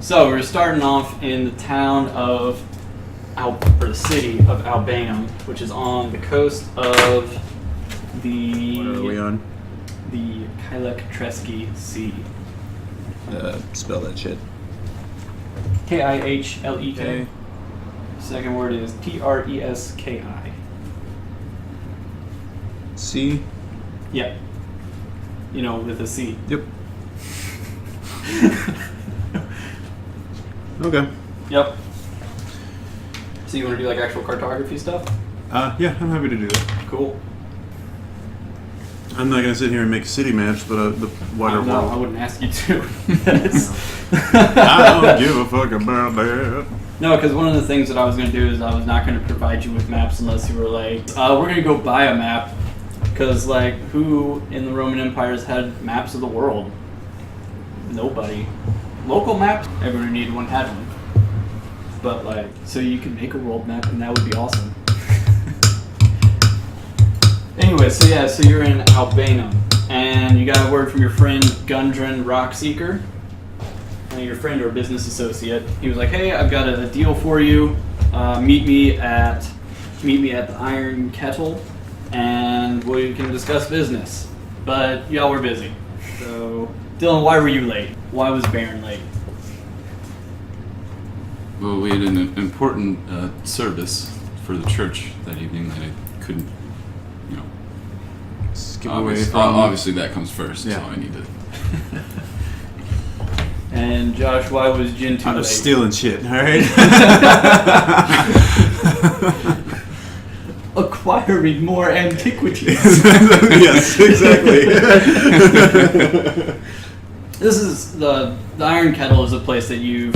So we're starting off in the town of, or the city of Albanum, which is on the coast of the... What are we on? The Kylek-Treski Sea. Spell that shit. Kihlek. Second word is Treski. C? Yep. You know, with a C. Yep. Okay. Yep. So you want to do like actual cartography stuff? Yeah, I'm happy to do that. Cool. I'm not going to sit here and make city maps, but the wider world. No, I wouldn't ask you to. I don't give a fuck about that. No, because one of the things that I was going to do is I was not going to provide you with maps unless you were like, we're going to go buy a map. Because, like, who in the Roman Empires had maps of the world? Nobody. Local maps, everyone who needed one had one. But, like, so you can make a world map and that would be awesome. Anyway, so you're in Albanum. And you got a word from your friend Gundren Rockseeker. Your friend or business associate. He was like, hey, I've got a deal for you. Meet me at the Iron Kettle. And we can discuss business. But y'all were busy. So, Dylan, why were you late? Why was Bærn late? Well, we had an important service for the church that evening that I couldn't, Skip away from... Obviously that comes first, Yeah. so I need to... And Josh, why was Jintu late? I was stealing shit, alright? Acquiring more antiquities. Yes, exactly. This is the Iron Kettle is a place that you've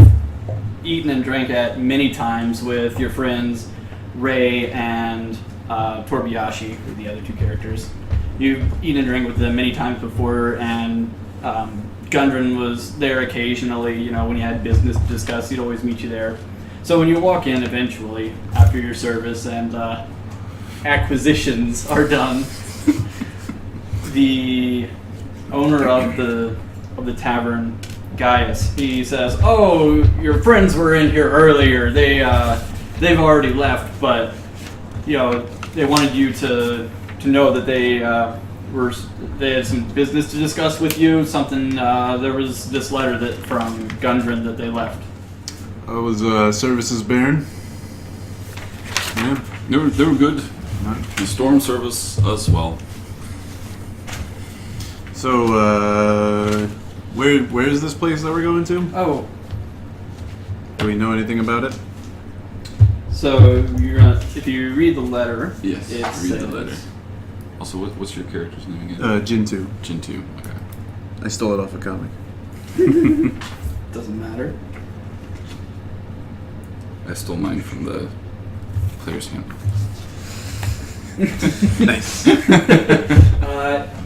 eaten and drank at many times with your friends Ray and Torbiyashi, who are the other two characters. You've eaten and drank with them many times before, and Gundren was there occasionally. When you had business to discuss, he'd always meet you there. So when you walk in eventually after your service and acquisitions are done, the owner of the tavern, Gaius, he says, "Oh, your friends were in here earlier. They've already left, but they wanted you to know that they had some business to discuss with you. Something there was this letter from Gundren that they left." I was services Bærn. Yeah. They were good. The storm service us well. So, where is this place that we're going to? Oh, Do we know anything about it? so if you read the letter, Yes, it read the says- letter. Also, what's your character's name again? Jintu. Jintu, okay. I stole it off a comic. Doesn't matter. I stole mine from the player's handbook. Nice.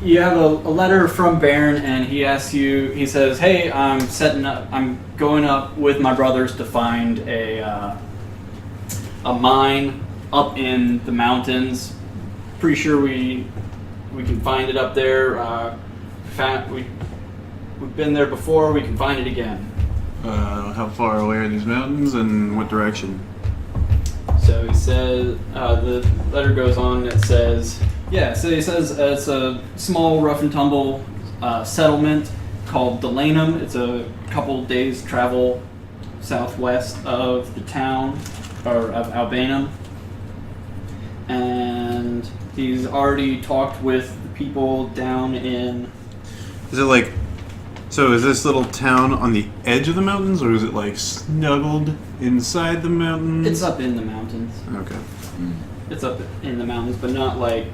You have a letter from Bærn, and he asks you. He says, "Hey, I'm going up with my brothers to find a mine up in the mountains. Pretty sure we can find it up there. We've been there before. We can find it again." How far away are these mountains and what direction? So he says, the letter goes on, it says, it's a small rough and tumble settlement called Delanum. It's a couple days travel southwest of the town, or of Albanum. And he's already talked with the people down in... Is it like... So is this little town on the edge of the mountains, or is it like snuggled inside the mountains? It's up in the mountains. Okay. It's up in the mountains, but not like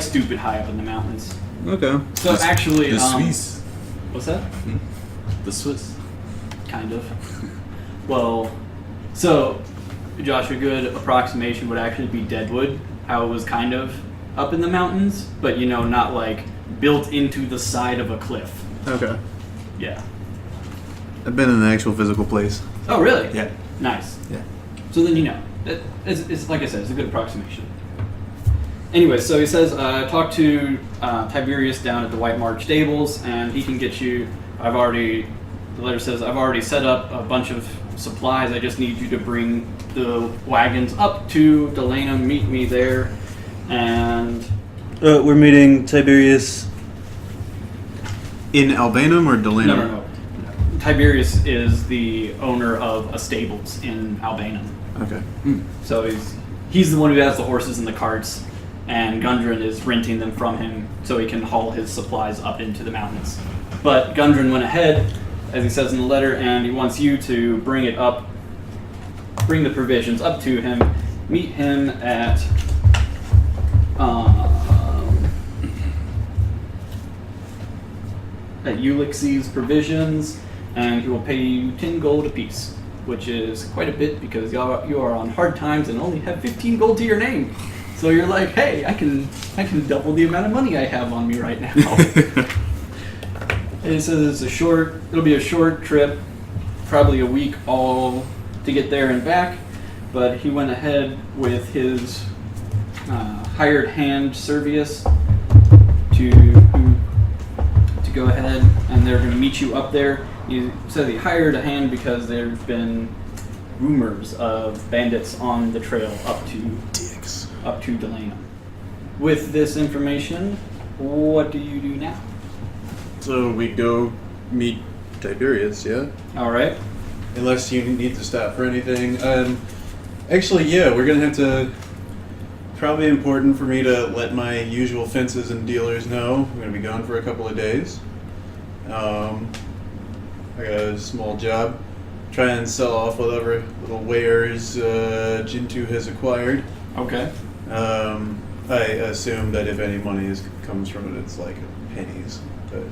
stupid high up in the mountains. Okay. So actually, The Swiss. what's that? The Swiss. Kind of. Well, so Josh, a good approximation would actually be Deadwood, how it was kind of up in the mountains, but not like built into the side of a cliff. Okay. Yeah. I've been in an actual physical place. Oh, really? Yeah. Nice. Yeah. So then it's like I said, it's a good approximation. Anyway, so he says, talk to Tiberius down at the White March Stables, and he can get you. I've already The letter says, I've already set up a bunch of supplies. I just need you to bring the wagons up to Delana, meet me there, and... We're meeting Tiberius. In Albanum or Delana? No. Tiberius is the owner of a stables in Albanum. Okay. So he's the one who has the horses and the carts, and Gundren is renting them from him so he can haul his supplies up into the mountains. But Gundren went ahead, as he says in the letter, and he wants you to bring the provisions up to him, meet him at Ulysses Provisions, and he will pay you 10 gold apiece, which is quite a bit because you are on hard times and only have 15 gold to your name. So you're like, hey, I can double the amount of money I have on me right now. And he says it'll be a short trip, probably a week all to get there and back, but he went ahead with his hired hand Servius to go ahead, and they're going to meet you up there. He said he hired a hand because there's been rumors of bandits on the trail up to Delana. With this information, what do you do now? So we go meet Tiberius, yeah? All right. Unless you need to stop for anything. Actually, yeah, we're going to have to... Probably important for me to let my usual fences and dealers know. I'm going to be gone for a couple of days. I got a small job. Try and sell off whatever little wares Jintu has acquired. Okay. I assume that if any money comes from it, it's like pennies. But,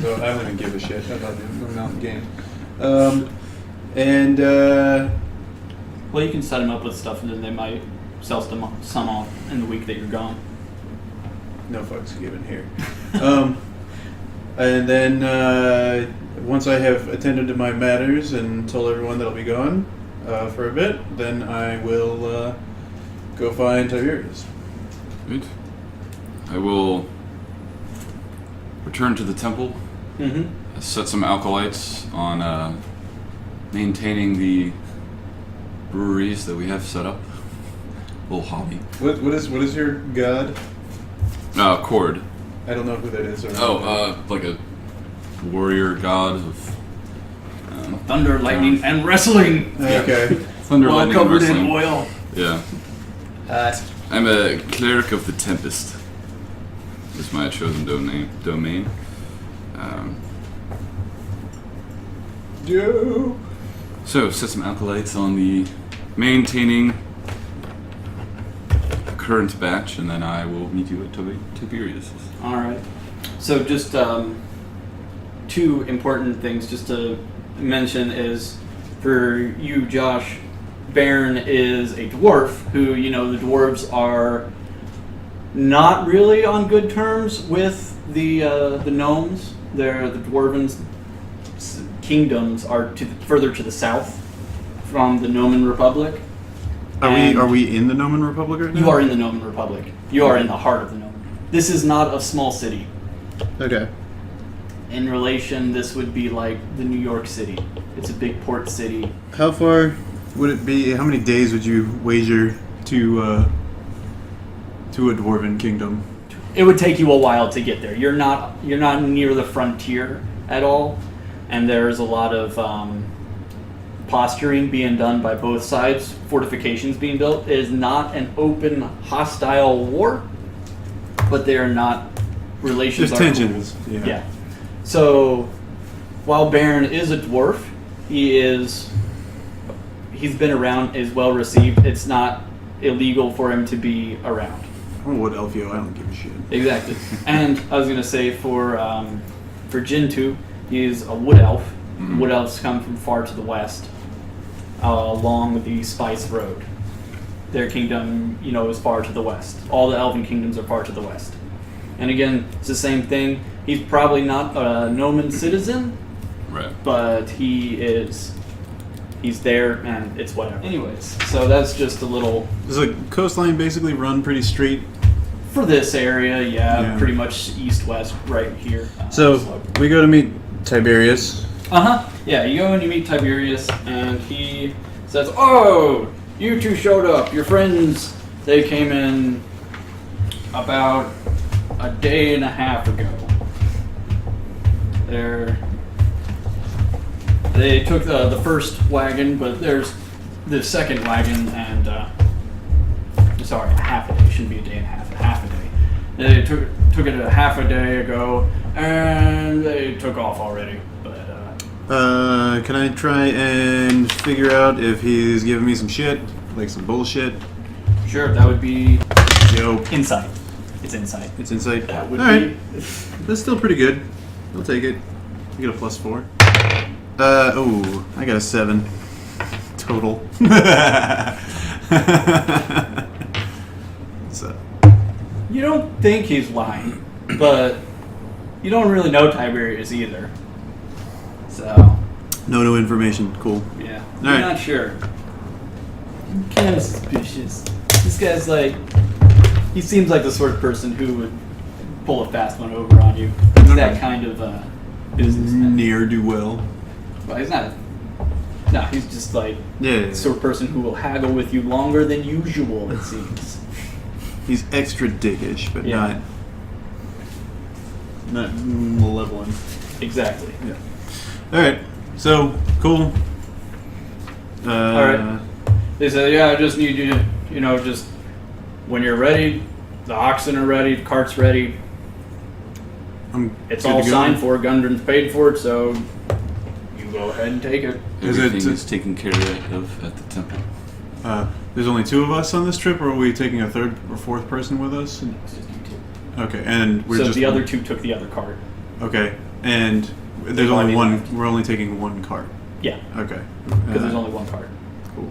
so I don't even give a shit about the amount of gain. Well, you can set them up with stuff, and then they might sell some off in the week that you're gone. No fucks given here. And then once I have attended to my matters and told everyone that I'll be gone for a bit, then I will go find Tiberius. Good. I will return to the temple, set some acolytes on maintaining the breweries that we have set up. Little hobby. What is your god? Cord. I don't know who that is. Like a warrior god of Thunder, lightning, and wrestling. Okay. thunder, Well lightning, covered and in wrestling. oil. Yeah. I'm a cleric of the Tempest. Is my chosen domain. Yo. So set some acolytes on the maintaining the current batch, and then I will meet you at Tiberius. All right. So just two important things just to mention is for you, Josh, Bærn is a dwarf who, the dwarves are not really on good terms with the gnomes. The dwarven kingdoms are further to the south from the Gnomon Republic. Are we in the Gnomon Republic right now? You are in the Gnomon Republic. You are in the heart of the Gnomon. This is not a small city. Okay. In relation, this would be like the New York City. It's a big port city. How far would it be? How many days would you wager to a dwarven kingdom? It would take you a while to get there. You're not near the frontier at all, and there's a lot of posturing being done by both sides. Fortifications being built. It is not an open hostile war, but they are not relations. There's tensions. Cool. Yeah. So while Bærn is a dwarf, he's been around, is well received. It's not illegal for him to be around. I'm a wood elfio. I don't give a shit. Exactly. And I was gonna say for Jintu, he is a wood elf. Mm-hmm. Wood elves come from far to the west, along the Spice Road. Their kingdom, is far to the west. All the elven kingdoms are far to the west. And again, it's the same thing. He's probably not a Gnomon citizen, right? But he's there, and it's whatever. Anyways, so that's just a little... Does the coastline basically run pretty straight? For this area, yeah. Pretty much east-west right here. So we go to meet Tiberius. Uh-huh. Yeah, you go and you meet Tiberius, and he says, "Oh, you two showed up. Your friends, they came in about a day and a half ago. They took the first wagon, but there's the second wagon, and sorry, half a day. Shouldn't be a day and a half a day. They took it a half a day ago, and they took off already. But can I try and figure out if he's giving me some shit, like some bullshit? sure, that would be Yo, insight. It's insight. it's insight. That would All right, be. that's still pretty good. I'll take it. You get a +4. I got a 7 total. So, You don't think he's lying, but you don't really know Tiberius either. So, no new information. Cool. yeah. All I'm right. not sure. I'm kind of suspicious. This guy's like, he seems like the sort of person who would pull a fast one over on you. He's that kind of businessman. Near do well. Well, he's not. No, he's just like Yeah. the sort of person who will haggle with you longer than usual, it seems. He's extra dickish, but Yeah. not malevolent. Exactly. Yeah. All right. So cool. All right. They said, yeah, I just need you to, just when you're ready, the oxen are ready, the cart's ready. It's good all to go. signed for, Gundren's paid for it, so you go ahead and take it. Is it- Everything is taken care of at the temple. There's only 2 of us on this trip, or are we taking a 3rd or 4th person with us? It's just you two. Okay, and we're So just the other two took the other cart. Okay, and there's They've only already one. left. We're only taking 1 cart. Yeah, Okay. because there's only one cart. Cool.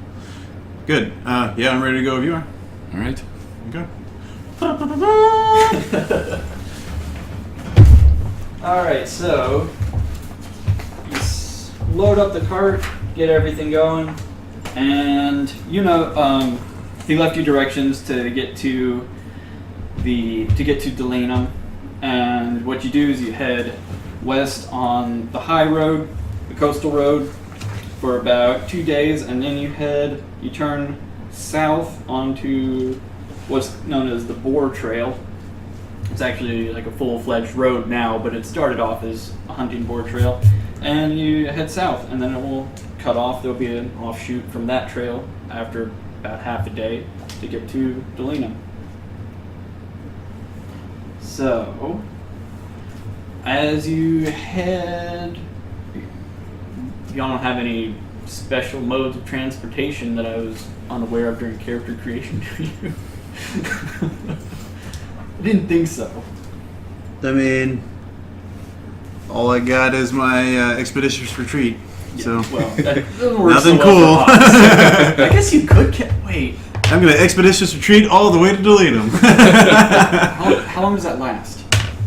Good. Yeah, I'm ready to go if you are. All right. Okay. All right, so you load up the cart, get everything going, and he left you directions to get to Delanum, and what you do is you head west on the high road, the coastal road, for about 2 days, and then you turn south onto what's known as the Boar Trail. It's actually like a full-fledged road now, but it started off as a hunting boar trail. And you head south, and then it will cut off. There'll be an offshoot from that trail after about half a day to get to Delanum. So, as you head, y'all don't have any special modes of transportation that I was unaware of during character creation, do you? I didn't think so. I mean, all I got is my expeditious retreat. So Well, that doesn't work nothing so cool. well for us. I guess you could wait. I'm gonna expeditious retreat all the way to Delanum. How long does that last?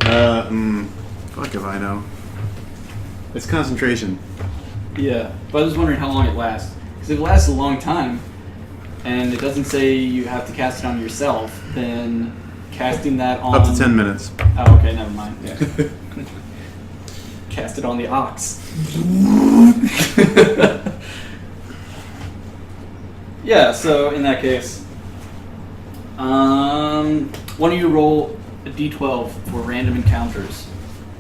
Fuck if I know. It's concentration. Yeah, but I was wondering how long it lasts. Because if it lasts a long time, and it doesn't say you have to cast it on yourself, then casting that on... Up to 10 minutes. Oh, okay, never mind. Yeah. Cast it on the ox. Yeah, so in that case, why don't you roll a d12 for random encounters?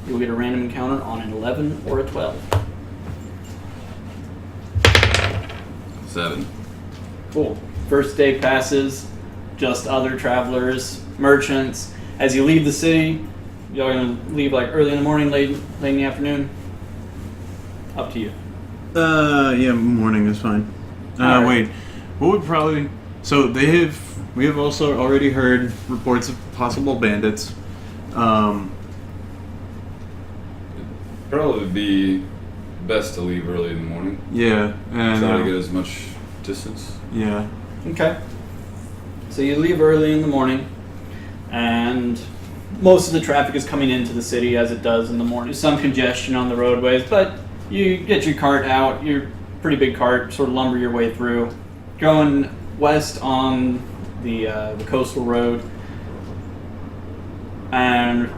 You'll get a random encounter on an 11 or a 12. 7. Cool. First day passes, just other travelers, merchants. As you leave the city, you're gonna leave like early in the morning, late in the afternoon. Up to you. Yeah, morning is fine. Alright. Wait, what would probably... So we have also already heard reports of possible bandits. Probably be best to leave early in the morning. Yeah, and Try to get as much distance. yeah. Okay. So you leave early in the morning, and most of the traffic is coming into the city as it does in the morning. There's some congestion on the roadways, but you get your cart out, your pretty big cart, sort of lumber your way through. Going west on the coastal road, and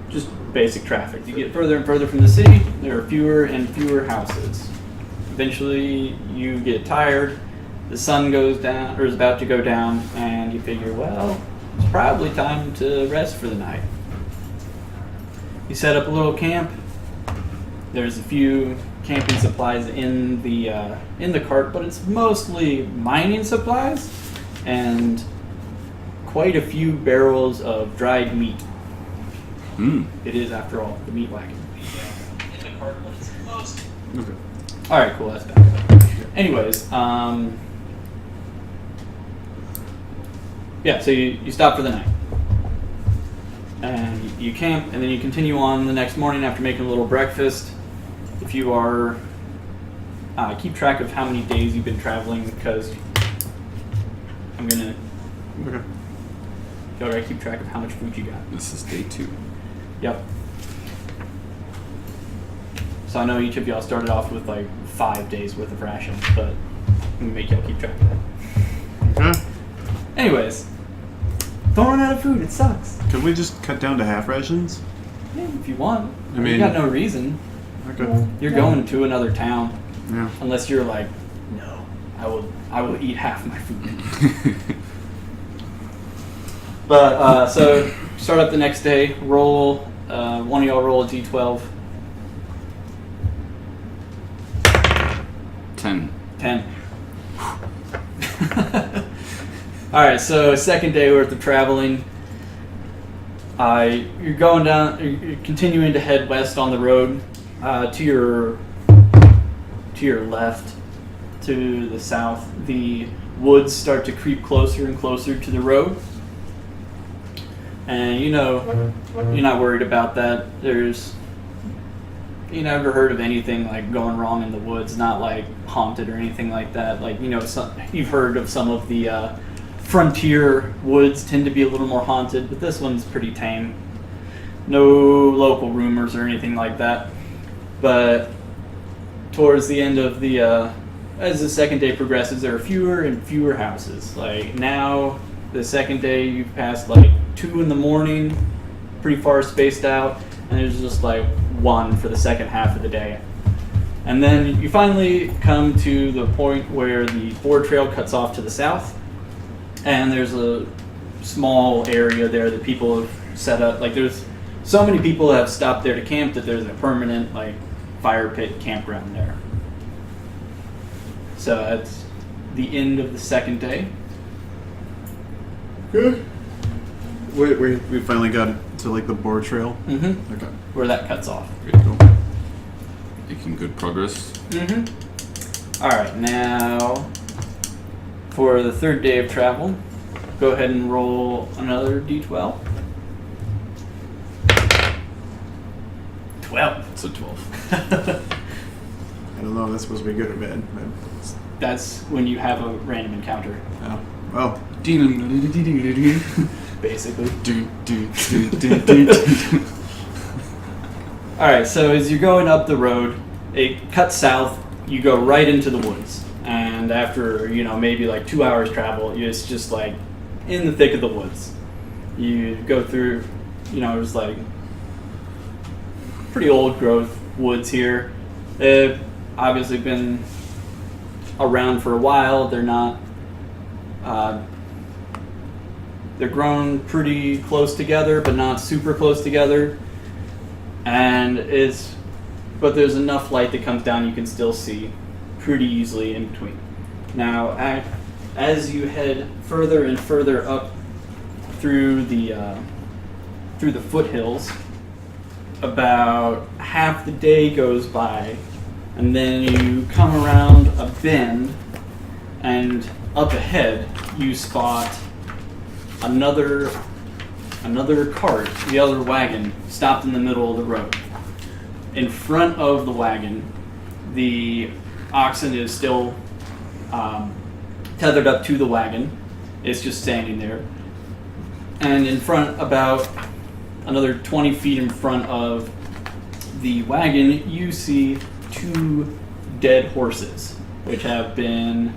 just basic traffic. You get further and further from the city, there are fewer and fewer houses. Eventually, you get tired, the sun goes down, or is about to go down, and you figure, well, it's probably time to rest for the night. You set up a little camp. There's a few camping supplies in the cart, but it's mostly mining supplies and quite a few barrels of dried meat. It is, after all, the meat wagon. In the cart, but it's mostly. Okay. All right, cool. That's back. Anyways, yeah. So you stop for the night, and you camp, and then you continue on the next morning after making a little breakfast. If you are, keep track of how many days you've been traveling, because I'm gonna. Okay. You gotta keep track of how much food you got. This is day 2. Yep. So I know each of y'all started off with like 5 days worth of rations, but I'm gonna make y'all keep track of that. Okay. Anyways, don't run out of food. It sucks. Could we just cut down to half rations? Yeah, if you want. I mean- you got no reason. Okay. You're going to another town, Yeah. unless you're like, no, I will eat half my food. But so start up the next day. Roll. One of y'all roll a d12. 10. 10. Alright, so second day worth of traveling. You're going down, you're continuing to head west on the road. To your left, to the south, the woods start to creep closer and closer to the road. And you know, you're not worried about that. You never heard of anything like going wrong in the woods, not like haunted or anything like that. Like, you know, you've heard of some of the frontier woods tend to be a little more haunted, but this one's pretty tame. No local rumors or anything like that. But towards the end of as the second day progresses, there are fewer and fewer houses. Like now, the second day you've passed like 2 in the morning, pretty far spaced out, and there's just like 1 for the second half of the day. And then you finally come to the point where the board trail cuts off to the south, and there's a small area there that people have set up. Like there's so many people that have stopped there to camp that there's a permanent like fire pit campground there. So that's the end of the second day. Good. Wait, we finally got to like the boar trail. Mm-hmm. Okay. Where that cuts off. Cool. Making good progress. Mm-hmm. All right, now for the third day of travel, go ahead and roll another d12. 12. It's a 12. I don't know if that's supposed to be good or bad. But That's when you have a random encounter, oh. basically. All right, so as you're going up the road, it cuts south. You go right into the woods, and after maybe like 2 hours travel, it's just like in the thick of the woods. You go through, it's like pretty old growth woods here. They've obviously been around for a while. They're not. They're grown pretty close together, but not super close together. And but there's enough light that comes down you can still see pretty easily in between. Now, as you head further and further up through the foothills, about half the day goes by, and then you come around a bend, and up ahead you spot another cart, the other wagon, stopped in the middle of the road. In front of the wagon, the oxen is still tethered up to the wagon. It's just standing there. And in front, about another 20 feet in front of the wagon, you see 2 dead horses, which have been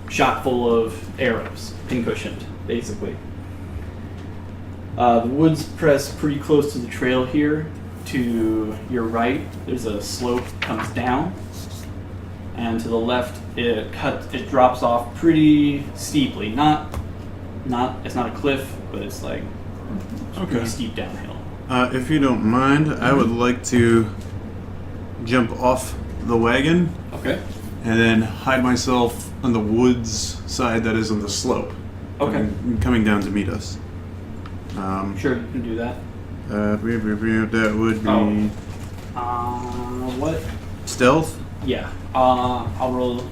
shot full of arrows, pincushioned, basically. The woods press pretty close to the trail here, To your right, there's a slope comes down, and to the left, it drops off pretty steeply. It's not a cliff, but it's like pretty steep downhill. If you don't mind, I would like to jump off the wagon Okay. and then hide myself on the woods side that is on the slope. Okay. Coming down to meet us. Sure, you can do that. That would be What? stealth. Yeah. I'll roll.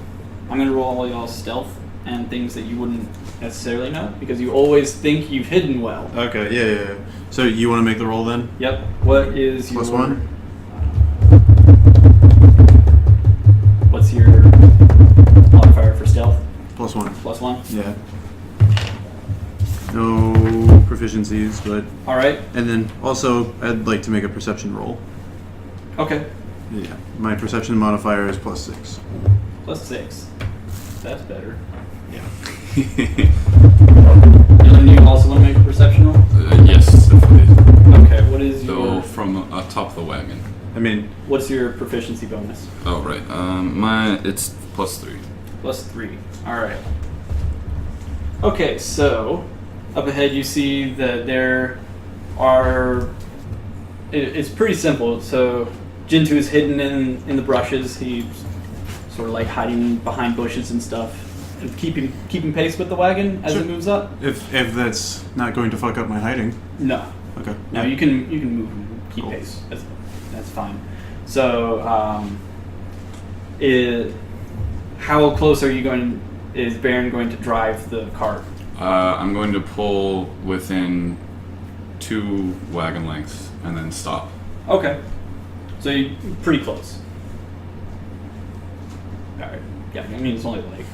I'm gonna roll all y'all's stealth and things that you wouldn't necessarily know because you always think you've hidden well. Okay, yeah. So you want to make the roll then? Yep. What is Plus your 1? What's your modifier for stealth? Plus 1. Plus 1. Yeah. No proficiencies, but All right. and then also I'd like to make a perception roll. Okay. Yeah. My perception modifier is plus 6. Plus 6. That's better. Yeah. And then you also want to make a perception roll? Yes, definitely. Okay. What is So your from atop the wagon. I mean, What's your proficiency bonus? Oh right. It's plus 3. Plus 3. All right. Okay, so up ahead you see that there are. It's pretty simple. So Jintu is hidden in the brushes. He's sort of like hiding behind bushes and stuff, and keeping pace with the wagon as Sure. it moves up. if that's not going to fuck up my hiding. No, Okay. no, you can move and keep Cool. pace. That's fine. So, how close are you going? Is Bærn going to drive the cart? I'm going to pull within 2 wagon lengths and then stop. Okay, so you're pretty close. All right. Yeah, I mean it's only like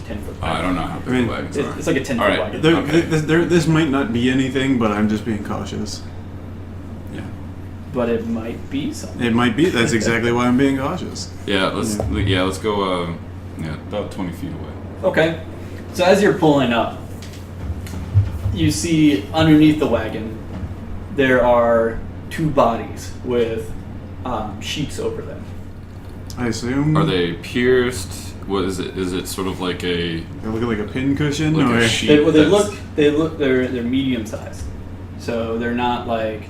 10 foot. I don't know how big I mean, the wagons are. It's like a 10 All foot right. wagon. Okay. This might not be anything, but I'm just being cautious. Yeah. But it might be something. It might be. That's exactly why I'm being cautious. Yeah, let's go about 20 feet away. Okay. So as you're pulling up, you see underneath the wagon there are 2 bodies with sheets over them. I assume. Are they pierced? What is it? Is it sort of like a They look like a pin cushion, like or a sheet? They're medium sized. So they're not like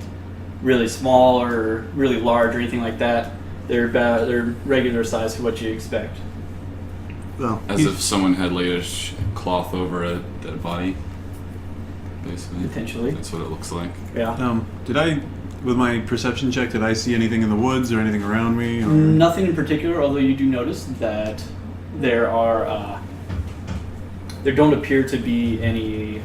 really small or really large or anything like that. They're regular size for what you expect. well, as if someone had laid a cloth over a dead body? Basically. Potentially. That's what it looks like. Yeah. Did I, with my perception check, did I see anything in the woods or anything around me? Or? Nothing in particular, although you do notice that there don't appear to be any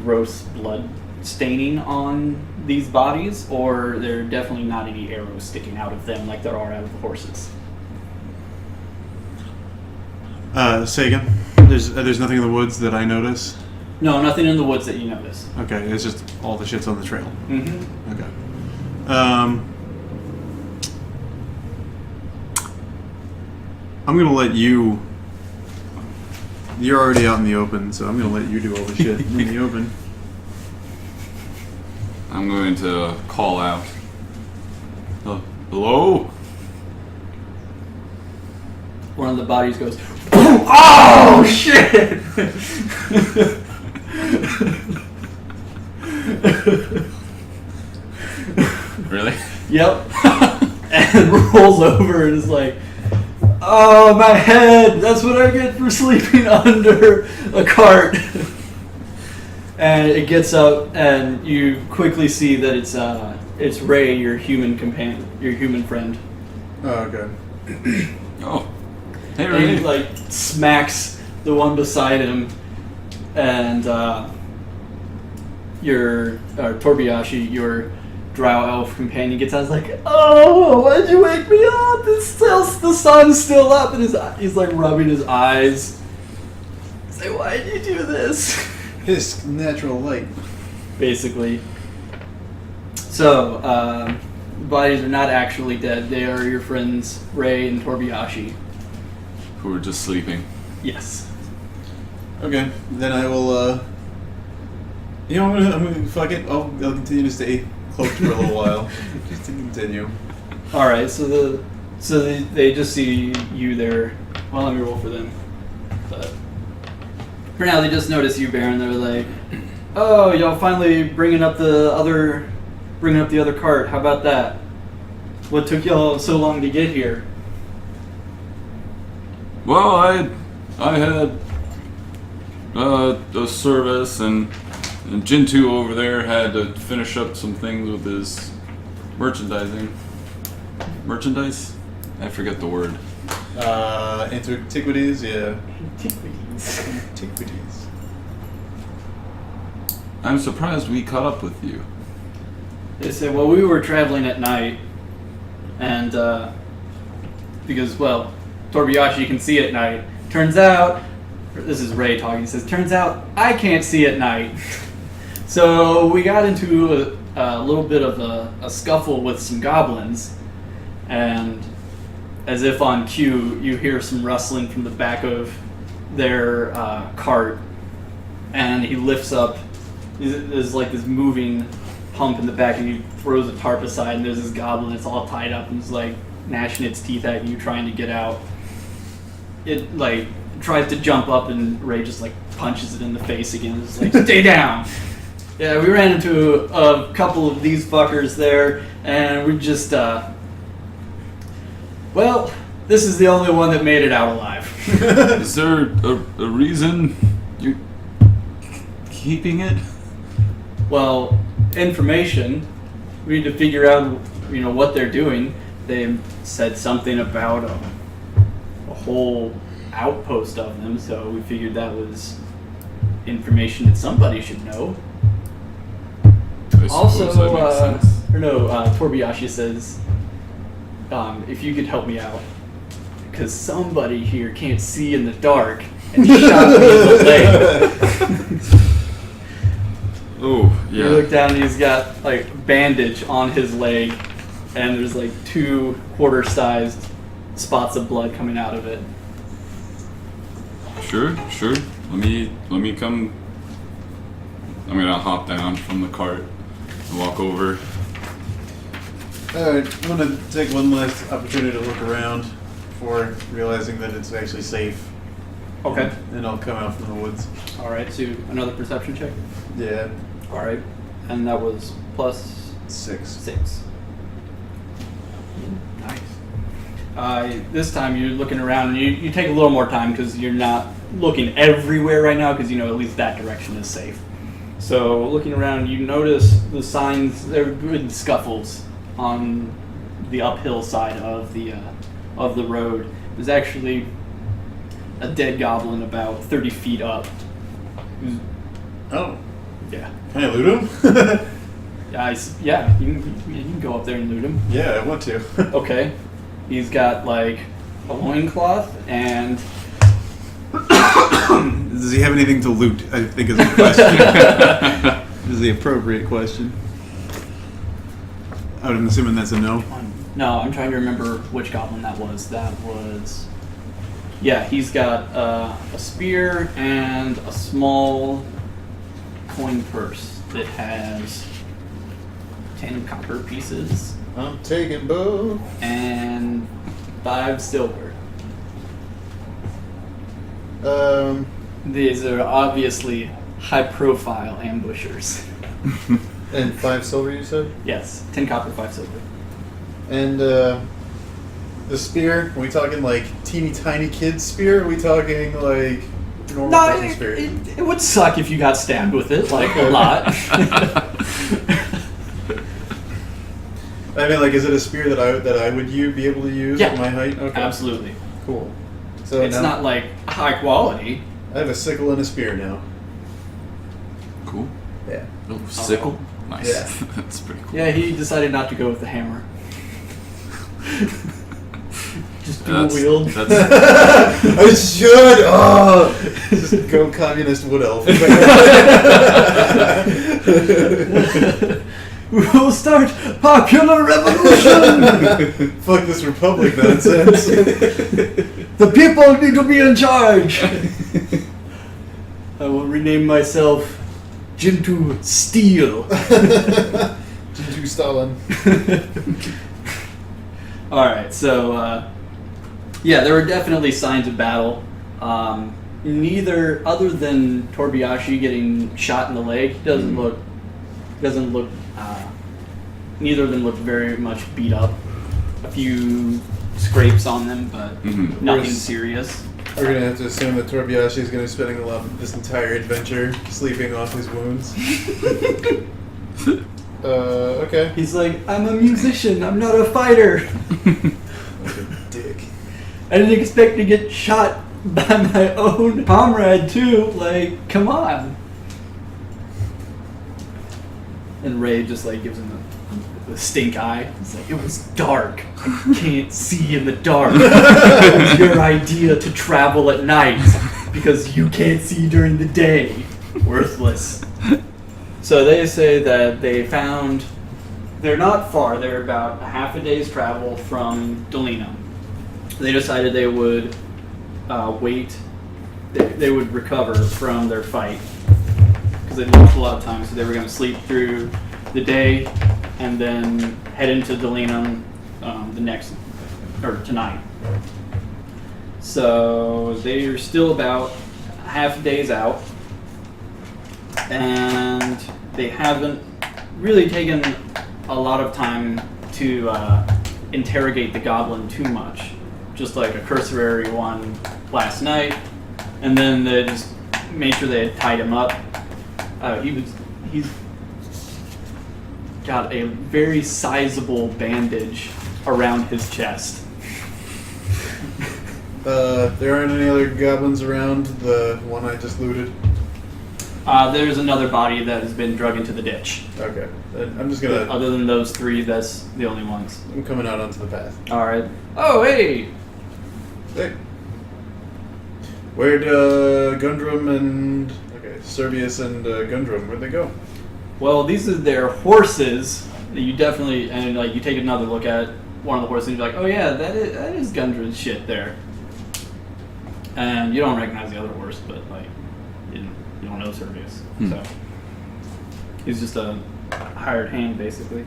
gross blood staining on these bodies, or there are definitely not any arrows sticking out of them like there are out of the horses. Say again. There's nothing in the woods that I notice. No, nothing in the woods that you notice. Okay, it's just all the shit's on the trail. Mm-hmm. Okay. I'm gonna let you. You're already out in the open, so I'm gonna let you do all the shit in the open. I'm going to call out. Hello? One of the bodies goes, "Oh shit!" Really? Yep. And rolls over and is like, "Oh, my head! That's what I get for sleeping under a cart." And it gets up, and you quickly see that it's Ray, your human companion, your human friend. Oh, okay. Oh. Hey, And Ray. he like smacks the one beside him, and your Torbiyashi, your drow elf companion, gets out and is like, "Oh, why'd you wake me up? The sun's still up," and he's like rubbing his eyes. He's like, "Why'd you do this?" His natural light. Basically. So, bodies are not actually dead. They are your friends Ray and Torbiyashi. Who were just sleeping. Yes. Okay, then I will. I'm gonna fuck it. I'll continue to stay cloaked for a little while, just to continue. All right, so they just see you there. Well, let me roll for them. But for now, they just notice you, Baron. They're like, "Oh, y'all finally bringing up the other cart. How about that? What took y'all so long to get here?" Well, I had a service, and Jintu over there had to finish up some things with his merchandising. Merchandise? I forget the word. Antiquities, yeah. Antiquities. Antiquities. I'm surprised we caught up with you. They said, "Well, we were traveling at night, and because Torbayashi can see at night. Turns out, this is Ray talking. He says, turns out I can't see at night. So we got into a little bit of a scuffle with some goblins, and as if on cue, you hear some rustling from the back of their cart, and he lifts up. There's like this moving hump in the back, and he throws a tarp aside, and there's this goblin that's all tied up and is like gnashing its teeth at you, trying to get out. It like tries to jump up, and Ray just like punches it in the face again. It's like, stay down. Yeah, we ran into a couple of these fuckers there, and we just this is the only one that made it out alive. Is there a reason you're keeping it? Well, information. We need to figure out, what they're doing. They said something about a whole outpost of them, so we figured that was information that somebody should know. I Also, suppose that makes sense. Torbayashi says, if you could help me out, because somebody here can't see in the dark, and he shot me in the leg. Oh, yeah. You look down, and he's got like bandage on his leg, and there's like 2 quarter-sized spots of blood coming out of it. Sure. Let me come. I'm gonna hop down from the cart and walk over. Alright, I'm gonna take one last opportunity to look around before realizing that it's actually safe. Okay. And I'll come out from the woods. All right. So another perception check. Yeah. All right. And that was plus 6. Nice. This time you're looking around, and you take a little more time because you're not looking everywhere right now, because at least that direction is safe. So looking around, you notice the signs. There are good scuffles on the uphill side of the road. There's actually a dead goblin about 30 feet up. Oh. Yeah. Can I loot him? Yeah. You can go up there and loot him. Yeah, I want to. Okay. He's got like a loincloth and. Does he have anything to loot? I think is the question. Is the appropriate question. I'm assuming that's a no. No, I'm trying to remember which goblin that was. Yeah, he's got a spear and a small coin purse that has 10 copper pieces. I'm taking both. And 5 silver. These are obviously high-profile ambushers. And 5 silver, you said? Yes, 10 copper, 5 silver. And the spear, are we talking like teeny tiny kid spear? Or are we talking like normal person spear? It would suck if you got stabbed with it, like a lot. I mean, like, is it a spear that I would be able to use at my height? Okay. Absolutely. Cool. So It's now not like high quality. I have a sickle and a spear now. Cool. Yeah. Oh, sickle? Nice. Yeah. That's pretty cool. Yeah, he decided not to go with the hammer. Just dual That's- wield. that's- I should! Just go communist wood elf. We'll start popular revolution! Fuck this republic nonsense. The people need to be in charge! I will rename myself Jintu Steel. Jintu to Stalin. All right, so yeah, there were definitely signs of battle. Neither, other than Torbiyashi getting shot in the leg, doesn't look. Neither of them look very much beat up. A few scrapes on them, but nothing serious. We're gonna have to assume that Torbiyashi is gonna be spending a lot of this entire adventure sleeping off his wounds. Okay. He's like, I'm a musician. I'm not a fighter. Like a dick. I didn't expect to get shot by my own comrade too. Like, come on. And Ray just like gives him the stink eye. He's like, it was dark. I can't see in the dark. It was your idea to travel at night because you can't see during the day. Worthless. So they say that they're not far. They're about a half a day's travel from Delina. They decided they would wait. They would recover from their fight because they lost a lot of time. So they were going to sleep through the day and then head into Delina tonight. So they are still about half a day's out, and they haven't really taken a lot of time to interrogate the goblin too much. Just like a cursory one last night, and then they just made sure they had tied him up. He's got a very sizable bandage around his chest. There aren't any other goblins around the one I just looted? There's another body that has been drug into the ditch. Okay. I'm just gonna... Other than those three, that's the only ones. I'm coming out onto the path. Alright. Oh, hey! Hey. Where'd Gundrum and... Okay, Servius and Gundrum, where'd they go? Well, these are their horses. That you definitely... And, like, you take another look at one of the horses and you're like, oh yeah, that is Gundram's shit there. And you don't recognize the other horse, but, like, you don't know Servius. So, he's just a hired hand, basically.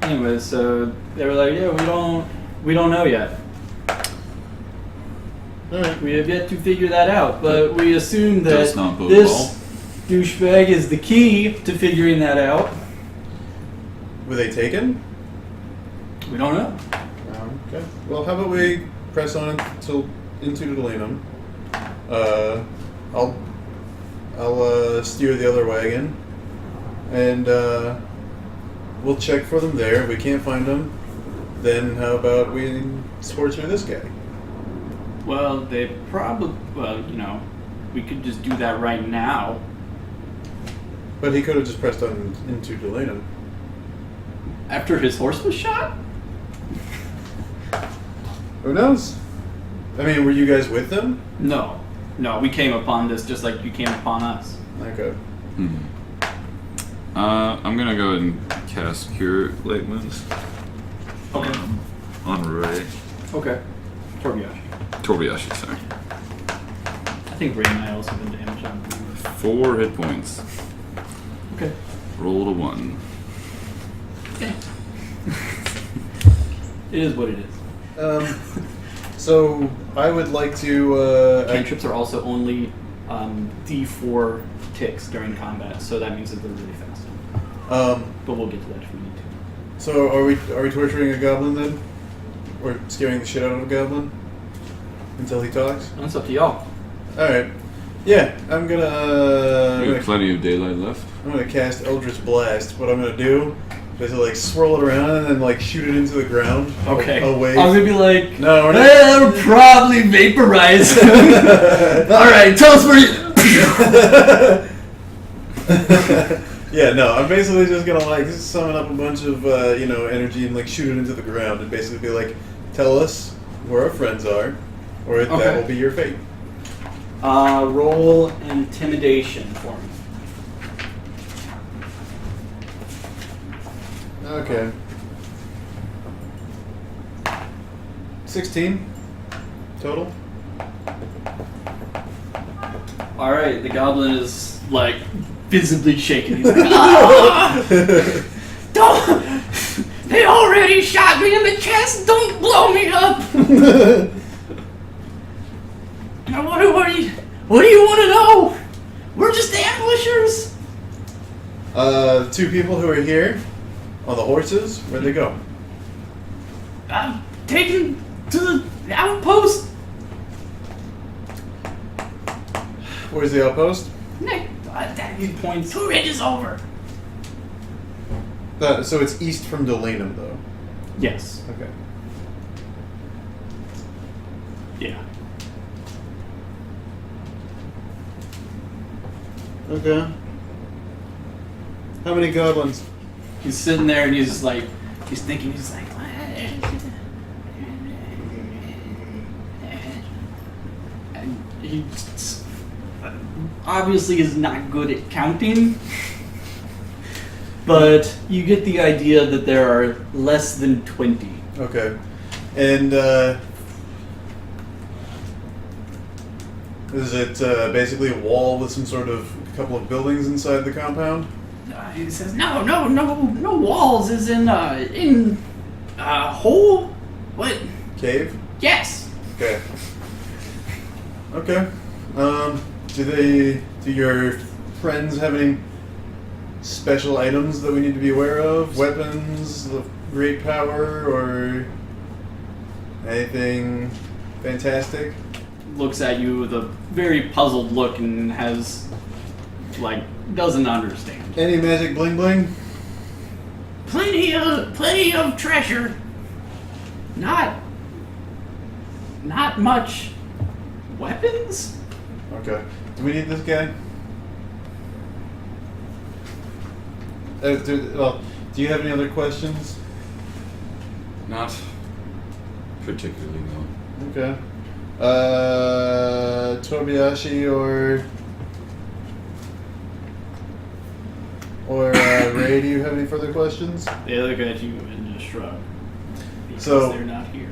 Anyway, so they were like, yeah, we don't know yet. Alright. We have yet to figure that out, but we assume that Does not bode this well. douchebag is the key to figuring that out. Were they taken? We don't know. Okay. Well, how about we press on into Delanum? I'll steer the other wagon, and we'll check for them there. If we can't find them, then how about we torture this guy? Well, we could just do that right now. But he could have just pressed on into Delanum. After his horse was shot? Who knows? I mean, were you guys with them? No, we came upon this just like you came upon us. Okay. I'm gonna go ahead and cast Cure Light Wounds Okay. on Ray. Okay. Torbiyashi, sorry. I think Ray might also been damaged on 4 hit points. Okay. Roll a 1. Okay. It is what it is. So I would like to. Cantrips are also only D4 ticks during combat, so that means that they're really fast. But we'll get to that if we need to. So are we torturing a goblin then? Or scaring the shit out of a goblin until he talks? That's up to y'all. All right. Yeah, I'm We gonna. have plenty of daylight left. I'm gonna cast Eldritch Blast. What I'm gonna do is like swirl it around and then like shoot it into the ground. Okay. Away. I'm gonna be like, No, we're not. that'll probably vaporize him. All right, tell us where you. Yeah, no, I'm basically just gonna like summon up a bunch of energy and like shoot it into the ground and basically be like, tell us where our friends are, or that Okay. will be your fate. Roll intimidation for me. Okay. 16 total. All right, the goblin is like visibly shaken. He's like, ah! me in the chest. Don't blow me up. Now, what do you want to know? We're just ambushers. The two people who are here on the horses, where'd they go? I'm taken to the outpost. Where's the outpost? Nick, he points 2 inches over. So it's east from Delanum, though. Yes. Okay. Yeah. Okay. How many goblins? He's sitting there and he's thinking, and he obviously is not good at counting, but you get the idea that there are less than 20. Okay. And, is it basically a wall with some sort of couple of buildings inside the compound? He says, no walls, is in hole? What? Cave? Yes. Okay. Okay. Do your friends have any special items that we need to be aware of? Weapons of great power or anything fantastic? Looks at you with a very puzzled look and doesn't understand. Any magic bling bling? Plenty of treasure. Not much weapons. Okay. Do we need this guy? Do you have any other questions? Not particularly, no. Okay. Tobiyashi or Ray, do you have any further questions? They look at you and just shrug. Because So- they're not here.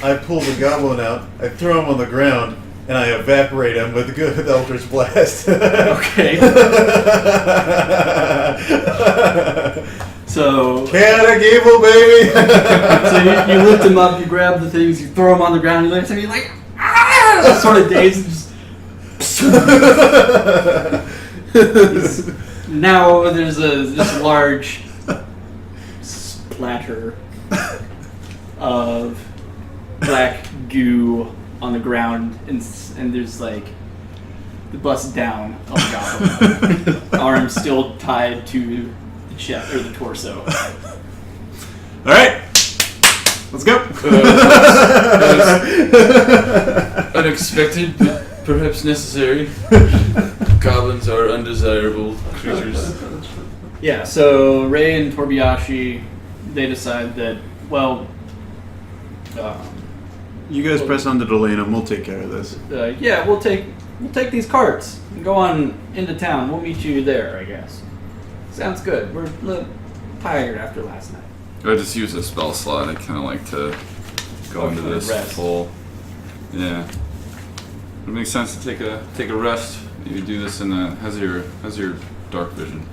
I pull the goblin out, I throw him on the ground, and I evaporate him with good Eldritch Blast. Okay. So Chaotic evil, baby! So you lift him up, you grab the things, you throw him on the ground, you lift him, you're like, ah! Sort of dazed. Now there's this large splatter of black goo on the ground, and there's the bust down of the goblin. Arm still tied to the chest or the torso. All right, let's go. Unexpected, but perhaps necessary. Goblins are undesirable creatures. Yeah, so Ray and Torbiyashi, they decide that, You guys press on to Delanum. We'll take care of this. yeah, we'll take these carts and go on into town. We'll meet you there, I guess. Sounds good. We're a little tired after last night. I just use a spell slot. I kind of like to go into this rest. full. Yeah, it makes sense to take a rest. Maybe do this in the. How's your dark vision?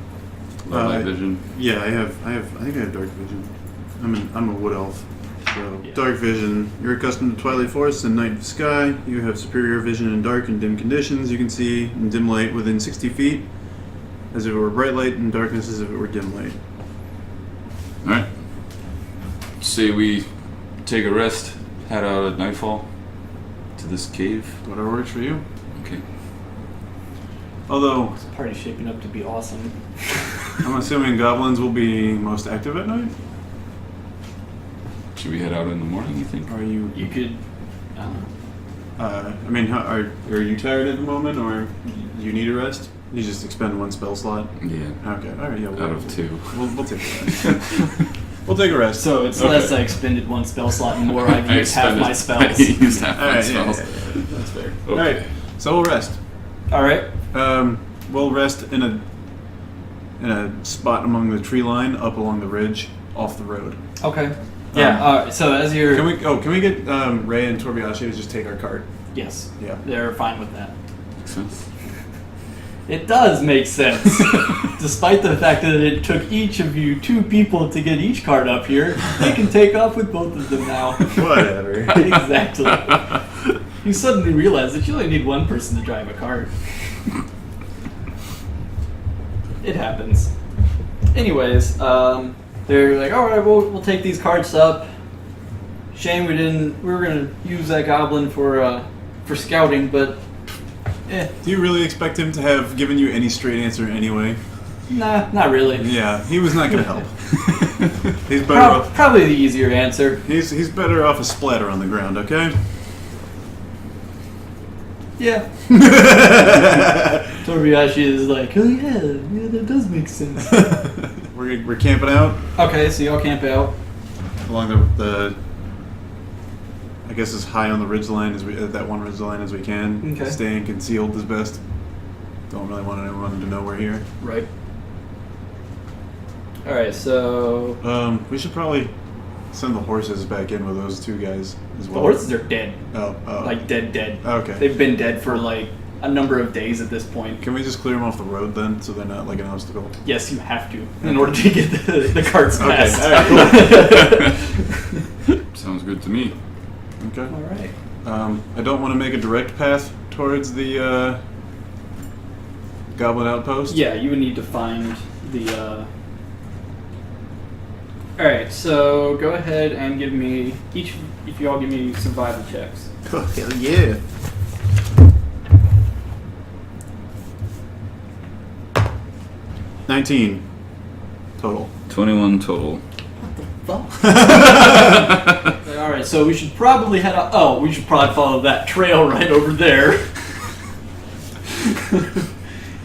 Low light vision. Yeah, I think I have dark vision. I'm a wood elf. So Yeah. dark vision. You're accustomed to twilight forests and night sky. You have superior vision in dark and dim conditions. You can see in dim light within 60 feet, as if it were bright light, and darkness as if it were dim light. All right. Say we take a rest. Head out at nightfall to this cave. Whatever works for you. Okay. Although This party's shaping up to be awesome. I'm assuming goblins will be most active at night. Should we head out in the morning? You think? Are you? You could, I mean, are you tired at the moment, or you need a rest? You just expend one spell slot. Yeah. Okay. All right. Yeah. Out of 2. We'll take a rest. We'll take a rest. so it's Okay. less I expended one spell slot and more I've used half my spells. I used half All my right. spells. Yeah. That's fair. Okay. All right. So we'll rest. Alright. We'll rest in a spot among the tree line, up along the ridge, off the road. Okay. Yeah, so as you're... Can we get Ray and Torbiyashi to just take our cart? Yes. Yeah. They're fine with that. Makes sense. It does make sense. Despite the fact that it took each of you 2 people to get each cart up here, they can take off with both of them now. Whatever. Exactly. You suddenly realize that you only need 1 person to drive a cart. It happens. Anyways, they're like, all right, we'll take these carts up. Shame we were gonna use that goblin for scouting, but Do you really expect him to have given you any straight answer anyway? nah, not really. Yeah, he was not going to help. He's better off. Probably the easier answer. He's better off a splatter on the ground. Okay. Yeah. Tobiyashi is like, oh yeah, that does make sense. We're camping out Okay, so y'all camp out. along the I guess as high on the ridgeline as that one ridgeline as we can. Okay. Staying concealed as best. Don't really want anyone to know we're here. Right. All right, so We should probably send the horses back in with those 2 guys as the well. horses are dead. Oh. Like dead. Okay. They've been dead for like a number of days at this point. Can we just clear them off the road then, so they're not like an obstacle? Yes, you have to in order to get the carts Okay, passed. all right, Sounds good to me. Okay. All right. I don't want to make a direct path towards the Goblin Outpost. Yeah, you would need to find the. All right, so go ahead and give me each. If you all give me survival checks. Oh, hell yeah. $19 total. 21 total. All right, so we should probably head up. Oh, we should probably follow that trail right over there.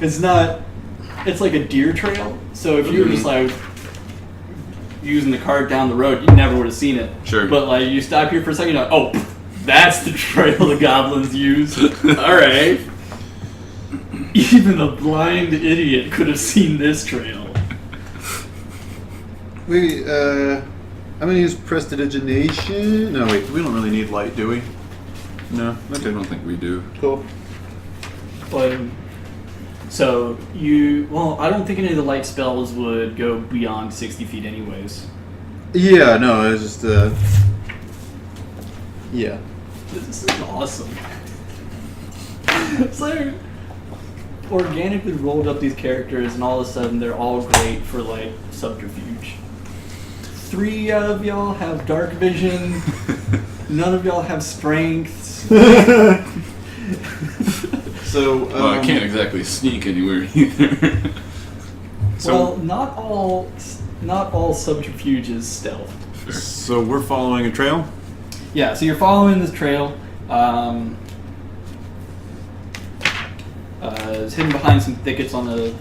It's not. It's like a deer trail. So if you were just like using the cart down the road, you never would have seen it. Sure. But like you stop here for a second, you're like, oh, that's the trail the goblins use. All right. Even a blind idiot could have seen this trail. I'm gonna use prestidigitation. No, wait, we don't really need light, do we? No. I don't think we do. Cool. But so I don't think any of the light spells would go beyond 60 feet anyways. Yeah, no, it's just yeah. This is awesome. It's like organically rolled up these characters, and all of a sudden they're all great for like subterfuge. 3 of y'all have dark vision. None of y'all have strengths. So Well, I can't exactly sneak anywhere either. Well, not all subterfuge is stealth. Sure. So we're following a trail. Yeah, so you're following this trail. It's hidden behind some thickets on the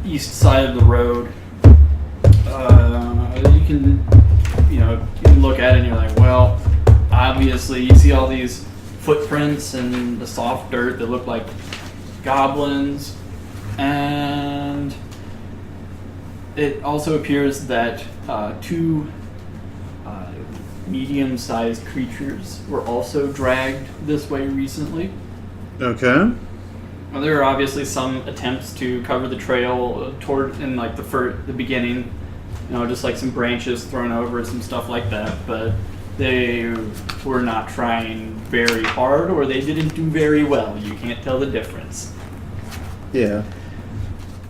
east side of the road. You can look at it and you're like, well, obviously you see all these footprints and the soft dirt that look like goblins, and it also appears that 2 medium-sized creatures were also dragged this way recently. Okay. Well, there are obviously some attempts to cover the trail in like the beginning, just like some branches thrown over it, some stuff like that, but they were not trying very hard, or they didn't do very well. You can't tell the difference. Yeah.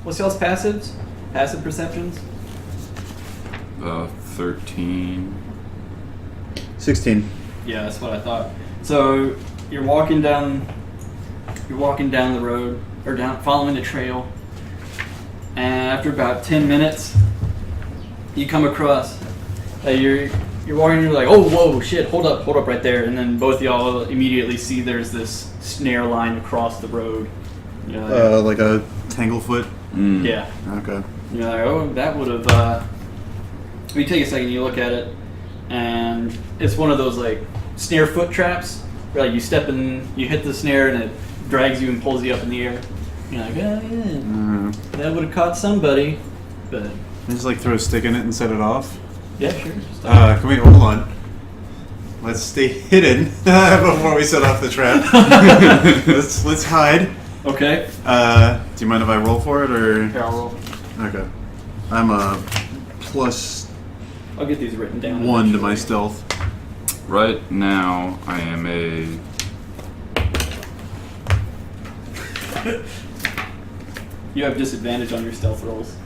What's y'all's passives? Passive perceptions? 13. 16. Yeah, that's what I thought. So you're walking down the road, or following the trail, and after about 10 minutes, you come across. You're walking, and you're like, oh, whoa, shit, hold up right there, and then both of y'all immediately see there's this snare line across the road. Like a tanglefoot. Mm. Yeah. Okay. You're like, oh, that would have. You take a second, you look at it, and it's one of those like snare foot traps where like you step in, you hit the snare, and it drags you and pulls you up in the air. You're like, oh yeah, that would have caught somebody, but Just like throw a stick in it and set it off. yeah, sure. Just Can we hold on? Let's stay hidden before we set off the trap. Let's hide. Okay. Do you mind if I roll for it, or? Here, I'll roll. Okay. I'm a plus I'll get these written down. 1 to my stealth. Right now, I am a. You have disadvantage on your stealth rolls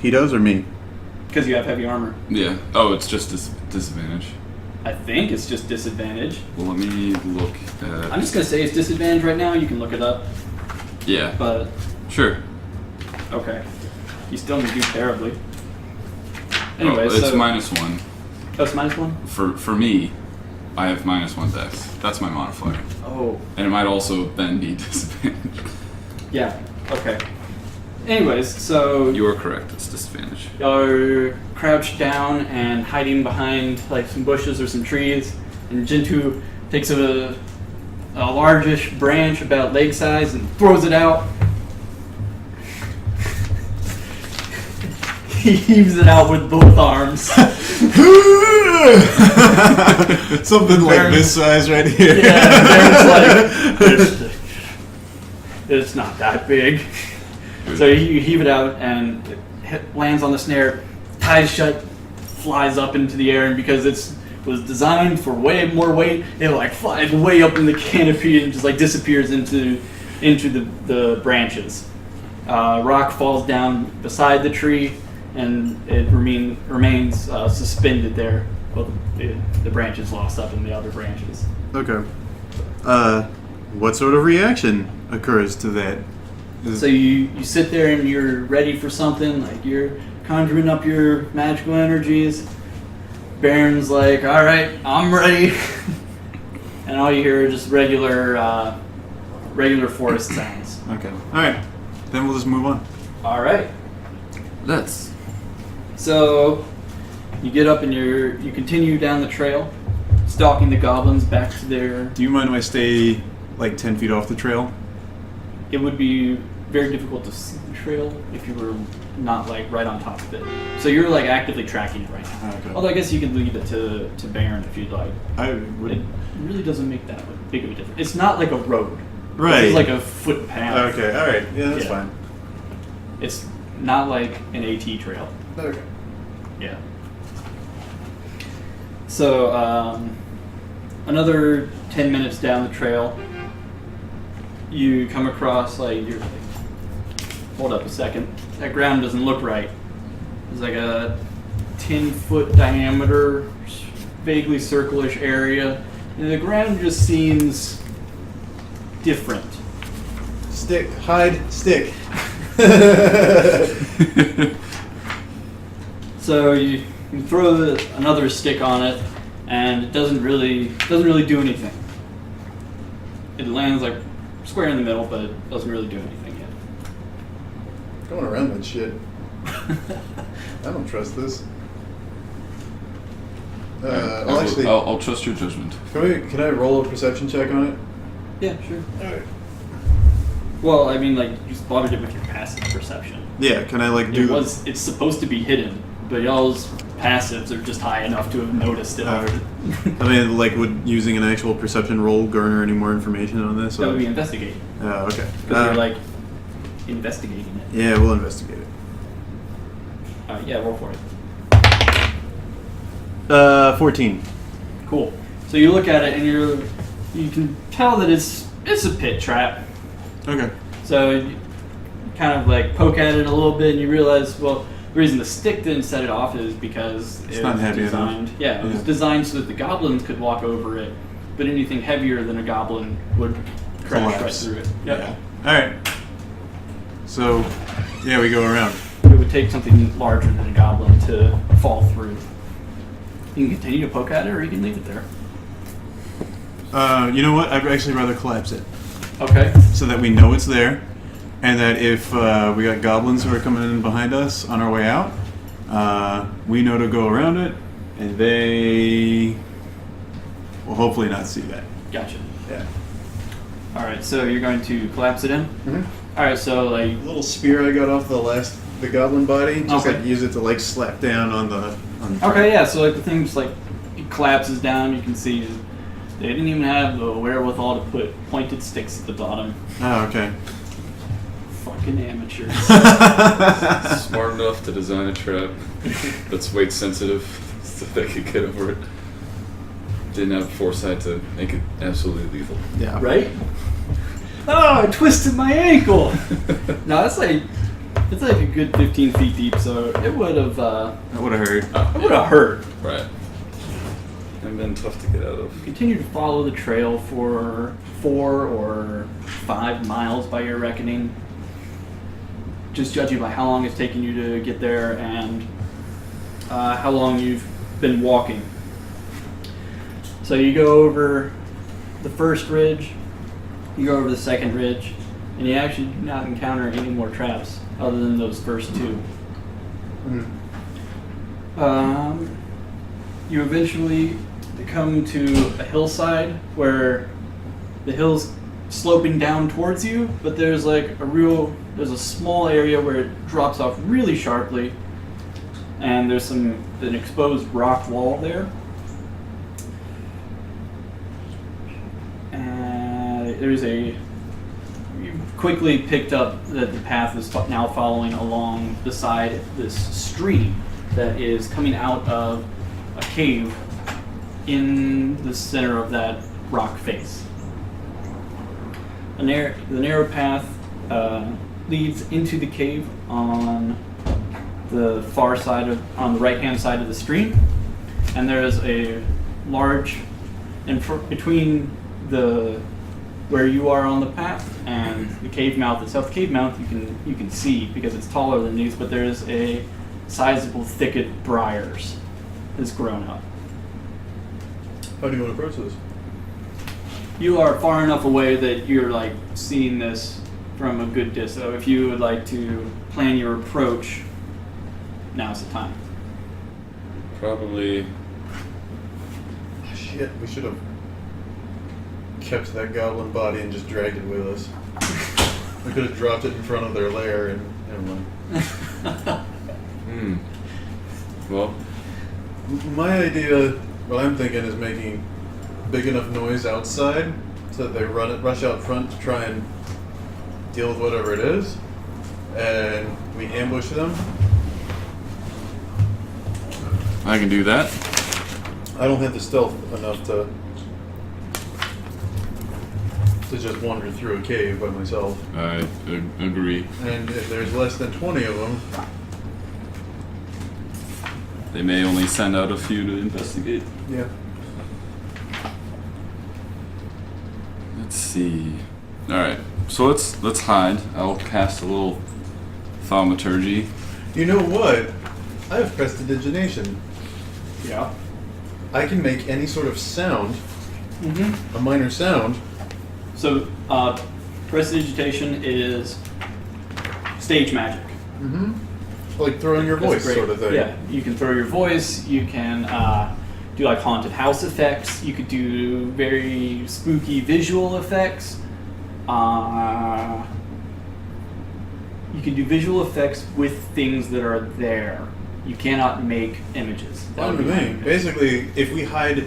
He does, or me? because you have heavy armor. Yeah. Oh, it's just disadvantage. I think it's just disadvantage. Well, let me look at. I'm just gonna say it's disadvantage right now. You can look it up, Yeah. but Sure. okay. You still didn't do terribly. Anyway, oh, it's so -1. oh, it's -1. For me, I have -1 dex. That's my modifier. Oh, And it might also then be disadvantage. yeah. Okay. Anyways, so You are correct. It's disadvantage. y'all are crouched down and hiding behind like some bushes or some trees, and Jintu takes a largish branch about leg size and throws it out. He heaves it out with both arms. Something like Baron- this size right here. Yeah, Baron's like, it's not that big. So you heave it out and it lands on the snare, ties shut, flies up into the air, and because it was designed for way more weight, it like flies way up in the canopy and just like disappears into the branches. Rock falls down beside the tree, and it remains suspended there. Well, the branches lost up in the other branches. Okay. What sort of reaction occurs to that? So you sit there and you're ready for something, like you're conjuring up your magical energies. Baron's like, all right, I'm ready. And all you hear are just regular forest sounds. Okay. All right. Then we'll just move on. All right. Let's. So you get up and you continue down the trail, stalking the goblins back to their. Do you mind if I stay like 10 feet off the trail? It would be very difficult to see the trail if you were not like right on top of it. So you're like actively tracking it right now. Okay. Although I guess you could leave it to Baron if you'd like. I It would. really doesn't make that big of a difference. It's not like a road. Right. It's like a footpath. Okay. All right. Yeah, that's Yeah. fine. It's not like an AT trail. Okay. Yeah. So, another 10 minutes down the trail, you come across, you're like, hold up a second, that ground doesn't look right. There's like a 10-foot diameter, vaguely circle-ish area, and the ground just seems different. Stick. Hide. Stick. So you throw another stick on it, and it doesn't really do anything. It lands like square in the middle, but it doesn't really do anything yet. Going around that shit. I don't trust this. Actually, I'll trust your judgment. can I roll a perception check on it? Yeah, sure. All right. Well, I mean, like you spotted it with your passive perception. Yeah. Can I like do? It's supposed to be hidden, but y'all's passives are just high enough to have noticed it. I mean, like, would using an actual perception roll garner any more information on this? That would be investigate, Okay. because you're like investigating it. Yeah, we'll investigate it. Yeah, roll for it. 14. Cool. So you look at it and you can tell that it's a pit trap. Okay. So you kind of like poke at it a little bit and you realize, well, the reason the stick didn't set it off is because It's it not was heavy enough. designed. Yeah, it was Yeah. designed so that the goblins could walk over it, but anything heavier than a goblin would crash right Collapse. through it. Yep. Yeah. All right. So, yeah, we go around. It would take something larger than a goblin to fall through. You can continue to poke at it, or you can leave it there. You know what? I'd actually rather collapse it Okay. so that we know it's there, and that if we got goblins who are coming in behind us on our way out, we know to go around it, and they will hopefully not see that. Gotcha. Yeah. All right. So you're going to collapse it in. Mm-hmm. All right. So like. Little spear I got off the goblin body. Just Okay. like use it to like slap down on the. Okay, yeah, so like the thing just like it collapses down, you can see They didn't even have the wherewithal to put pointed sticks at the bottom. Oh, okay. Fucking amateurs. Smart enough to design a trap that's weight sensitive so they could get over it. Didn't have foresight to make it absolutely lethal. Yeah. Right? Oh, I twisted my ankle! No, it's like a good 15 feet deep, so it would have That would have hurt. it would have hurt. Right. And been tough to get out of. Continue to follow the trail for 4 or 5 miles by your reckoning. Just judging by how long it's taken you to get there and how long you've been walking. So you go over the first ridge, you go over the second ridge, and you actually do not encounter any more traps other than those first 2. You eventually come to a hillside where the hill's sloping down towards you, but there's a small area where it drops off really sharply, and there's an exposed rock wall there. You've quickly picked up that the path is now following along beside this stream that is coming out of a cave in the center of that rock face. The narrow path leads into the cave on the far side on the right-hand side of the stream, and there is a large, between where you are on the path and the cave mouth itself. The cave mouth you can see because it's taller than these, but there is a sizable thicket of briars that's grown up. How do you want to approach this? You are far enough away that you're like seeing this from a good distance. So if you would like to plan your approach, now's the time. Probably. Shit, we should have kept that goblin body and just dragged it with us. We could have dropped it in front of their lair and never mind. Well, My idea, what I'm thinking, is making big enough noise outside so that they rush out front to try and deal with whatever it is, and we ambush them. I can do that. I don't have the stealth enough to just wander through a cave by myself. I agree. And if there's less than 20 of them, They may only send out a few to investigate. yeah. Let's see. All right. So let's hide. I'll cast a little thaumaturgy. You know what? I have prestidigitation. Yeah. I can make any sort of sound, Mm-hmm. a minor sound. So, prestidigitation is stage magic. Mm-hmm. Like throwing your That's voice great. sort of thing. Yeah, you can throw your voice. You can do like haunted house effects. You could do very spooky visual effects. You can do visual effects with things that are there. You cannot make images. That Fine would with be me. my- Basically, if we hide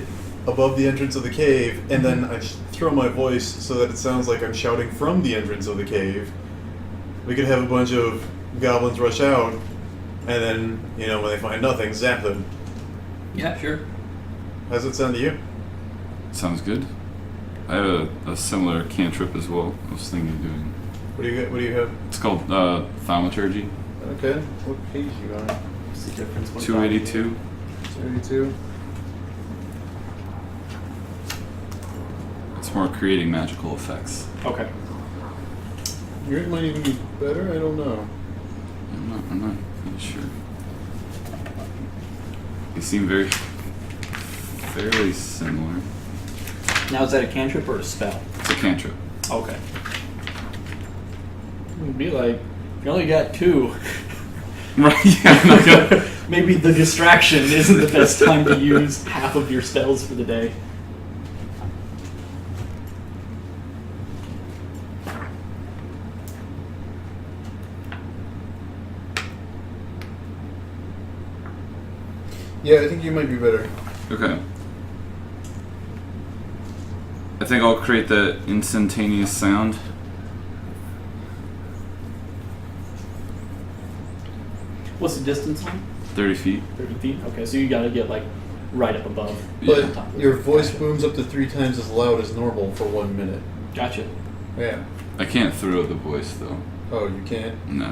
above the entrance of the cave and then I throw my voice so that it sounds like I'm shouting from the entrance of the cave, we could have a bunch of goblins rush out, and then, when they find nothing, zap them. Yeah, sure. How's it sound to you? Sounds good. I have a similar cantrip as well. I was thinking of doing. What do you have? It's called thaumaturgy. Okay. What page you on? What's the difference? 282. 282. It's more creating magical effects. Okay. Yours might even be better. I don't know. I'm not really sure. They seem fairly similar. Now, is that a cantrip or a spell? It's a cantrip. Okay. It would be like, you only got 2. Right, yeah. Maybe the distraction isn't the best time to use half of your spells for the day. Yeah, I think you might be better. Okay. I think I'll create the instantaneous sound. What's the distance on? 30 feet. 30 feet? Okay, so you gotta get like right up above. Yeah. But your voice booms up to 3 times as loud as normal for 1 minute. Gotcha. Yeah. I can't throw the voice though. Oh, you can't? No.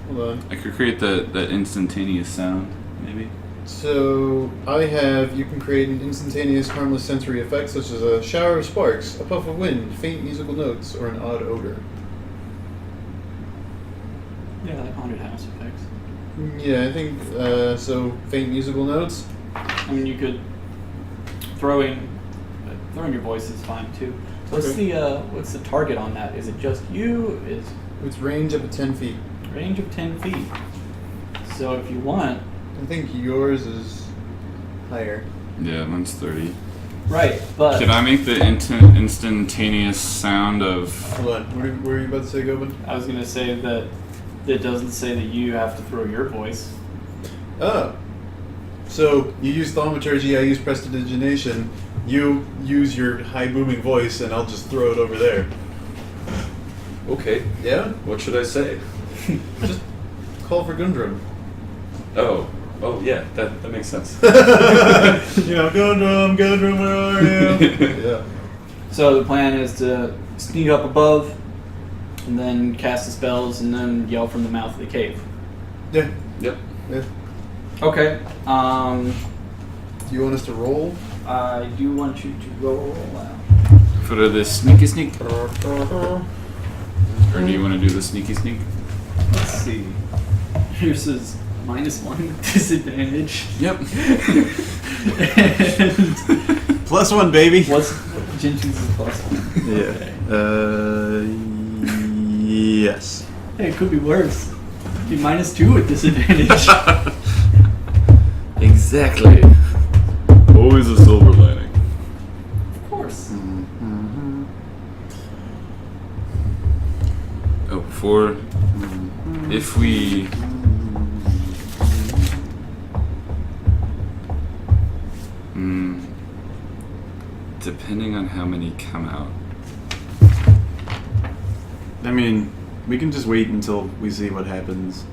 Hold on. I could create that instantaneous sound, maybe. So, I have, you can create an instantaneous harmless sensory effect such as a shower of sparks, a puff of wind, faint musical notes, or an odd odor. Yeah, like haunted house effects. Yeah, I think, so faint musical notes. I mean, you could throwing your voice is fine too. What's the target on that? Is it just you? Is It's range up to 10 feet. range of 10 feet. So if you want, I think yours is higher. Yeah, mine's 30. right? But Can I make the instantaneous sound of... Hold on. What were you about to say, Gobin? I was gonna say that it doesn't say that you have to throw your voice. Oh. So you use thaumaturgy, I use prestidigitation. You use your high booming voice, and I'll just throw it over there. Okay, Yeah? what should I say? Just call for Gundrum. Oh, yeah, that makes sense. You know, Gundrum, where are you? Yeah. So the plan is to sneak up above, and then cast the spells, and then yell from the mouth of the cave. Yeah. Yep. Yeah. Okay. Do you want us to roll? I do want you to roll out. For the sneaky sneak? Or do you want to do the sneaky sneak? Let's see. Yours is -1 disadvantage. Yep. And +1, baby. what's Jintu's is +1? Yeah. Yes. Hey, it could be worse. Be -2 with disadvantage. Exactly. Always a silver lining. Of course. Oh, before... If we... Depending on how many come out. I mean, we can just wait until we see what happens.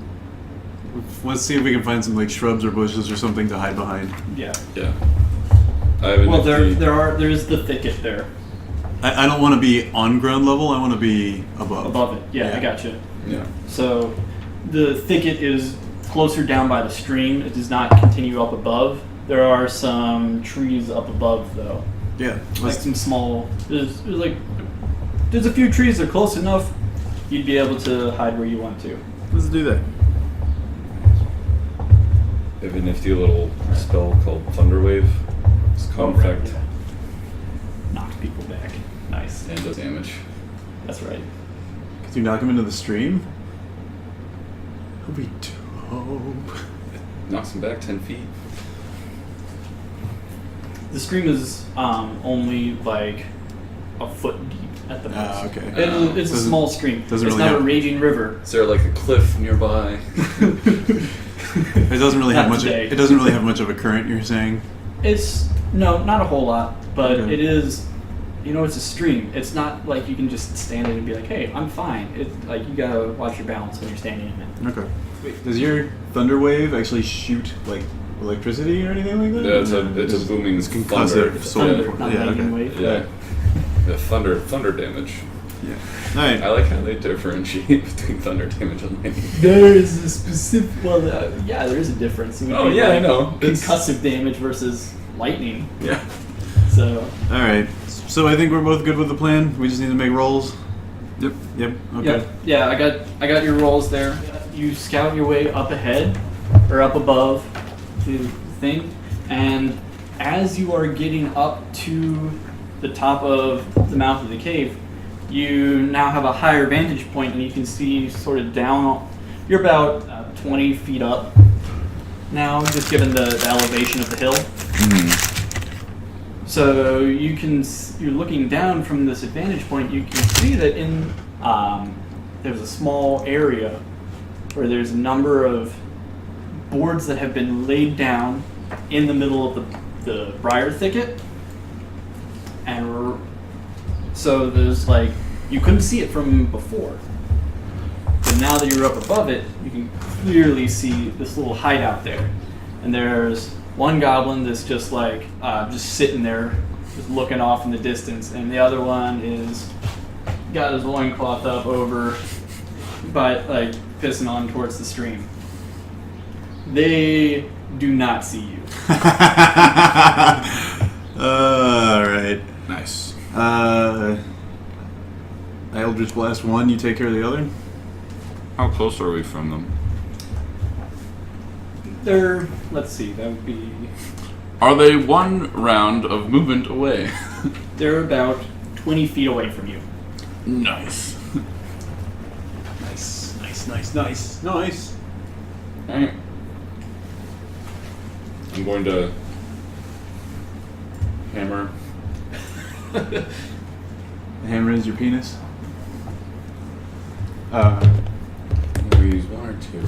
Let's see if we can find some like shrubs or bushes or something to hide behind. Yeah. Yeah. I have an Well, empty- there is the thicket there I don't want to be on ground level. I want to be above. above it. Yeah, I gotcha. Yeah. So the thicket is closer down by the stream. It does not continue up above. There are some trees up above though. Yeah. Like some small. There's a few trees that are close enough. You'd be able to hide where you want to. Let's do that. I have a nifty little spell called Thunderwave. It's calm effect Yeah. Knocks people back. Nice. and does damage. That's right. Could you knock him into the stream? That'd be dope. Knocks him back 10 feet. The stream is only like a foot deep at the most. Ah, okay. It's a Doesn't- small stream. doesn't It's really not a have- raging river. Is there like a cliff nearby? It doesn't really have Not much. today. It doesn't really have much of a current. You're saying? It's not a whole lot, but Okay. it is. It's a stream. It's not like you can just stand in and be like, "Hey, I'm fine." It's like you gotta watch your balance when you're standing in it. Okay. Does your thunder wave actually shoot like electricity or anything like that? Yeah, it's a booming It's thunder. concussive. Thunder, not Yeah, lightning okay. wave. Yeah. The thunder damage. Yeah. All right. I like how they differentiate between thunder damage and lightning. There is a specific. Well, yeah, there is a difference. It would Oh, be yeah, I like know. It's- Concussive damage versus lightning. Yeah. So All right. So I think we're both good with the plan. We just need to make rolls. Yep. Yep. Okay. Yep. Yeah, I got your rolls there. You scout your way up ahead or up above the thing, and as you are getting up to the top of the mouth of the cave, you now have a higher vantage point, and you can see sort of down. You're about 20 feet up now, just given the elevation of the hill. So you're looking down from this vantage point. You can see that there's a small area where there's a number of boards that have been laid down in the middle of the briar thicket, So there's like, you couldn't see it from before. But now that you're up above it, you can clearly see this little hideout there. And there's one goblin that's just like, just sitting there, just looking off in the distance. And the other one is got his loincloth up over, but like pissing on towards the stream. They do not see you. Alright. Nice. Eldritch Blast 1, you take care of the other? How close are we from them? They're, let's see, that would be, Are they one round of movement away? they're about 20 feet away from you. Nice. Nice. Alright. I'm going to hammer. The hammer is your penis? We use one or two.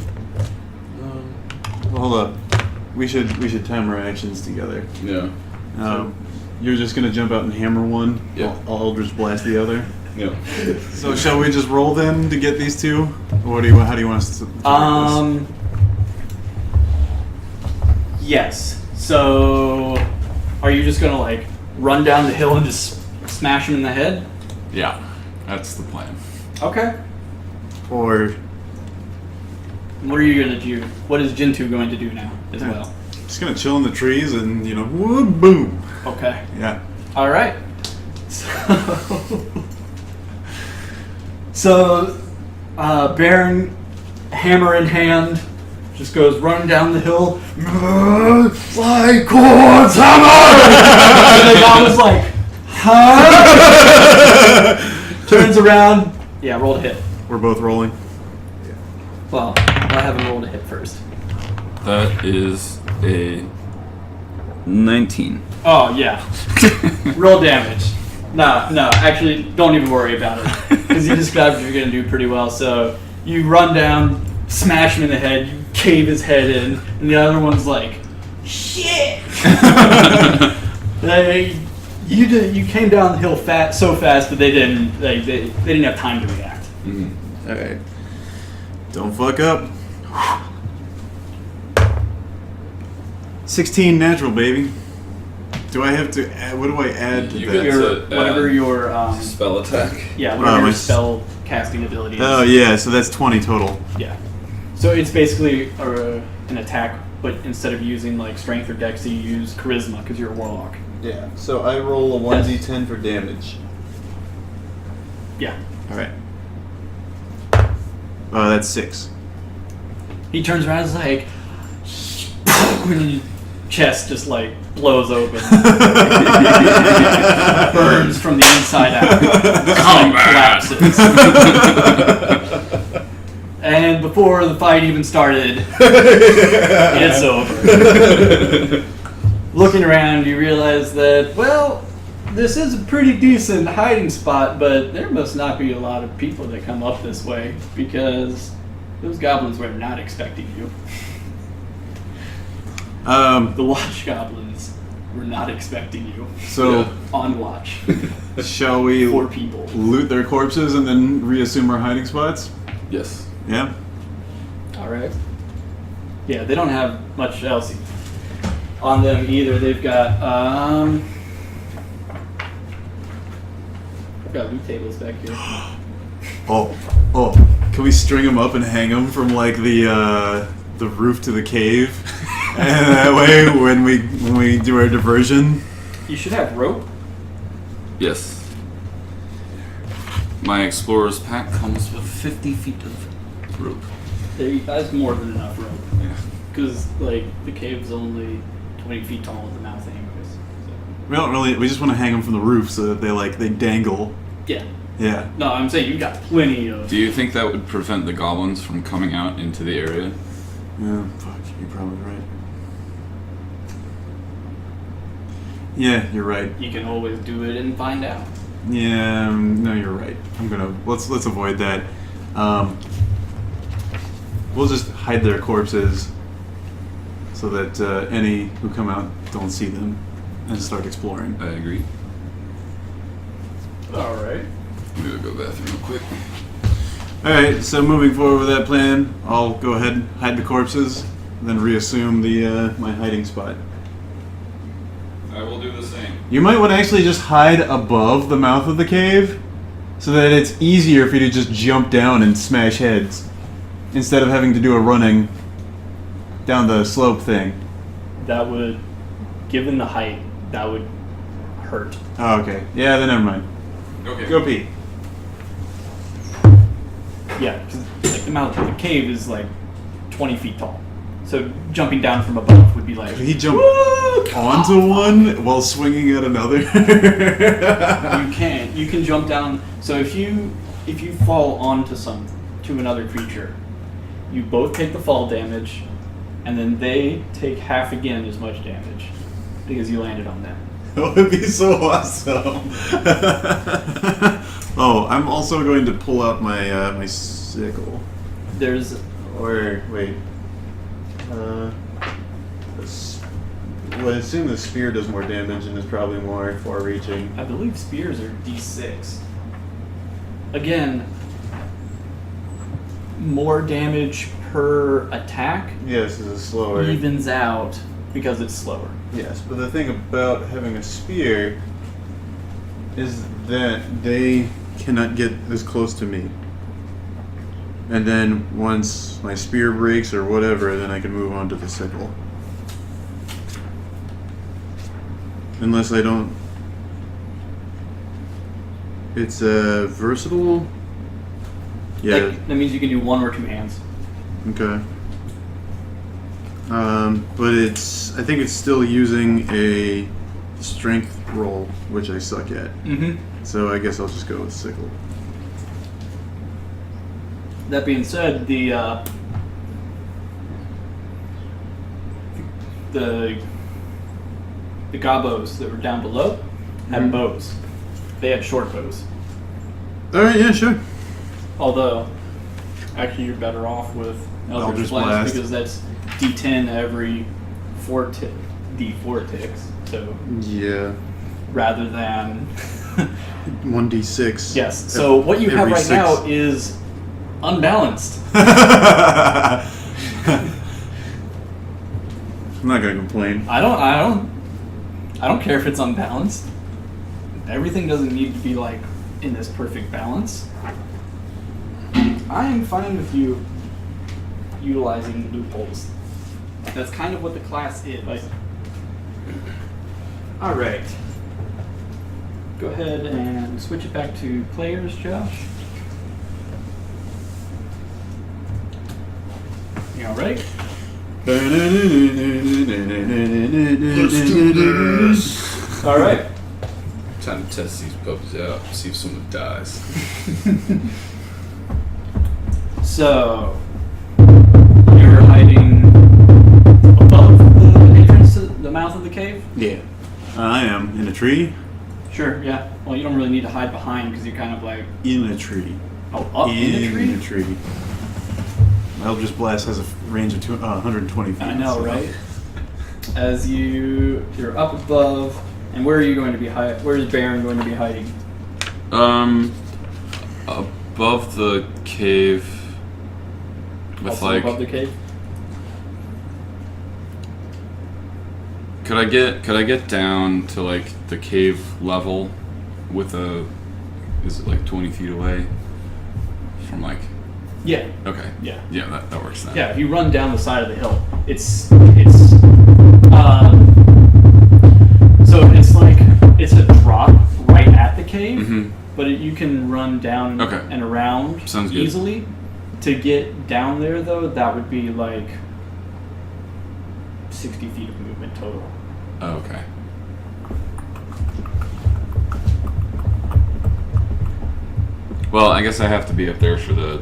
Well, hold up. We should time our actions together. Yeah. You're just gonna jump out and hammer one? Yeah. I'll Eldritch Blast the other? Yeah. So shall we just roll then to get these two? Or how do you want us to do this? Yes. So, are you just gonna like run down the hill and just smash him in the head? Yeah. That's the plan. Okay. Or What are you gonna do? What is Jintu going to do now as Yeah. well? just gonna chill in the trees and, whoa, boom. Okay. Yeah. All right. So, Baron, hammer in hand, just goes running down the hill. Like quartz hammer! And the guy was like, huh? Turns around. Yeah, roll to hit. We're both rolling. Well, I'll have him roll to hit first. That is a 19. Oh, yeah. Roll damage. No, actually, don't even worry about it. Because you described what you're going to do pretty well. So, you run down, smash him in the head, you cave his head in, and the other one's like, shit! You came down the hill so fast, but they didn't have time to react. Mm-hmm. Alright. Don't fuck up. 16 natural, baby. Do I have to add, what do I add to You that? get to Whatever add your spell attack. whatever my your s- spell casting ability is. Oh yeah, so that's 20 total. Yeah. So it's basically an attack, but instead of using like strength or dex, you use charisma because you're a warlock. Yeah. So I roll a 1d10 for damage. Yeah. Alright. That's 6. He turns around and is like, and his chest just like blows open. Burns from the inside out. Just, like, collapses. And before the fight even started, it's over. Looking around, you realize that, well, this is a pretty decent hiding spot, but there must not be a lot of people that come up this way, because those goblins were not expecting you. The watch goblins were not expecting you. So, On watch. shall we 4 people. loot their corpses and then reassume our hiding spots? Yes. Yeah? Alright. Yeah, they don't have much else on them either. They've got, I've got loot tables back here. Oh, can we string them up and hang them from like the roof to the cave? And that way, when we do our diversion, You should have rope. Yes. My explorer's pack comes with 50 feet of rope. That's more than enough rope. Yeah. Because, like, the cave's only 20 feet tall at the mouth anyways. So. we don't really. We just want to hang them from the roof so that they dangle. Yeah. Yeah. No, I'm saying you've got plenty of... Do you think that would prevent the goblins from coming out into the area? Yeah. Fuck. You're probably right. Yeah, you're right. You can always do it and find out. Yeah. No, you're right. Let's avoid that. We'll just hide their corpses so that any who come out don't see them and start exploring. I agree. All right. I'm gonna go to the bathroom real quick. Alright, so moving forward with that plan, I'll go ahead and hide the corpses, then reassume the my hiding spot. I will do the same. You might want to actually just hide above the mouth of the cave, so that it's easier for you to just jump down and smash heads, instead of having to do a running down the slope thing. That would, given the height, that would hurt. Oh, okay. Yeah, then never mind. Okay. Go pee. Yeah, because like the mouth of the cave is like 20 feet tall. So jumping down from above would be like. Could he jump onto one while swinging at another? You can. You can jump down. So if you fall onto to another creature, you both take the fall damage, and then they take half again as much damage because you landed on them. That would be so awesome. Oh, I'm also going to pull out my my sickle. There's Or wait. Well, I assume the spear does more damage and is probably more far-reaching. I believe spears are D6. Again, more damage per attack Yes, this is slower. evens out because it's slower. Yes, but the thing about having a spear is that they cannot get as close to me. And then once my spear breaks or whatever, then I can move on to the sickle. Unless I don't... It's versatile? Yeah, Like, that means you can do one or two hands. okay. But it's... I think it's still using a strength roll, which I suck at. Mm-hmm. So I guess I'll just go with sickle. That being said, the gobos that were down below had Mhm. bows. They had short bows. Alright, yeah, sure. Although, actually, you're better off with Eldritch Eldritch Blast Blast. because that's D10 every D4 ticks. So Yeah. rather than 1d6. yes. So what you have Every right 6. now is unbalanced. I'm not gonna complain. I don't care if it's unbalanced. Everything doesn't need to be like in this perfect balance. I am fine with you utilizing loopholes. That's kind of what the class is. All right. Go ahead and switch it back to players, Josh. You all right? Let's do this. All right. Time to test these puppies out, see if someone dies. So, you're hiding above the entrance to the mouth of the cave? Yeah. I am in a tree. Sure, yeah. Well, you don't really need to hide behind because you're kind of like, In a tree. oh, up in the tree? a tree. Eldritch Blast has a range of 120 feet. I know, so- right? As you're up above, and where are you going to be hiding? Where is Baron going to be hiding? Above the cave with Also like. above the cave? Could I get down to like the cave level with a? Is it like 20 feet away from like? Yeah. Okay. Yeah. Yeah, that works then. Yeah, if you run down the side of the hill, so it's like, it's a drop right at the cave, Mhm. but you can run down Okay. and around Sounds good. easily. To get down there, though, that would be like 60 feet of movement total. Oh, okay. Well, I guess I have to be up there for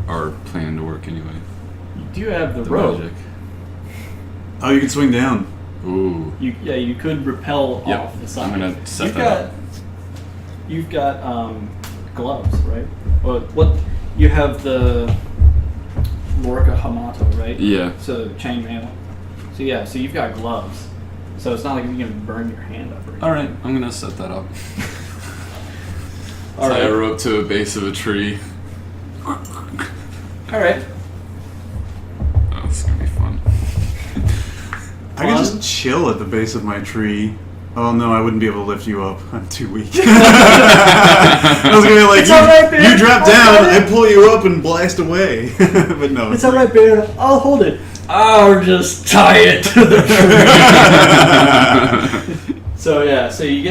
our plan to work anyway. You do have the The rope. magic. Oh, you can swing down. Ooh. You could rappel Yep. off the side. I'm gonna set You've that got, up. You've got gloves, right? Well, what you have the Lorca Hamato, right? Yeah. So chainmail. So yeah, so you've got gloves. So it's not like you're gonna burn your hand up. Or anything. All right, I'm gonna set that up. All Tie right. a rope to a base of a tree. All right. Oh, this is gonna be fun. I could just chill at the base of my tree. Oh no, I wouldn't be able to lift you up. I'm too weak. I was gonna be like, It's all right, Bear. you drop I'll down, got it. I pull you up and blast away. But no. It's all right, Bear. I'll hold it. I'll just tie it to the tree. So yeah, so you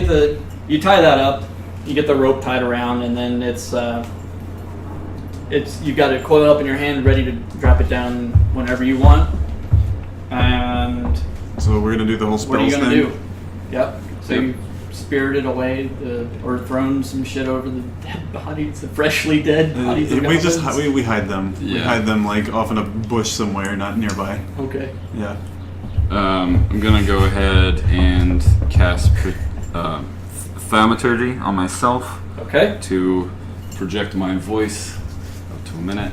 tie that up, you get the rope tied around, and then it's you've got it coiled up in your hand, ready to drop it down whenever you want. And So we're gonna do the whole spells what are you gonna thing? do? Yep. So Yep. you spirited away or thrown some shit over the dead bodies, the freshly dead bodies. Of We just goblins? we hide them. We Yeah. hide them like off in a bush somewhere, not nearby. Okay. Yeah. I'm gonna go ahead and cast thaumaturgy on myself Okay. to project my voice up to a minute.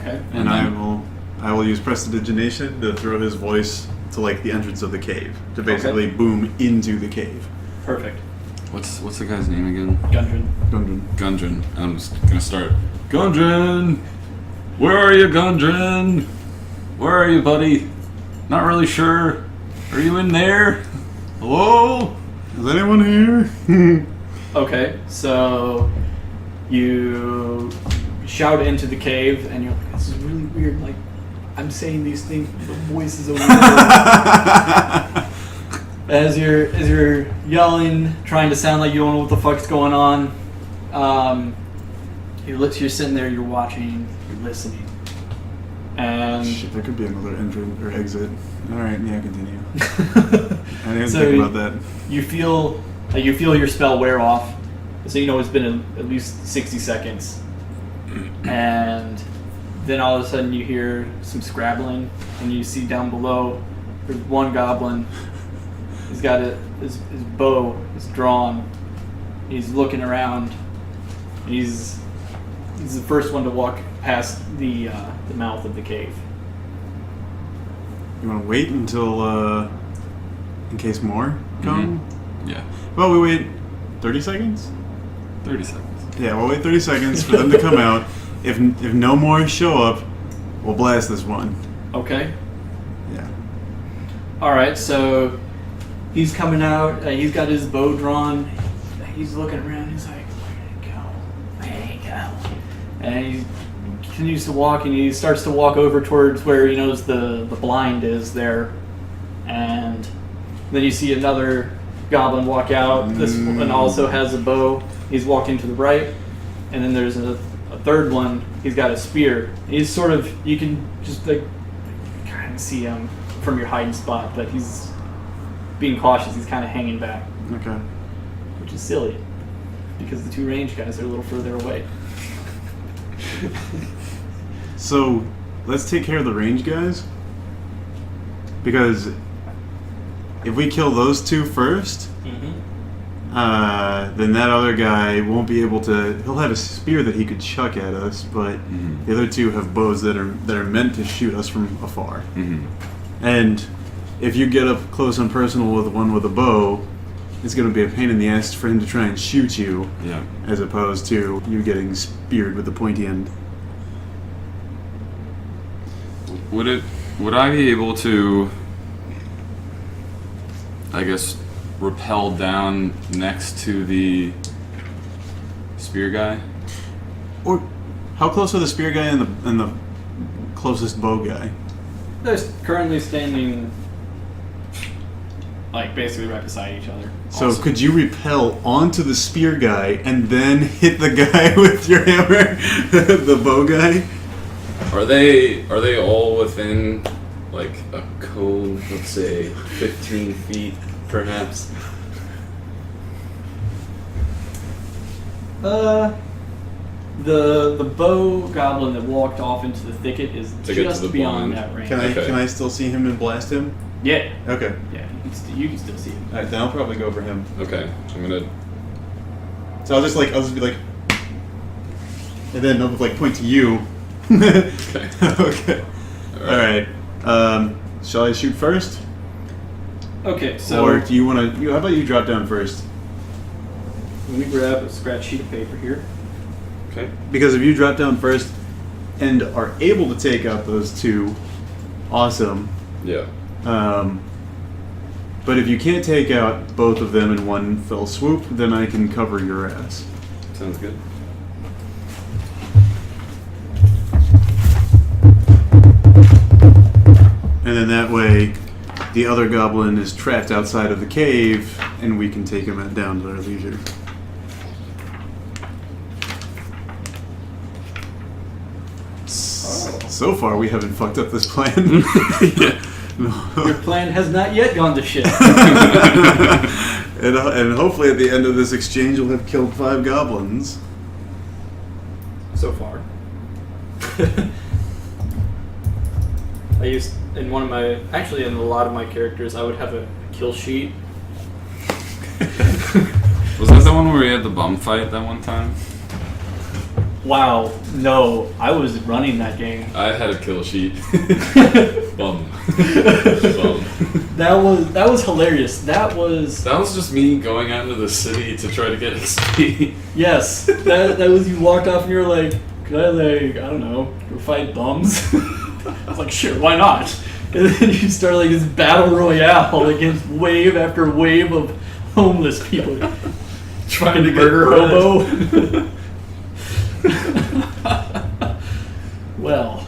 Okay. And then- I will use prestidigitation to throw his voice to like the entrance of the cave to basically boom into the cave. Perfect. What's the guy's name again? Gundren. Gundren. Gundren. I'm just gonna start. Gundren! Where are you, Gundren? Where are you, buddy? Not really sure. Are you in there? Hello? Is anyone here? Okay, so you shout into the cave, and you're like, "This is really weird. Like, I'm saying these things, the voices are weird." As you're yelling, trying to sound like you don't know what the fuck's going on, you're sitting there, you're watching, you're listening, and Shit, there could be another entrance or exit. All right, yeah, continue. I didn't So think about that. you feel your spell wear off. So you know it's been at least 60 seconds, and then all of a sudden you hear some scrabbling, and you see down below there's one goblin. He's got his bow is drawn. He's looking around. And he's the first one to walk past the mouth of the cave. You want to wait until in case more come? Yeah. Well, we wait 30 seconds. 30 seconds. Yeah, we'll wait 30 seconds for them to come out. If no more show up, we'll blast this one. Okay. Yeah. All right. So he's coming out. He's got his bow drawn. He's looking around. He's like, "Where'd it go? Where'd it go?" And he continues to walk, and he starts to walk over towards where he knows the blind is there. And then you see another goblin walk out. This one also has a bow. He's walking to the right. And then there's a third one. He's got a spear. He's sort of, you can just like kind of see him from your hiding spot, but he's being cautious. He's kind of hanging back, Okay. which is silly because the two range guys are a little further away. So let's take care of the range guys. Because if we kill those two first, then that other guy won't be able to. He'll have a spear that he could chuck at us, but the other two have bows that are meant to shoot us from afar. And if you get up close and personal with one with a bow, it's going to be a pain in the ass for him to try and shoot you, Yeah. as opposed to you getting speared with the pointy end. Would I be able to, I guess, rappel down next to the spear guy? Or how close are the spear guy and the closest bow guy? They're currently standing like basically right beside each other. So Also. could you repel onto the spear guy and then hit the guy with your hammer, the bow guy? Are they all within like a cone, let's say 15 feet perhaps? The bow goblin that walked off into the thicket is To get to just the beyond blind. that range. Can I still see him and blast him? Yeah, Okay. yeah, you can still see him. All right, then I'll probably go for him. Okay, I'm gonna. So I'll just be like, and then I'll like point to you. Okay. Okay. All right. Shall I shoot first, Okay, so or do you want to? How about you drop down first? Let me grab a scratch sheet of paper here. Okay. Because if you drop down first and are able to take out those two, awesome. Yeah. But if you can't take out both of them in one fell swoop, then I can cover your ass. Sounds good. And then that way, the other goblin is trapped outside of the cave, and we can take him down at our leisure. So far, we haven't fucked up this plan. Yeah. Your plan has not yet gone to shit. And hopefully, at the end of this exchange, you'll have killed 5 goblins. So far. I used in one of my, actually in a lot of my characters, I would have a kill sheet. Was that the one where we had the bum fight that one time? Wow, no, I was running that game. I had a kill sheet. Bum. Bum. That was hilarious. That was just me going out into the city to try to get XP. yes. That was you walked off and you were like, could I I don't know, go fight bums? I was like, sure, why not? And then you start like this battle royale against wave after wave of homeless people trying to murder hobo. Well,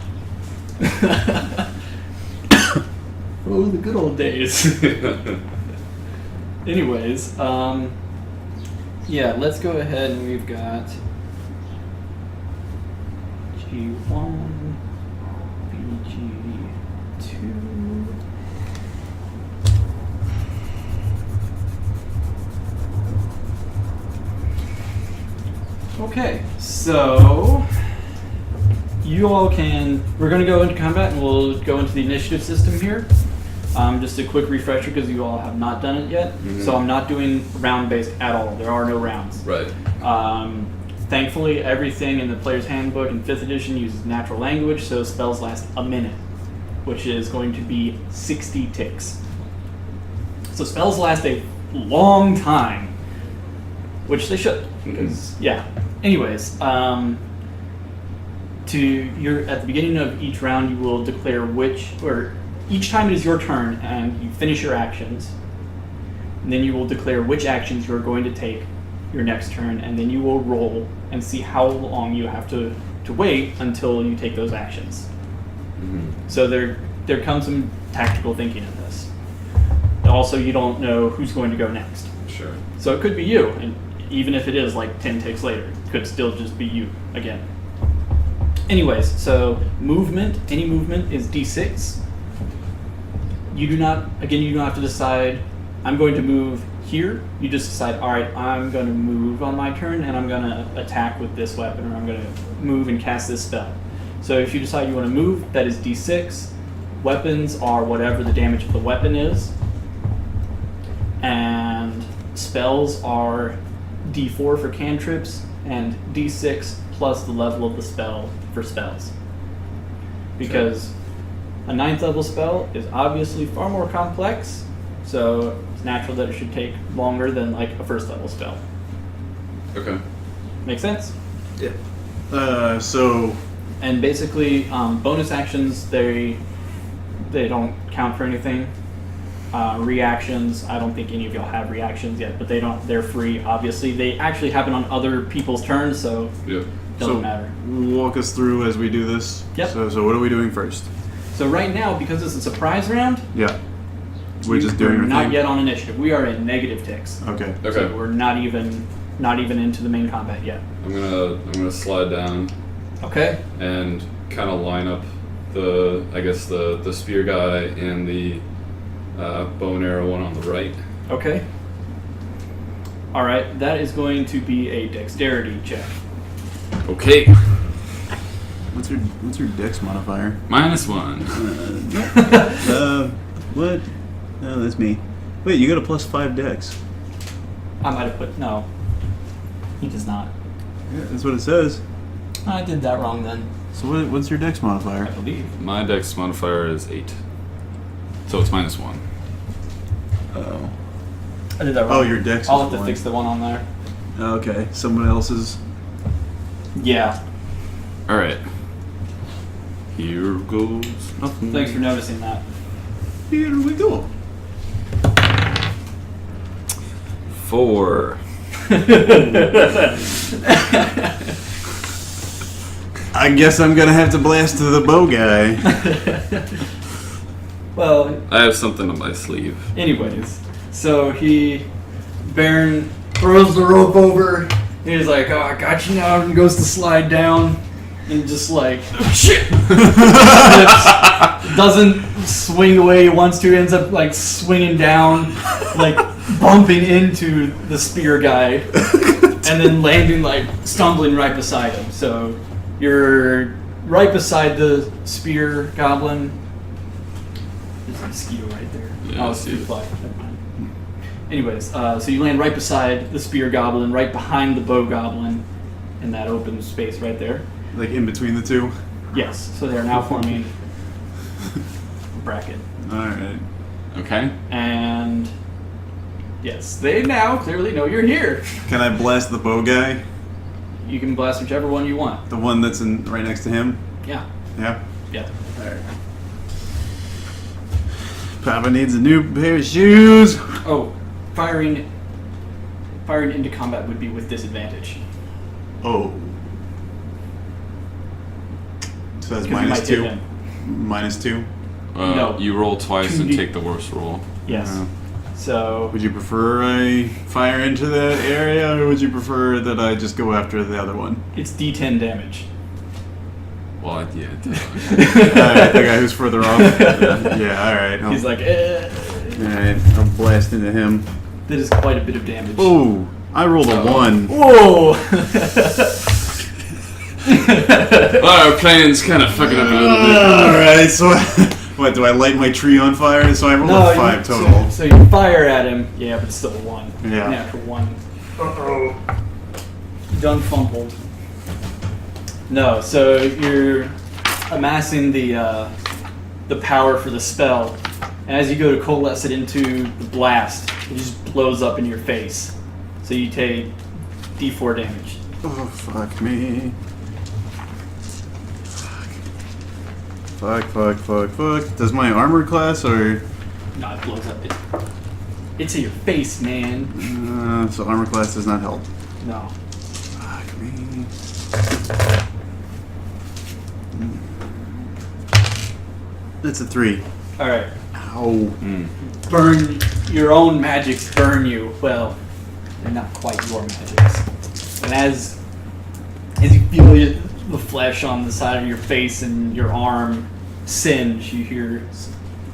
oh, the good old days. Anyways, yeah, let's go ahead and we've got G1, BG2. Okay, so you all can, we're going to go into combat and we'll go into the initiative system here. Just a quick refresher because you all have not done it yet. Mm-hmm. So I'm not doing round-based at all. There are no rounds. Right. Thankfully, everything in the player's handbook in 5th edition uses natural language, so spells last a minute, which is going to be 60 ticks. So spells last a long time, which they should, because, yeah. Anyways, at the beginning of each round, you will declare each time it is your turn and you finish your actions, and then you will declare which actions you are going to take your next turn, and then you will roll and see how long you have to wait until you take those actions. Mm-hmm. So there comes some tactical thinking in this. Also, you don't know who's going to go next. Sure. So it could be you, and even if it is like 10 ticks later, it could still just be you again. Anyways, so any movement is D6. You don't have to decide, I'm going to move here. You just decide, all right, I'm going to move on my turn and I'm going to attack with this weapon, or I'm going to move and cast this spell. So if you decide you want to move, that is D6. Weapons are whatever the damage of the weapon is. And spells are D4 for cantrips and D6 plus the level of the spell for spells. Because a 9th level spell is obviously far more complex, so it's natural that it should take longer than like a 1st level spell. Okay. Make sense? Yeah. So And basically, bonus actions, they don't count for anything. Reactions, I don't think any of y'all have reactions yet, but they're free, obviously. They actually happen on other people's turns, so Yep. doesn't matter. walk us through as we do this. Yep. So what are we doing first? So right now, because it's a surprise round, Yeah. We're just doing our not thing? yet on initiative. We are in negative ticks. Okay. Okay. So we're not even into the main combat yet. I'm gonna slide down Okay. and kind of line up the spear guy and the bow and arrow one on the right. Okay. All right. That is going to be a dexterity check. Okay. What's your dex modifier? -1. What? No, that's me. Wait, you got a +5 dex. I might have put no. He does not. Yeah, that's what it says. I did that wrong then. So what's your dex modifier? I believe. My dex modifier is 8. So it's -1. Oh. I did that wrong. Oh, your dex I'll is have to one. fix the one on there. Okay, someone else's. Yeah. All right. Here goes nothing. Thanks for noticing that. Here we go. 4. I guess I'm gonna have to blast to the bow guy. Well, I have something on my sleeve. anyways, so Bærn throws the rope over. He's like, "Oh, I got you now," and goes to slide down, and just like, oh, shit, doesn't swing the way he wants to. Ends up like swinging down, like bumping into the spear guy, and then landing like stumbling right beside him. So you're right beside the spear goblin. There's a mosquito right there. Yeah, I it's see too it. fly. Never mind. Anyways, so you land right beside the spear goblin, right behind the bow goblin, in that open space right there. Like in between the two. Yes, so they're now forming a bracket. Alright. Okay. And yes, they now clearly know you're here. Can I blast the bow guy? You can blast whichever one you want. The one that's right next to him? Yeah, Yeah. yeah. Alright. Papa needs a new pair of shoes. Oh, firing into combat would be with disadvantage. Oh. So that's 'Cause you might hit -2. him. -2. No. You roll twice and 2D. take the worst roll. Yes. Yeah. So Would you prefer I fire into that area, or would you prefer that I just go after the other one? it's D10 damage. Well, yeah. Alright, the guy who's further off. Yeah, alright. He's like, Alright, I'll blast into him. that is quite a bit of damage. Oh, I rolled a 1. Whoa! Well, our plan's kind of fucking up a little bit. Alright, so what, do I light my tree on fire? So I rolled a 5 total. So you fire at him, yeah, but it's still a 1. Yeah. Natural 1. Uh-oh. Done fumbled. No, so you're amassing the power for the spell, and as you go to coalesce it into the blast, it just blows up in your face. So you take D4 damage. Oh, fuck me. Fuck. Does my armor class or... No, it blows up. It's in your face, man. so armor class does not help. No. Fuck me. That's a 3. Alright. Ow. Burn your own magics burn you. Well, they're not quite your magics. And as you feel the flesh on the side of your face and your arm singe, you hear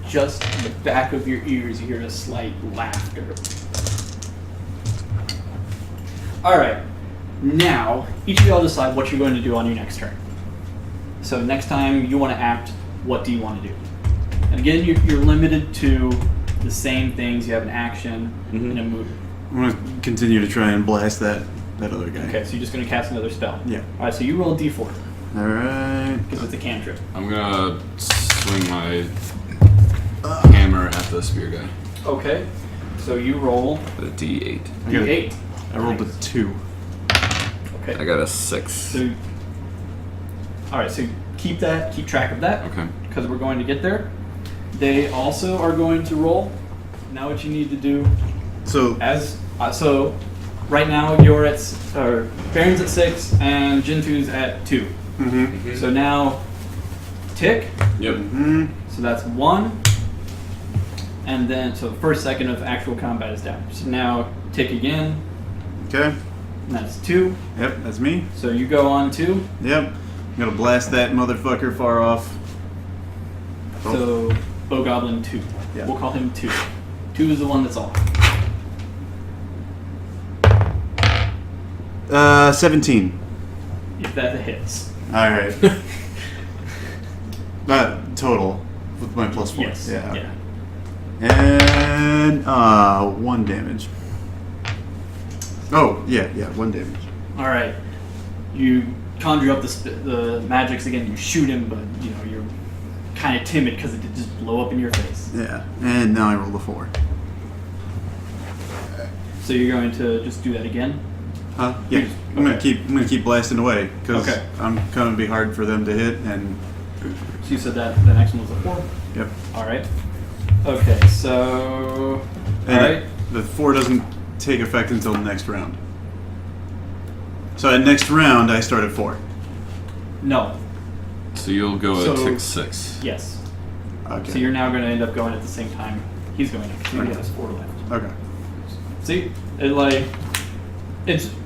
just in the back of your ears, you hear a slight laughter. Alright. Now, each of y'all decide what you're going to do on your next turn. So next time you want to act, what do you want to do? And again, you're limited to the same things. You have an action and a move. I'm gonna continue to try and blast that other guy. Okay, so you're just going to cast another spell. Yeah. Alright, so you roll a d4, Alright. because it's a cantrip. I'm gonna swing my hammer at the spear guy. Okay, so you roll The D8. d8. I rolled a 2. I Okay. got a 6. So, alright, so keep track of that, Okay. because we're going to get there. They also are going to roll. Now what you need to do, So, so right now you're at, Bærn's at 6 and Jintu's at 2. So now, tick, Yep. so that's 1. And then, so the first second of actual combat is down. So now, tick again, okay. and that's 2. Yep, that's me. So you go on 2. Yep. I'm gonna blast that motherfucker far off. So, Bow Goblin 2. Yeah. We'll call him 2. 2 is the one that's off. 17. If that hits. Alright. Total. With my +4. Yes. Yeah. And 1 damage. Oh, yeah, 1 damage. Alright. You conjure up the magics again, you shoot him, but you're kind of timid because it did just blow up in your face. Yeah. And now I rolled a 4. So you're going to just do that again? Yeah, I'm gonna keep blasting away because Okay. I'm gonna be hard for them to hit. And So you said that the next one was a 4? yep. All right. Okay, so... And Alright. the 4 doesn't take effect until the next round. So at next round, I start at 4. No. So you'll go So- at tick 6. Yes. Okay. So you're now going to end up going at the same time he's going to. So he Okay. has 4 left. Okay. See?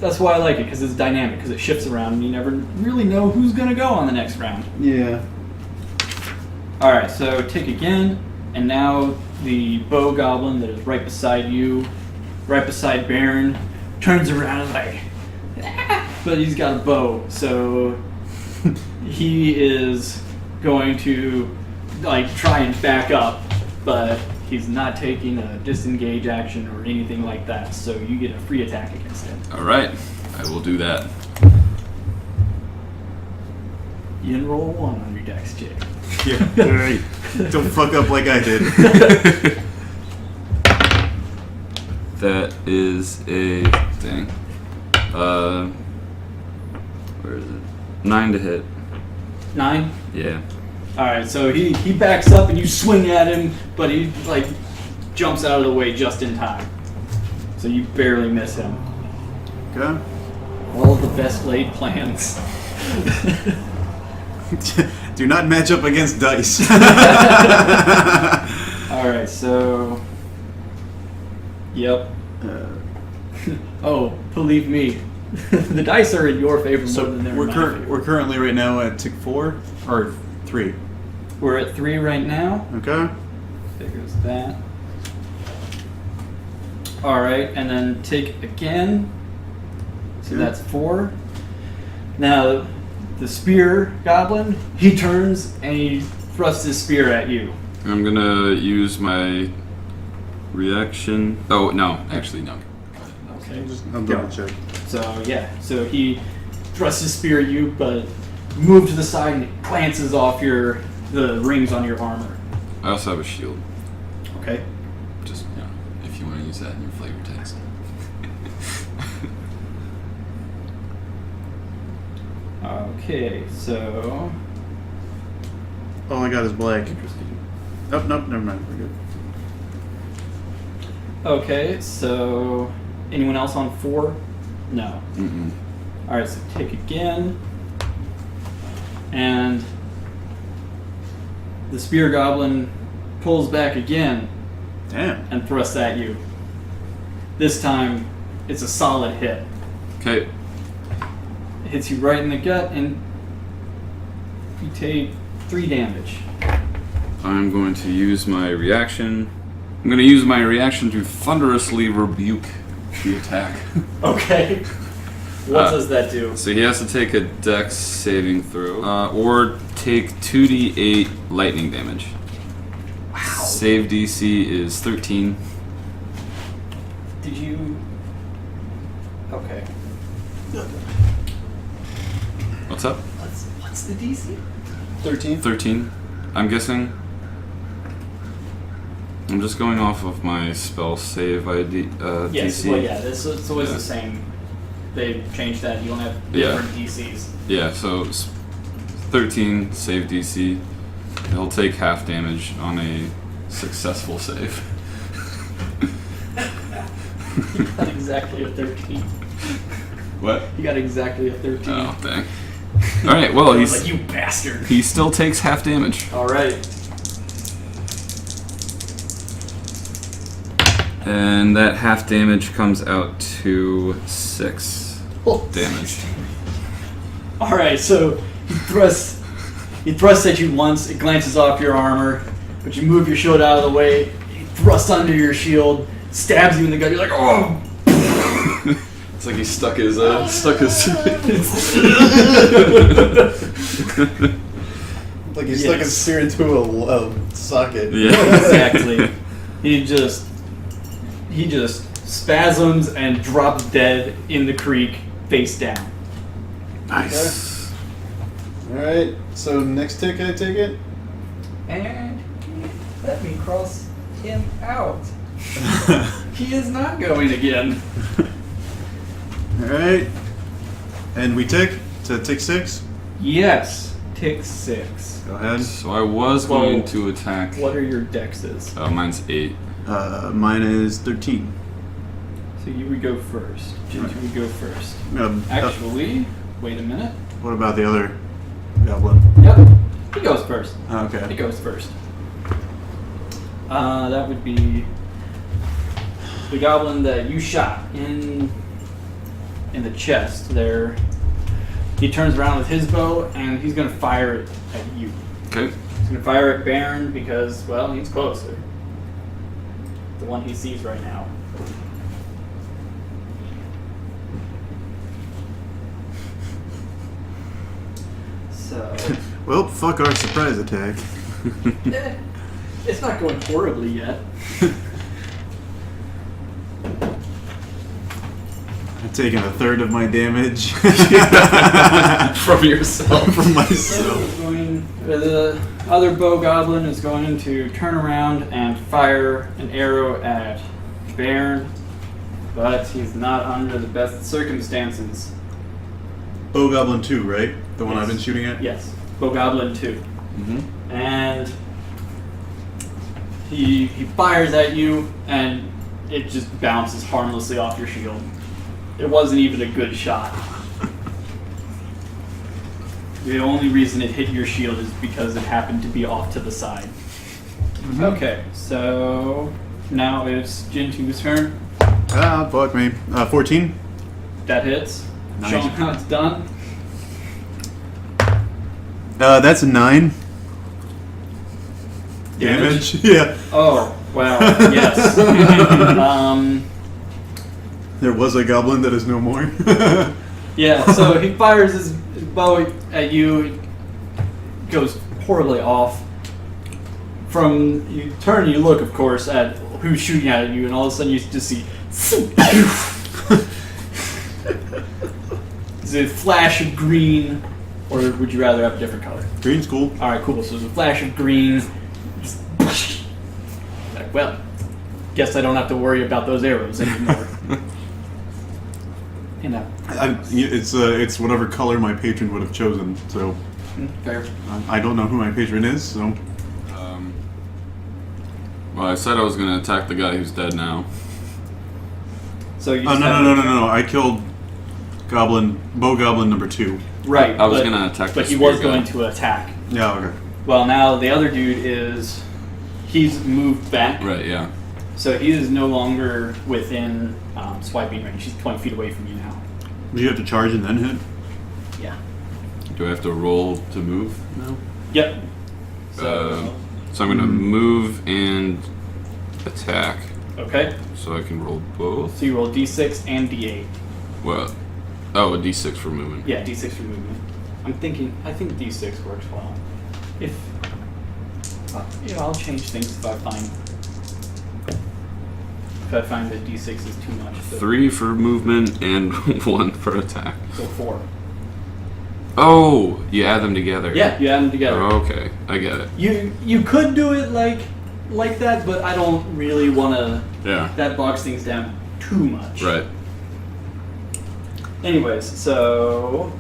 That's why I like it, because it's dynamic, because it shifts around and you never really know who's going to go on the next round. Yeah. Alright, so tick again, and now the bow goblin that is right beside you, right beside Baron, turns around and like, "Ah!" But he's got a bow, so he is going to like try and back up, but he's not taking a disengage action or anything like that, so you get a free attack against him. Alright, I will do that. You didn't roll a 1 on your dex check. Yeah. Don't fuck up like I did. That is a dang. Where is it? 9 to hit. 9? Yeah. Alright, so he backs up and you swing at him, but he like jumps out of the way just in time. So you barely miss him. Okay. All of the best laid plans. Do not match up against dice. Alright, so. Yep. Oh, believe me. The dice are in your favor So more than they're in my favor. we're currently right now at tick 4 or 3. We're at 3 right now. Okay. Figures that. Alright, and then take again. So Yeah. that's 4. Now, the spear goblin, he turns and he thrusts his spear at you. I'm gonna use my reaction. Oh, no. Actually, no. Okay. I'll double check. So, yeah. So he thrusts his spear at you, but move to the side and it glances off the rings on your armor. I also have a shield. Okay. Just, if you want to use that in your flavor text. Okay, so... All I got is black. Interesting. Nope, never mind. We're good. Okay, so... Anyone else on 4? No. Mm-mm. Alright, so take again. And... the spear goblin pulls back again Damn. and thrusts at you. This time, it's a solid hit. Okay. It hits you right in the gut, and you take 3 damage. I'm going to use my reaction. I'm going to use my reaction to thunderously rebuke the attack. Okay. What does that do? So he has to take a dex saving throw, or take 2d8 lightning damage. Wow. Save DC is 13. Did you... Okay. What's up? What's the DC? 13. 13. I'm guessing. I'm just going off of my spell save ID. Yes, DC. well, yeah, it's always Yeah. the same. They changed that. You don't have Yeah. different DCs. Yeah, so 13 save DC. He'll take half damage on a successful save. You got exactly a 13. What? You got exactly a 13. Oh, dang. Alright, well, I was he's like, you bastard. he still takes half damage. Alright. And that half damage comes out to 6 damage. Alright, so he thrusts at you once, it glances off your armor, but you move your shield out of the way, he thrusts under your shield, stabs you in the gut, you're like, oh! It's like he stuck his Like he stuck Yes. his spear into a socket. Yeah. Exactly. He just spasms and drops dead in the creek, face down. Nice. Alright, so next tick, I take it? And let me cross him out. He is not going again. Alright. And we tick to tick 6. Yes. Tick 6. Go ahead. So I was going to attack. What are your dexes? Mine's 8. Mine is 13. So you would go first. Jintu would go first. Actually, Actually, wait a minute. what about the other goblin? Yep. He goes first. He Okay. goes first. That would be the goblin that you shot in the chest there. He turns around with his bow and he's gonna fire it at you. Okay. He's gonna fire at Bærn because, well, he's closer. The one he sees right now. So, Well, fuck our surprise attack. it's not going horribly yet. I've taken a third of my damage From yourself. from myself. The other bow goblin is going to turn around and fire an arrow at Bærn, but he's not under the best circumstances. Bow Goblin 2, right? The one Yes. I've been shooting at? Yes, bow goblin 2. Mm-hmm. And he fires at you, and it just bounces harmlessly off your shield. It wasn't even a good shot. The only reason it hit your shield is because it happened to be off to the side. Mm-hmm. Okay, so now it's Jintu's turn. Ah, fuck me. 14? That hits. Nice. Show him how it's done. That's a 9. Damage? Yeah. Oh, wow. Yes. There was a goblin that is no more. Yeah, so he fires his bow at you. It goes horribly off. You turn and you look, of course, at who's shooting at you, and all of a sudden you just see. Is it a flash of green, or would you rather have a different color? Green's cool. Alright, cool. So there's a flash of green. Like, well, guess I don't have to worry about those arrows anymore. You know. It's whatever color my patron would have chosen, so Fair. I don't know who my patron is, so. Well, I said I was going to attack the guy who's dead now. So you Oh, just have- no. I killed Bow Goblin number 2. Right. I was but- gonna attack the But he spear was guy. going to attack. Yeah, okay. Well, now the other dude he's moved back. Right, yeah. So he is no longer within swiping range. He's 20 feet away from you now. Do you have to charge and then hit? Yeah. Do I have to roll to move now? Yep. So, So I'm going to move and attack, okay. so I can roll both. So you roll d6 and d8. What? Oh, a d6 for movement. Yeah, d6 for movement. I think d6 works well. If I'll change things if I find that d6 is too much. So, 3 for movement and 1 for attack. so 4. Oh, you add them together. Yeah, you add them together. Okay, I get it. You could do it like that, but I don't really want to. Yeah. That bogs things down too much. Right. Anyways, so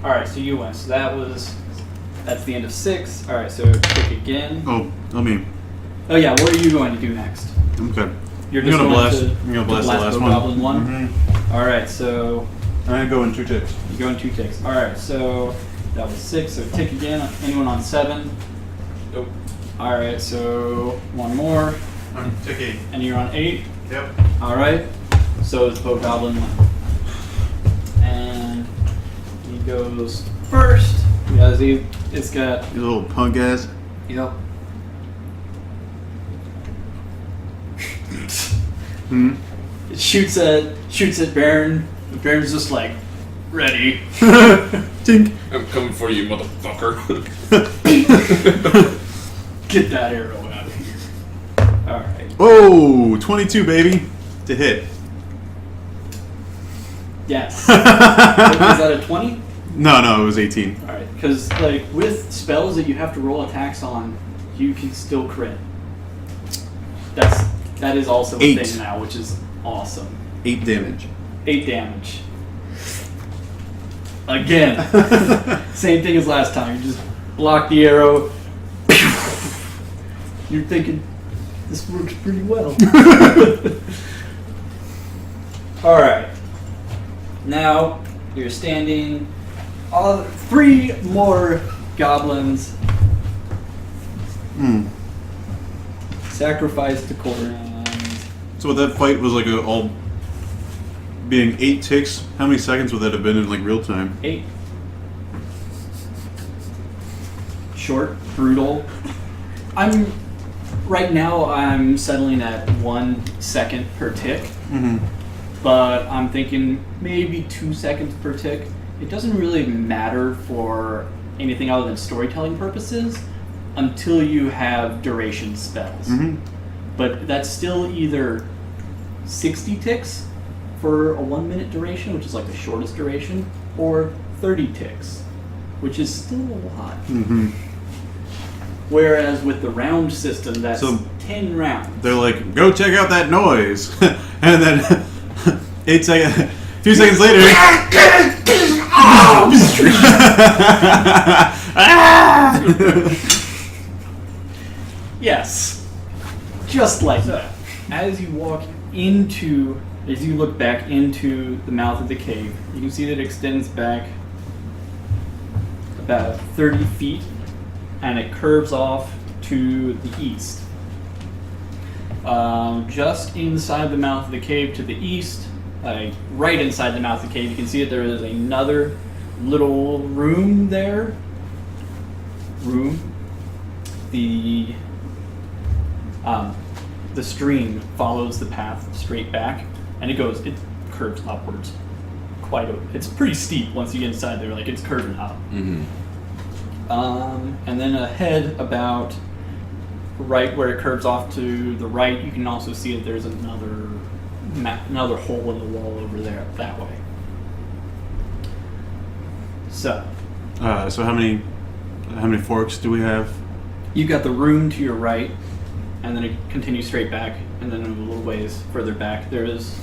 all right, so you win. So that's the end of 6. All right, so click again. Oh, let me. Oh yeah, what are you going to do next? Okay. You're I'm just gonna going blast. to I'm gonna blast the last the one. Goblin one. Mhm. All right, so I'm gonna go in 2 ticks. you go in 2 ticks. All right, so that was 6. So tick again. Anyone on 7? Nope. All right, so one more, I'm tick 8. and you're on 8. Yep. All right. So is Bow Goblin 1. And he goes first because it's got. You little punk ass. Yep. Hmm. It shoots at Bærn. Bærn's just like ready. Tink. I'm coming for you, motherfucker. Get that arrow out of here. All right. Oh, 22, baby. To hit. Yes. Is that a 20? No, it was 18. All right. Because like with spells that you have to roll attacks on, you can still crit. That is also a 8. thing now, which is awesome. 8 damage. 8 damage. again. Same thing as last time. You just block the arrow. You're thinking, this works pretty well. Alright. Now, you're standing. All 3 more goblins sacrificed to Corin. So that fight was like all being 8 ticks. How many seconds would that have been in like real time? 8. Short, brutal. Right now I'm settling at 1 second per tick. Mm-hmm. But I'm thinking maybe 2 seconds per tick. It doesn't really matter for anything other than storytelling purposes until you have duration spells. Mm-hmm. But that's still either 60 ticks for a 1 minute duration, which is like the shortest duration, or 30 ticks, which is still a lot. Mm-hmm. Whereas with the round system, that's So 10 rounds. They're like, go check out that noise. And then 2 seconds later. Yes. Just like that. As you look back into the mouth of the cave, you can see that it extends back about 30 feet and it curves off to the east. Just inside the mouth of the cave to the east, right inside the mouth of the cave, you can see that there is another little room there. The stream follows the path straight back, and it curves upwards. It's pretty steep once you get inside there. Like it's curving up. Mm-hmm. And then ahead, about right where it curves off to the right, you can also see that there's another hole in the wall over there that way. So So how many forks do we have? you've got the room to your right, and then it continues straight back, and then a little ways further back there is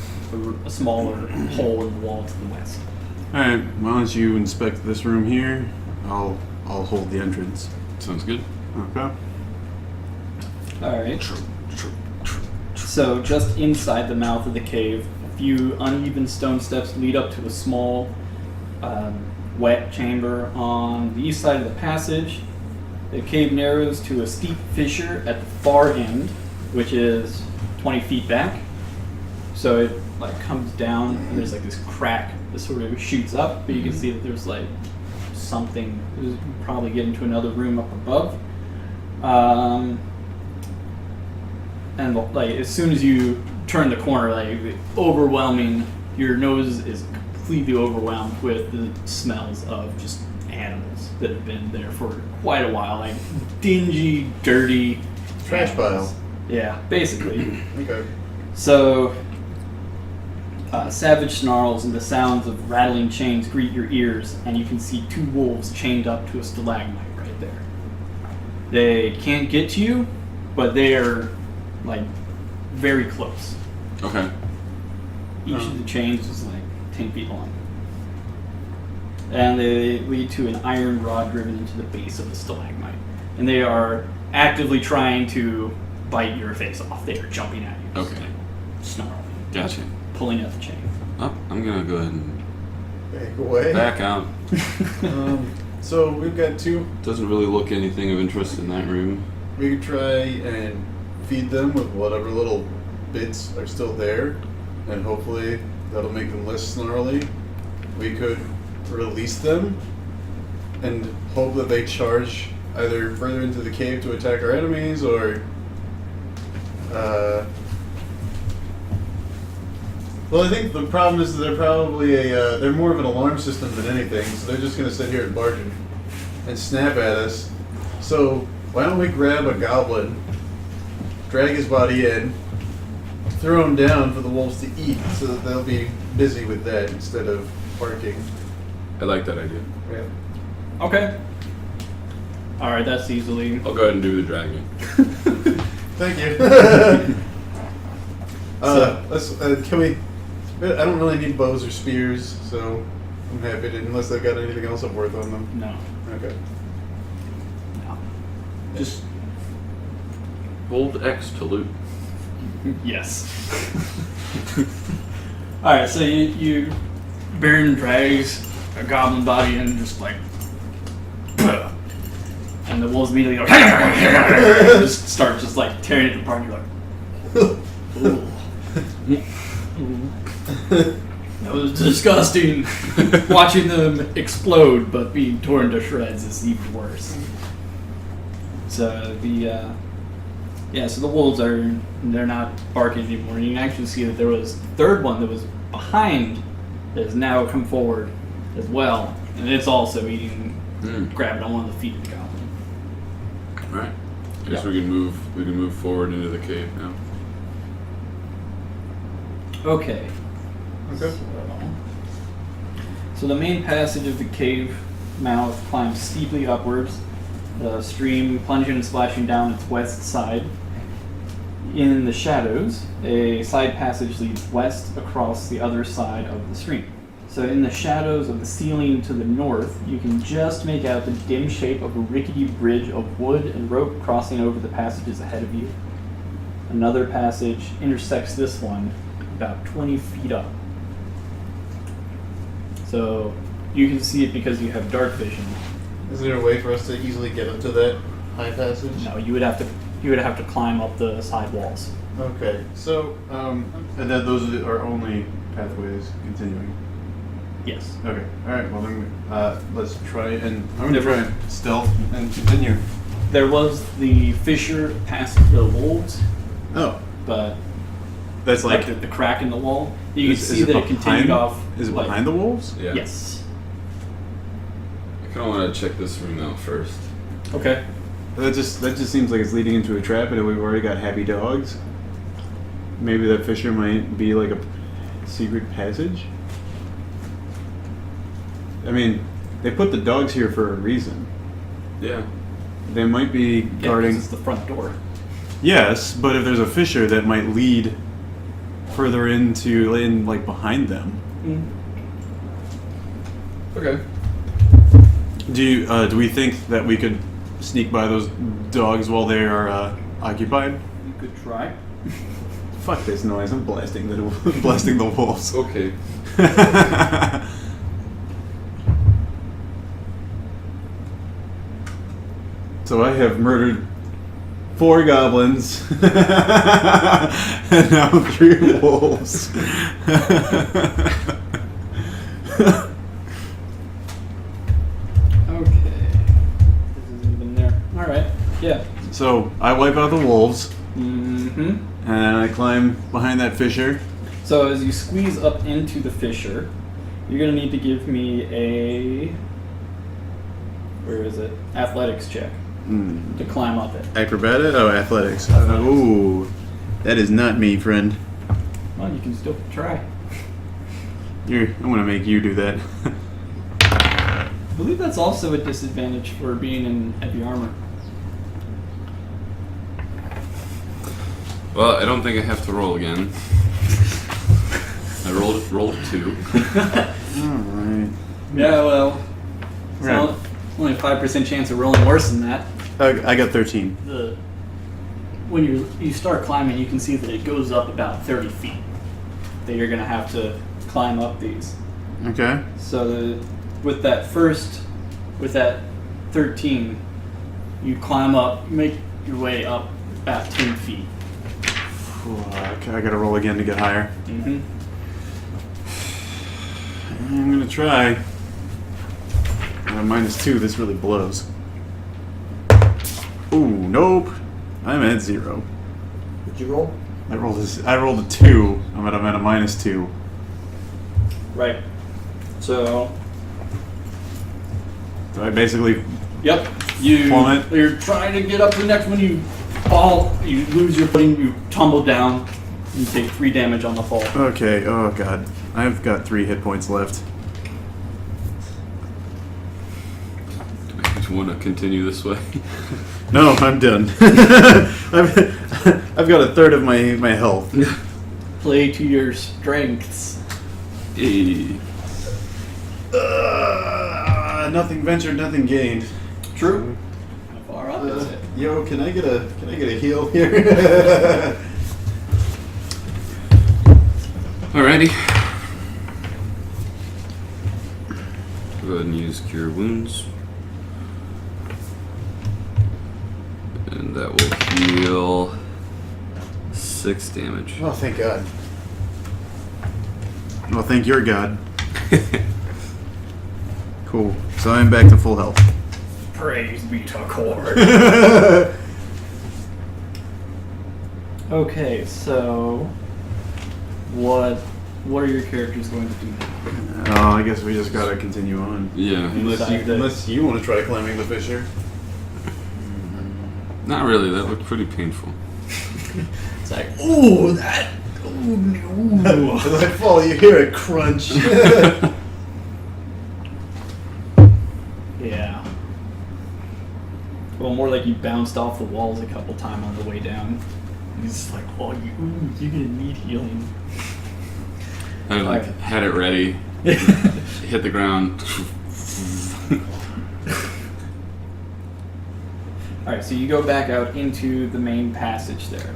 a smaller hole in the wall to the west. All right. Why don't you inspect this room here? I'll hold the entrance. Sounds good. Okay. Alright. So just inside the mouth of the cave, a few uneven stone steps lead up to a small wet chamber on the east side of the passage. The cave narrows to a steep fissure at the far end, which is 20 feet back. So it comes down and there's this crack that sort of shoots up, but you can see that there's something. You can probably get into another room up above. And as soon as you turn the corner, your nose is completely overwhelmed with the smells of just animals that have been there for quite a while, dingy, dirty Trash animals. pile. Yeah, basically. Okay. So, savage snarls and the sounds of rattling chains greet your ears, and you can see 2 wolves chained up to a stalagmite right there. They can't get to you, but they are very close. Okay. Each of the chains is 10 feet long. And they lead to an iron rod driven into the base of the stalagmite. And they are actively trying to bite your face off. They are jumping at you. Okay. Snarling. Gotcha. Pulling at the chain. Oh, I'm gonna go ahead and Back away. back out. So we've got 2. Doesn't really look anything of interest in that room. We could try and feed them with whatever little bits are still there, and hopefully that'll make them less snarly. We could release them and hope that they charge either further into the cave to attack our enemies, or well, I think the problem is that they're probably they're more of an alarm system than anything, so they're just going to sit here and barge and snap at us. So why don't we grab a goblin, drag his body in, throw him down for the wolves to eat, so that they'll be busy with that instead of barking. I like that idea. Yeah. Okay. Alright, that's easily. I'll go ahead and do the dragging. Thank you. Can we? I don't really need bows or spears, so I'm happy to, unless they've got anything else of worth on them. No. Okay. No. Just hold X to loot. Yes. Alright, so you Baron drags a goblin body in, just like, and the wolves immediately go, just start just like tearing it apart. You're like, ooh. That was disgusting. Watching them explode, but being torn to shreds is even worse. So so the wolves they're not barking anymore. You can actually see that there was a third one that was behind that has now come forward as well, and it's also grabbing on one of the feet of the goblin. All right. Guess we can move forward into the cave now. Okay. Okay. So the main passage of the cave mouth climbs steeply upwards, the stream plunging and splashing down its west side. In the shadows, a side passage leads west across the other side of the stream. So in the shadows of the ceiling to the north, you can just make out the dim shape of a rickety bridge of wood and rope crossing over the passages ahead of you. Another passage intersects this one about 20 feet up. So you can see it because you have dark vision. Is there a way for us to easily get up to that high passage? No, you would have to climb up the side walls. Okay. So, And then those are only pathways continuing. Yes. Okay. All right. Well, then let's try and I'm gonna try and stealth and continue. There was the fissure past the wolves, Oh, but that's like the crack in the wall. You can is see that it continued off. Is it like- behind the wolves? Yeah. Yes. I kind of want to check this room out first. Okay. That just seems like it's leading into a trap, and we've already got happy dogs. Maybe that fissure might be like a secret passage. I mean, they put the dogs here for a reason. Yeah. They might be Yeah, 'cause guarding. it's the front door. Yes, but if there's a fissure that might lead further in like behind them. Okay. Do we think that we could sneak by those dogs while they are occupied? You could try. Fuck this noise! I'm blasting the wolves. Okay. So I have murdered 4 goblins and now 3 wolves. Okay. This isn't even there. All right. Yeah. So I wipe out the wolves Mm-hmm. and I climb behind that fissure. So as you squeeze up into the fissure, you're gonna need to give me a athletics check to climb up it. Acrobatic? Oh, athletics. Ooh, that is not me, friend. Well, you can still try. I'm gonna make you do that. I believe that's also a disadvantage for being in heavy armor. Well, I don't think I have to roll again. I rolled a 2. All right. Yeah, well, it's Right. only a 5% chance of rolling worse than that. I got 13. When you start climbing, you can see that it goes up about 30 feet. That you're gonna have to climb up these. Okay. So with that 13, you climb up, make your way up about 10 feet. I gotta roll again to get higher. Mm-hmm. I'm gonna try. -2, this really blows. Ooh, nope. I'm at 0. What'd you roll? I rolled a 2. I'm at a -2. Right. So, So I basically yep. Plummet. You're trying to get up to the next one. You fall. You lose your footing. You tumble down. You take 3 damage on the fall. okay. Oh god, I've got 3 hit points left. Do you want to continue this way? No, I'm done. I've got a third of my health. Play to your strengths. Hey. Nothing ventured, nothing gained. True. How far up is it? Yo, can I get a heal here? Alrighty. Go ahead and use Cure Wounds. And that will heal 6 damage. Oh, thank God. Well, thank your God. Cool. So I'm back to full health. Praise be to Cord. Okay, so what are your characters going to do now? Oh, I guess we just gotta continue on. Yeah. Unless you want to try climbing the fissure. Not really, that looked pretty painful. It's like, ooh, that, ooh. As I fall, you hear a crunch. Yeah. Well, more like you bounced off the walls a couple times on the way down. He's like, oh, you're gonna need healing. I Alright. had it ready. Hit the ground. Alright, so you go back out into the main passage there.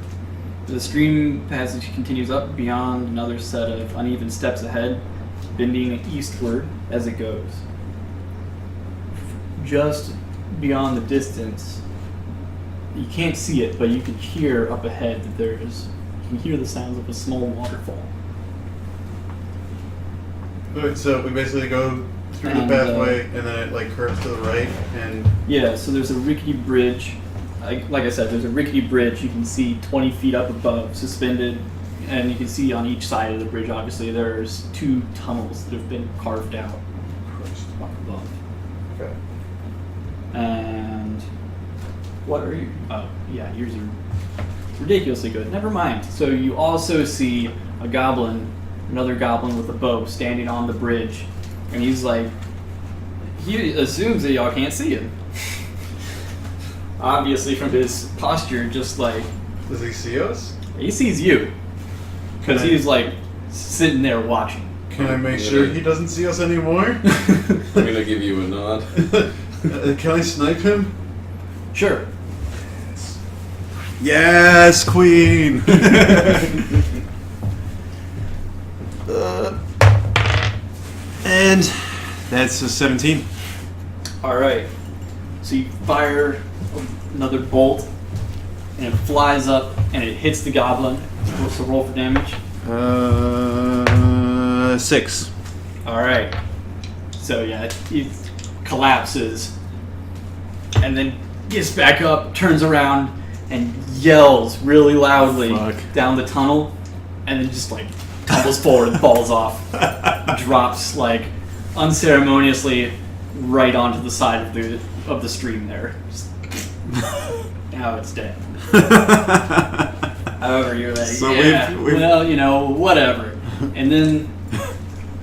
The stream passage continues up beyond another set of uneven steps ahead, bending eastward as it goes. Just beyond the distance, you can't see it, but you can hear up ahead that you can hear the sounds of a small waterfall. Alright, so we basically go through the And, pathway, and then it like curves to the right, and Yeah, so there's a rickety bridge. Like I said, there's a rickety bridge you can see 20 feet up above, suspended, and you can see on each side of the bridge, obviously, there's 2 tunnels that have been carved out up above. okay. And what are you? Oh, yeah, yours are ridiculously good. Never mind. So you also see a goblin, another goblin with a bow, standing on the bridge, and he's like, he assumes that y'all can't see him. Obviously, from his posture, just like Does he see us? he sees you, because Can I- he's like sitting there watching. Can I make sure he doesn't see us anymore? I'm gonna give you a nod. Can I snipe him? Sure. Yes, Queen! And that's a 17. All right. So you fire another bolt, and it flies up, and it hits the goblin. Supposed to roll for damage. 6. All right. So yeah, he collapses, and then gets back up, turns around, and yells really loudly Fuck. down the tunnel, and then just like tumbles forward and falls off, drops like unceremoniously right onto the side of the stream there. Just- now it's dead. However, you're like, So yeah, we've- well, you know, whatever. And then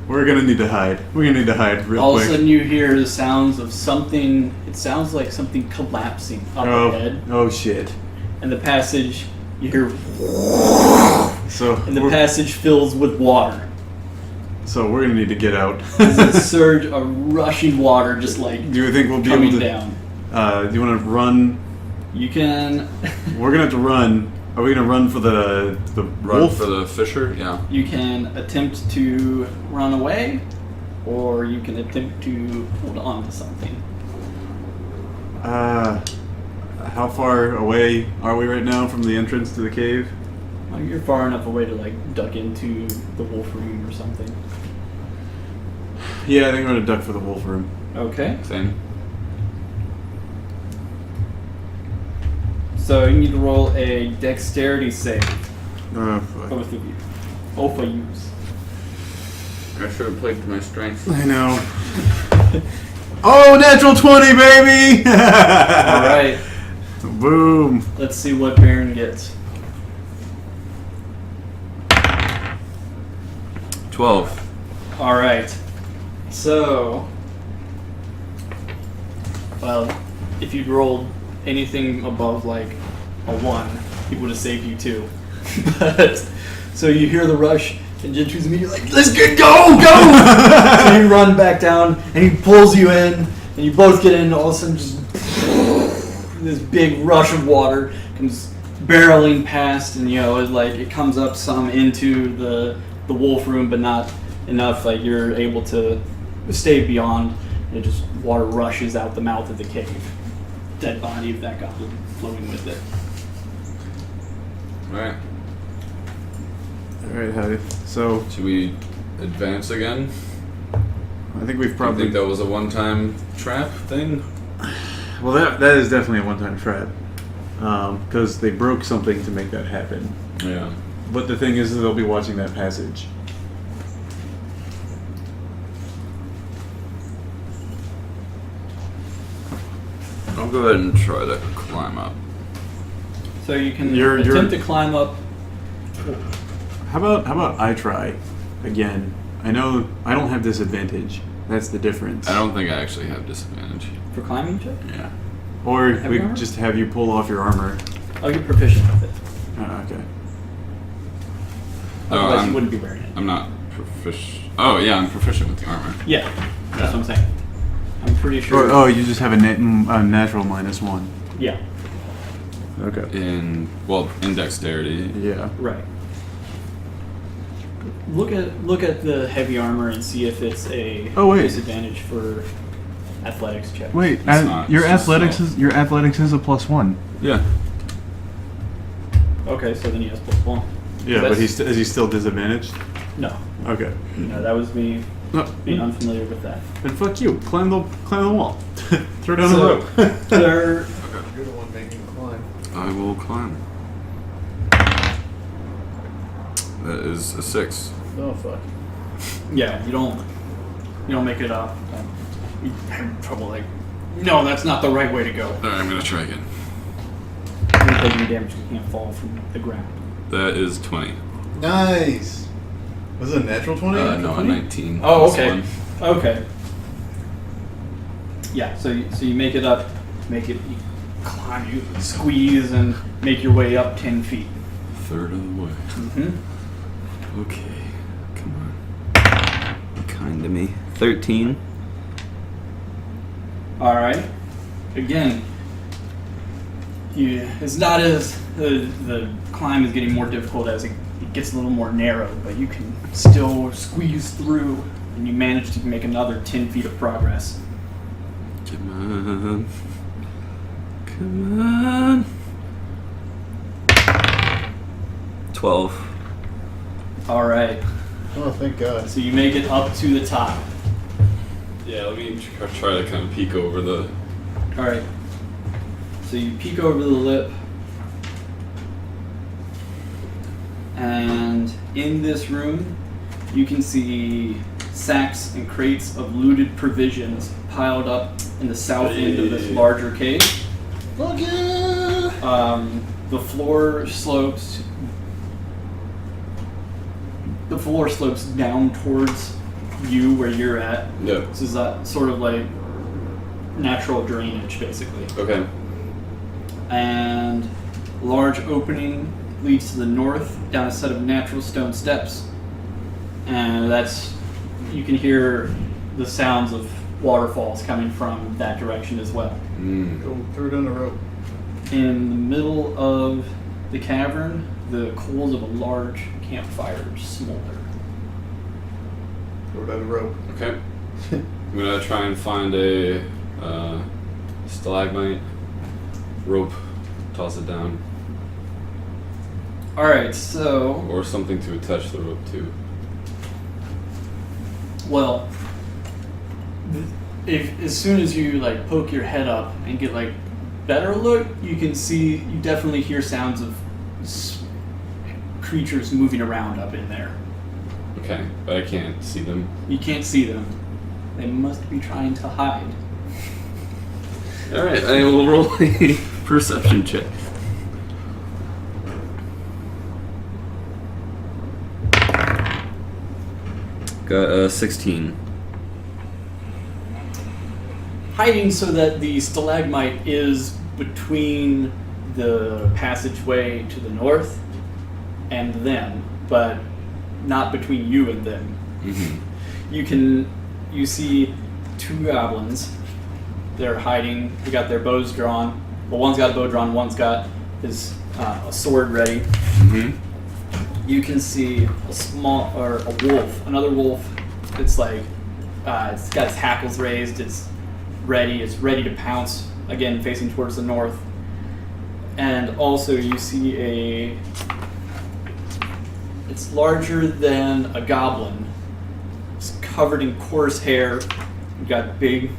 We're gonna need to hide. We're gonna need to hide real all quick. of a sudden you hear the sounds of something. It sounds like something collapsing up ahead. Oh shit. And the passage, you hear, So and the we're, passage fills with water. so we're gonna need to get out. There's a surge of rushing water just like Do you think we'll be coming able to? down. Do you want to run? You can We're gonna have to run. Are we gonna run for the Run wolf? for the fisher? Yeah. you can attempt to run away, or you can attempt to hold on to something. How far away are we right now from the entrance to the cave? Well, you're far enough away to like duck into the wolf room or something. Yeah, I think we're gonna duck for the wolf room. Okay. Same. So you need to roll a dexterity save, Fuck. both of you. Both of you. I should have played to my strength. I know. Oh, natural 20, baby! All right. Boom. Let's see what Baron gets. 12. All right. So, well, if you'd rolled anything above like a 1, he would have saved you too. But so you hear the rush, And Jintu's immediately like, let's go! So you run back down, and he pulls you in, and you both get in, and all of a sudden just this big rush of water comes barreling past, and it comes up some into the wolf room, but not enough. Like you're able to stay beyond. And just water rushes out the mouth of the cave. Dead body of that goblin floating with it. Alright. Alright, Hattie. So, Should we advance again? I think we've I probably... think that was a one-time trap thing. Well, that is definitely a one-time trap. Because they broke something to make that happen. Yeah. But the thing is, they'll be watching that passage. I'll go ahead and try to climb up. So you can You're- attempt to climb up. How about I try again? I know I don't have disadvantage. That's the difference. I don't think I actually have disadvantage. For climbing check? Yeah. Or Have we you armor? just have you pull off your armor. Oh, you're proficient with it. Okay. Otherwise, you wouldn't be wearing it. I'm not proficient. Oh, yeah, I'm proficient with the armor. Yeah, that's what I'm saying. I'm pretty sure. Oh, you just have a natural -1. Yeah, Okay. In dexterity. Yeah. right. Look at the heavy armor and see if it's a Oh, wait. disadvantage for athletics check. Wait, It's not, your it's just athletics small. is your athletics is a +1. Yeah. Okay, so then he has +1. Yeah, That's- but is he still disadvantaged? No, Okay. no, that was me No, being unfamiliar with that. then fuck you. Climb the wall. Throw down So- the rope. There, You're the one making the climb. I will climb. That is a 6. Oh fuck. yeah, you don't make it up. You have trouble no, that's not the right way to go. Alright, I'm gonna try again. You're not taking damage, you can't fall from the ground. That is 20. Nice. Was it a natural 20? No, a 19. Oh, plus okay. 1. Okay. Yeah, so you make it up, you climb, you squeeze, and make your way up 10 feet. Third of the way. Mm-hmm. Okay, come on. Be kind to me. 13. All right. Again, it's not as the climb is getting more difficult as it gets a little more narrow, but you can still squeeze through, and you manage to make another 10 feet of progress. Come on. Come on. 12. All right. Oh, thank God. So you make it up to the top. Yeah, let me try to kind of peek over the... All right. So you peek over the lip, and in this room, you can see sacks and crates of looted provisions piled up in the south end of this larger cave. Fuck yeah! The floor slopes. The floor slopes down towards you where you're at. Yeah. This is sort of like natural drainage, basically. Okay. And a large opening leads to the north down a set of natural stone steps. And you can hear the sounds of waterfalls coming from that direction as well. Go throw down the rope. In the middle of the cavern, the coals of a large campfire smolder. Throw down the rope. Okay. I'm gonna try and find a stalagmite rope, toss it down, Alright, so, or something to attach the rope to. well, as soon as you poke your head up and get better look, you definitely hear sounds of creatures moving around up in there. Okay, but I can't see them. You can't see them. They must be trying to hide. Alright, I will roll a perception check. Got a 16. Hiding so that the stalagmite is between the passageway to the north and them, but not between you and them. Mm-hmm. You see two goblins. They're hiding. They got their bows drawn. Well, one's got a bow drawn. One's got his a sword ready. Mm-hmm. You can see a wolf. Another wolf. It's like it's got its hackles raised. It's ready. It's ready to pounce again, facing towards the north. And also, you see it's larger than a goblin. It's covered in coarse hair. You've got big,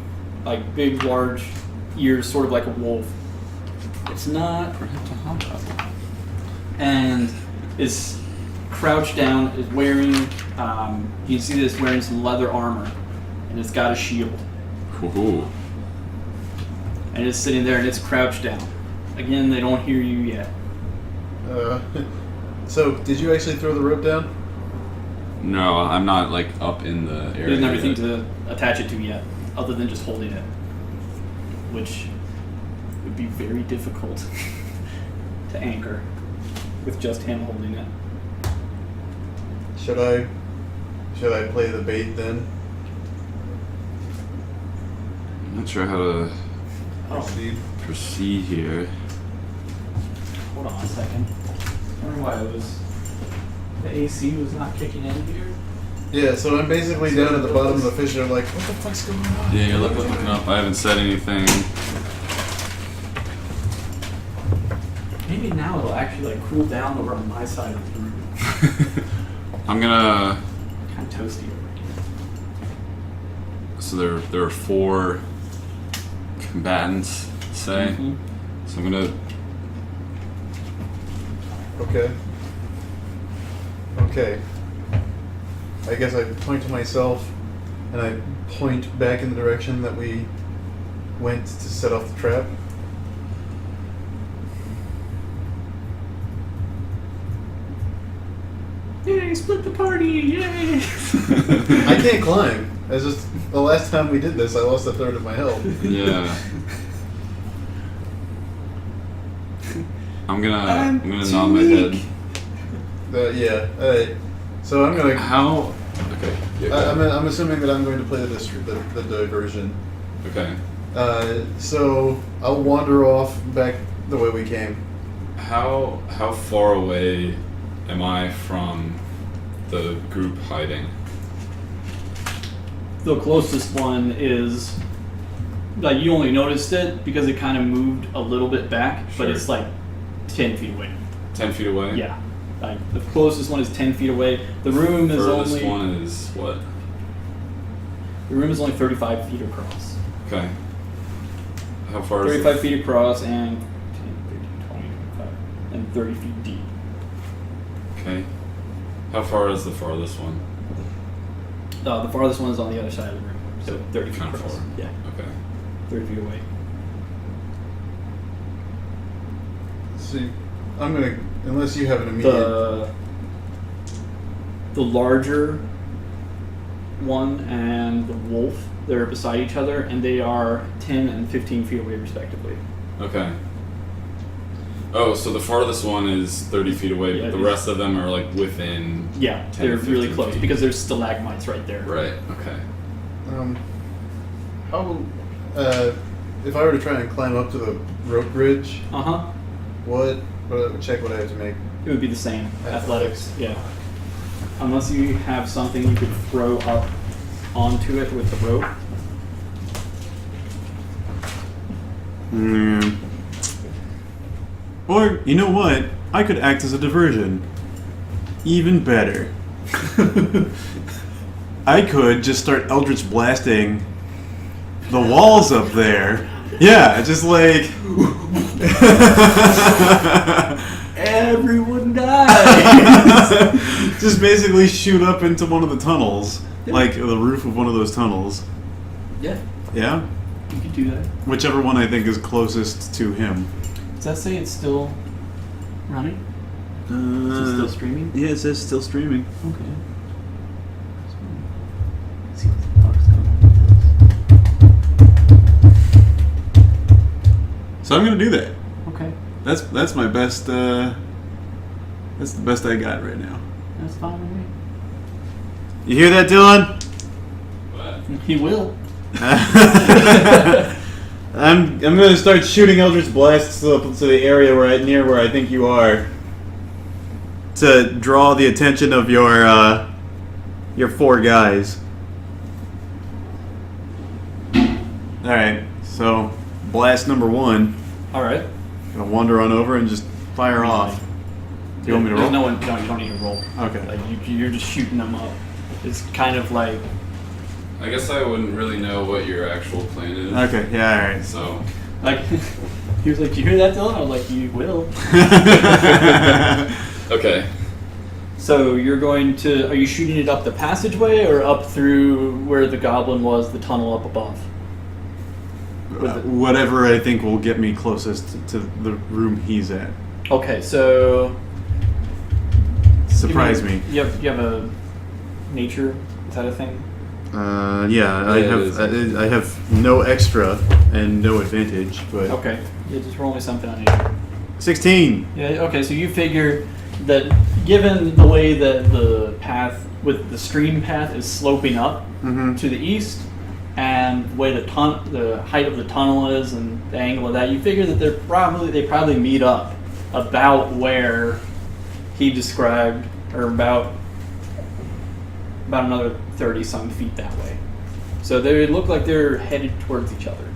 large ears, sort of like a wolf. It's not, and is crouched down. Is wearing. You can see that it's wearing some leather armor, and it's got a shield. Ooh. And it's sitting there, and it's crouched down. Again, they don't hear you yet. So, did you actually throw the rope down? No, I'm not like up in the area. There's nothing to attach it to yet, other than just holding it, which would be very difficult to anchor with just him holding it. Should I play the bait then? I'm not sure how to proceed here. Hold on a second. I wonder why the AC was not kicking in here. Yeah, so I'm basically down at the bottom of the fish and I'm like, what the fuck's going on? Yeah, you're looking up. I haven't said anything. Maybe now it'll actually like cool down over on my side of the room. I'm gonna. Kind of toasty over here. So there are 4 combatants, say. Mm-hmm. So I'm gonna. Okay. I guess I point to myself and I point back in the direction that we went to set off the trap. Yay, split the party, yay! I can't climb. It's just the last time we did this, I lost a third of my health. Yeah. I'm gonna nod my head. Yeah. Alright. So I'm gonna. How? Okay. Yeah, go ahead. I'm assuming that I'm going to play the diversion. Okay. So I'll wander off back the way we came. How far away am I from the group hiding? The closest one is, like, you only noticed it because it kind of moved a little bit back, but Sure. it's like 10 feet away. 10 feet away? Yeah. Like, the closest one is 10 feet away. The room is Furthest only... one is what? The room is only 35 feet across. Okay. How far is 35 feet across and 10, 15, 20, 25, and 30 feet deep. Okay. How far is the farthest one? The farthest one is on the other side of the room, so 30 feet Kind of across. far. Yeah, Okay. 30 feet away. See, I'm gonna, unless you have an immediate. The larger one and the wolf, they're beside each other, and they are 10 and 15 feet away respectively. Okay. Oh, so the farthest one is 30 feet away, Yeah, but the it is. rest of them are like within. Yeah, 10 they're to really 15 close feet. because there's stalagmites right there. Right. Okay. How, if I were to try and climb up to the rope bridge, Uh-huh. what check would I have to make? It would be the same. Athletics, yeah. Unless you have something you could throw up onto it with the rope. Or, you know what? I could act as a diversion. Even better. I could just start Eldritch blasting the walls up there. Yeah, just like... Everyone dies! just basically shoot up into one of the tunnels. Like the roof of one of those tunnels. Yeah, Yeah? you could do that. Whichever one I think is closest to him. Does that say it's still running? Is it still streaming? Yeah, it says still streaming. Okay. Let's see what the fuck's going on. So I'm gonna do that. Okay, That's my best. That's the best I got right now. that's fine with me. You hear that, Dylan? What? He will. I'm gonna start shooting Eldritch Blasts to the area near where I think you are, to draw the attention of your 4 guys. All right, so blast number 1. All right. Gonna wander on over and just fire off. Do you want me to roll? No one. No, you don't need to roll. Okay. Like you're just shooting them up. It's kind of like. I guess I wouldn't really know what your actual plan is. Okay. Yeah. All right. So. Like, he was like, "Do you hear that, Dylan?" I was like, "You will." Okay. So you're going to? Are you shooting it up the passageway or up through where the goblin was, the tunnel up above? Whatever I think will get me closest to the room he's at. Okay, so Surprise me. You have a nature. Is that a thing? Yeah, I have no extra and no advantage, but Okay, yeah, just roll me something on nature. 16. Yeah. Okay, so you figure that given the way that the path with the stream path is sloping up to the east, and the way the height of the tunnel is, and the angle of that, you figure that they probably meet up about where he described, or about another 30-some feet that way. So they look like they're headed towards each other.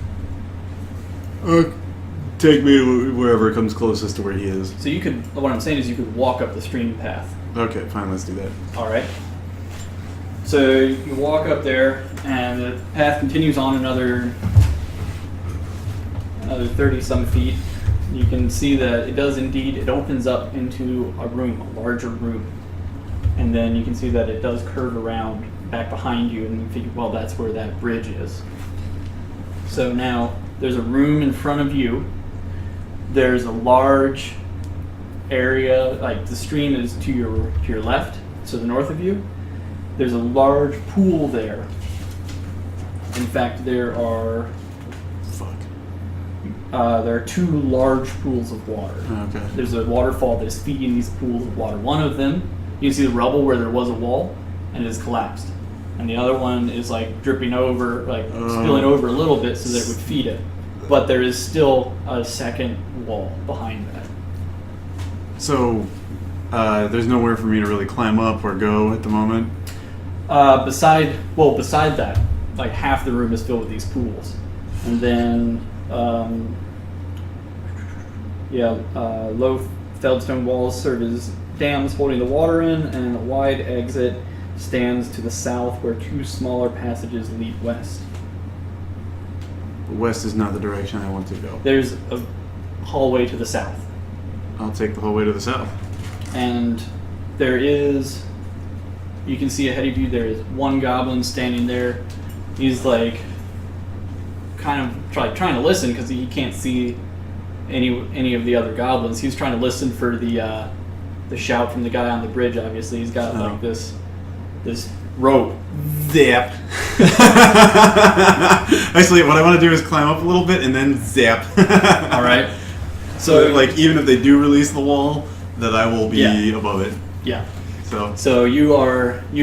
Take me wherever comes closest to where he is. So you could. What I'm saying is you could walk up the stream path. Okay, fine, let's do that. All right. So you walk up there, and the path continues on another 30-some feet. You can see that it does indeed. It opens up into a room, a larger room, and then you can see that it does curve around back behind you, and you figure, well, that's where that bridge is. So now there's a room in front of you. There's a large area, like the stream is to your left, to the north of you. There's a large pool there. In fact, there are 2 large pools of water. Okay. There's a waterfall that is feeding these pools of water. One of them, you can see the rubble where there was a wall, and it has collapsed. And the other one is like dripping over, like spilling over a little bit so that it would feed it. But there is still a second wall behind that. So, there's nowhere for me to really climb up or go at the moment? Beside that, like half the room is filled with these pools. And then, low feldstone walls serve as dams holding the water in, and a wide exit stands to the south where 2 smaller passages lead west. West is not the direction I want to go. There's a hallway to the south. I'll take the whole way to the south. And there is, you can see ahead of you, there is one goblin standing there. He's like, kind of trying to listen because he can't see any of the other goblins. He's trying to listen for the shout from the guy on the bridge. Obviously, he's got like this rope. Zap. Actually, what I want to do is climb up a little bit and then zap. All right. So, like, even if they do release the wall, that I will be above it. Yeah. So you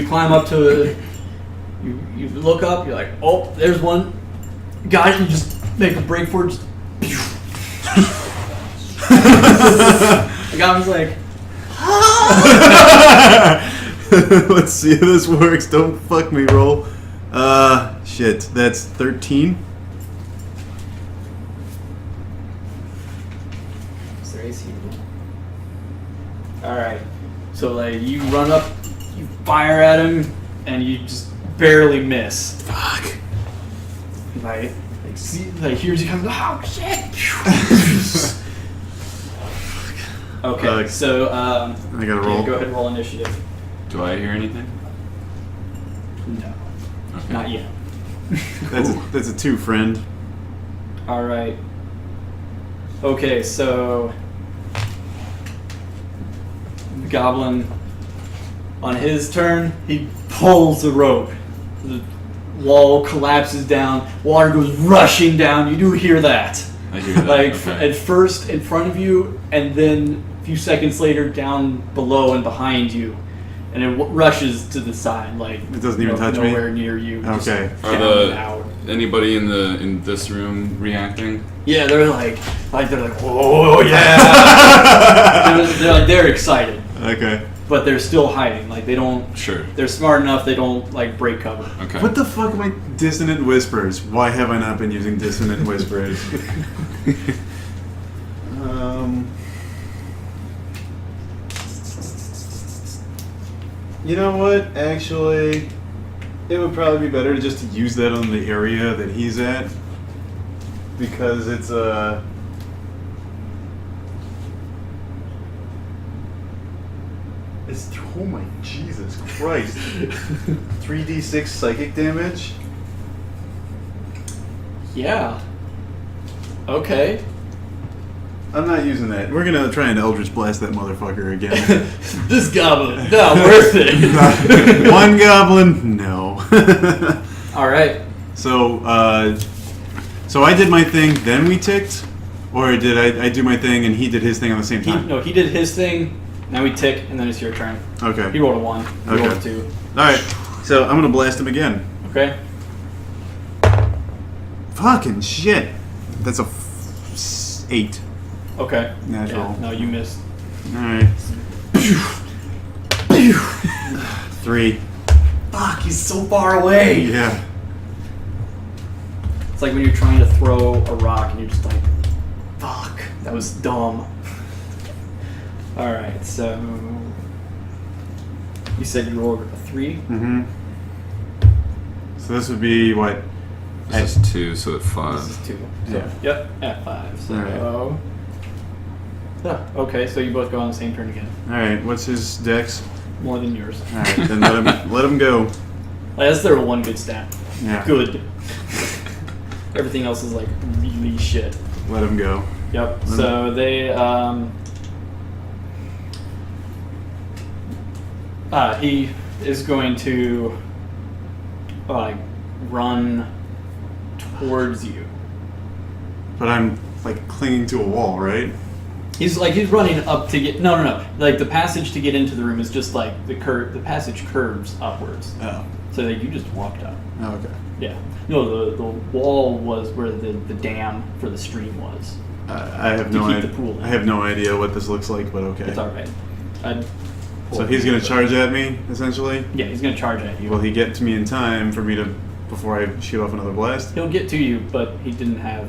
climb up to it. You look up. You're like, oh, there's one. Guys, you just make a break for it. Just the guy was like, let's see if this works. Don't fuck me, roll. Shit, that's 13. Alright. So like you run up, you fire at him, and you just barely miss. Fuck. Like here's you come. Oh shit! Okay, so I gotta roll. Go ahead and roll initiative. Do I hear anything? No, Okay. not yet. That's a 2, friend. All right. Okay, so the goblin, on his turn, he pulls the rope. The wall collapses down. Water goes rushing down. You do hear that. I hear that. Like okay. at first in front of you, and then a few seconds later down below and behind you. and it rushes to the side, like It doesn't even touch me? nowhere near you. just Okay. Are down and out. anybody in this room reacting? Yeah, they're like, oh yeah. they're excited, Okay. but they're still hiding. Like they don't. Sure. They're smart enough. They don't like break cover. Okay. What the fuck am I? Dissonant whispers. Why have I not been using dissonant whispers? You know what? Actually, it would probably be better just to use that on the area that he's at, because it's It's oh my Jesus Christ! 3d6 psychic damage. Yeah. Okay. I'm not using that. We're gonna try and Eldritch Blast that motherfucker again. This goblin, not worth it. One goblin, no. All right. So I did my thing, then we ticked, or did I do my thing and he did his thing on the same time? He did his thing. Now we tick, and then it's your turn. Okay. He rolled a 1. You Okay. rolled a 2. All right. So I'm gonna blast him again. Okay. Fucking shit. That's a 8. Okay. Natural. Yeah, no, you missed. All right. 3. Fuck, he's so far away. Yeah. It's like when you're trying to throw a rock and you're just like, fuck, that was dumb. Alright, so you said you rolled a 3? Mm-hmm. So this would be what? This is 2, so at 5. This is 2. So, Yeah. yep, at 5. So, Alright. yeah, okay, so you both go on the same turn again. All right. What's his dex? More than yours. All right. Then let him go. That's their one good stat. Yeah. Good. Everything else is like really shit. Let him go. Yep. So they he is going to like run towards you. But I'm like clinging to a wall, right? He's running up to get no. Like the passage to get into the room is just like the passage curves upwards. Oh. So that you just walked up. Oh, okay. Yeah. No, the wall was where the dam for the stream was. I have To no keep idea. the pool in. I have no idea what this looks like, but okay. It's all right. So he's gonna charge at me, essentially. Yeah, he's gonna charge at you. Will he get to me in time for me to before I shoot off another blast? He'll get to you, but he didn't have.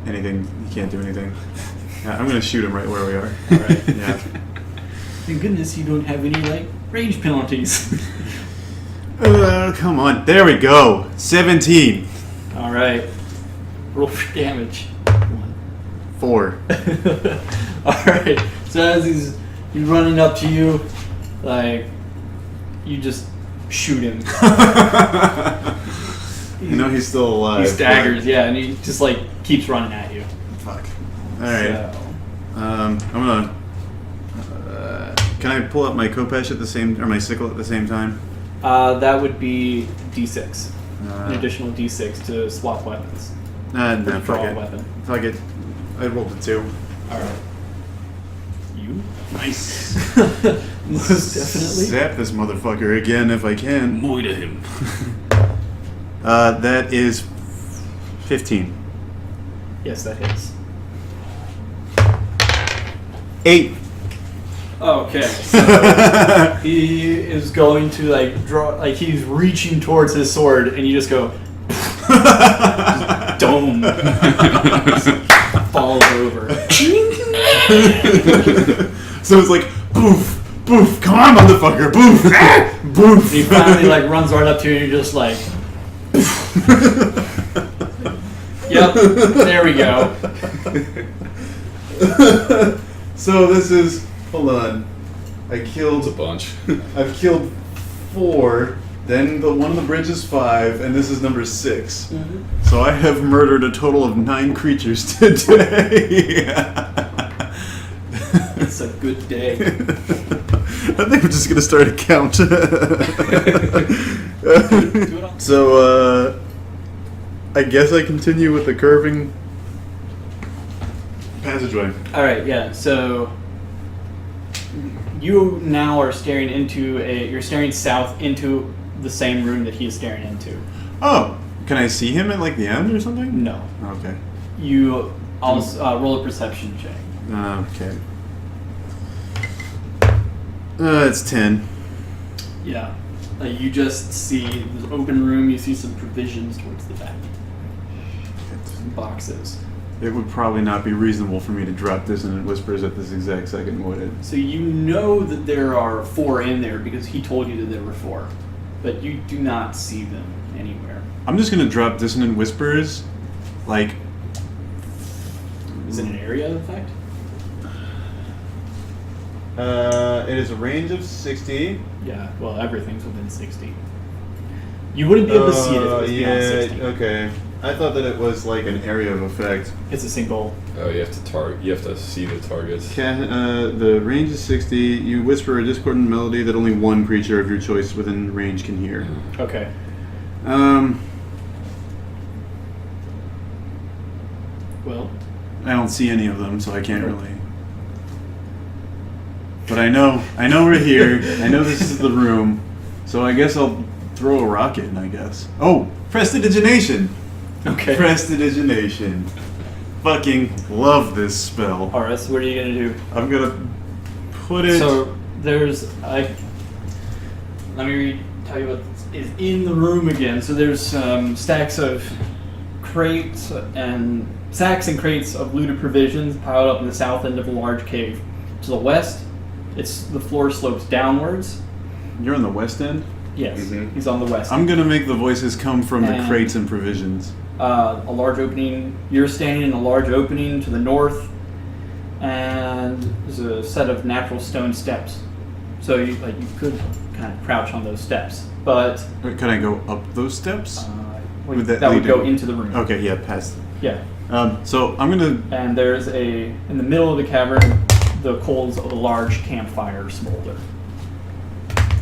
Anything? He can't do anything. Yeah, I'm gonna shoot him right where we are. All right. Yeah. Thank goodness you don't have any like range penalties. Come on. There we go. 17. All right. Roll for damage. 1. 4. All right. So as he's running up to you, like you just shoot him. You know he's still alive. He staggers, yeah, and he just like keeps running at you. Fuck. All right. So, I'm gonna. Can I pull out my Kopesh at the same, or my sickle at the same time? that would be D6. An Uh, additional D6 to swap weapons. no, Draw fuck a it. weapon. Fuck it. I rolled a 2. All right. You? Nice. Most definitely. Zap this motherfucker again if I can. Moida him. That is 15. Yes, that hits. 8. Okay, so he is going to like draw, like he's reaching towards his sword, and you just go, just dome, just falls over. So it's like, boof, boof, come on, motherfucker, boof, ah, boof. And he finally like runs right up to you, and you're just like, yep, there we go. So this is. Hold on. I killed. It's a bunch. I've killed 4. Then one of the bridges 5, and this is number 6. So I have murdered a total of 9 creatures today. It's a good day. I think we're just gonna start a count. So I guess I continue with the curving passageway. All right, yeah. So You now are staring into you're staring south into the same room that he is staring into. Oh, can I see him at like the end or something? No. Okay. I'll roll a perception check. Okay. It's 10. Yeah. You just see the open room. You see some provisions towards the back. Some boxes. It would probably not be reasonable for me to drop dissonant whispers at this exact second, would it? So you know that there are 4 in there because he told you that there were 4, but you do not see them anywhere. I'm just gonna drop dissonant whispers, like. Is it an area effect? It is a range of 60. Yeah. Well, everything's within 60. You wouldn't be able to see it if it was beyond 60. Okay. I thought that it was like an area of effect. It's a single. Oh, you have to You have to see the targets. The range is 60. You whisper a discordant melody that only one creature of your choice within range can hear. Okay. Well, I don't see any of them, so I can't really. But I know we're here. I know this is the room, so I guess I'll throw a rock in. I guess. Oh, prestidigitation. okay. Prestidigitation. Fucking love this spell. All right. So what are you gonna do? I'm gonna put it. So there's let me tell you what is in the room again. So there's stacks of crates and sacks and crates of looted provisions piled up in the south end of a large cave. To the west, the floor slopes downwards. You're on the west end. Yes, Mhm. he's on the west. I'm gonna make the voices come from the And- crates and provisions. A large opening. You're standing in a large opening to the north, and there's a set of natural stone steps. So you could kind of crouch on those steps, but Can I go up those steps? Would that that would lead go to- into the room. Okay, yeah, past. Yeah, So I'm gonna. and there's in the middle of the cavern, the coals of a large campfire smolder.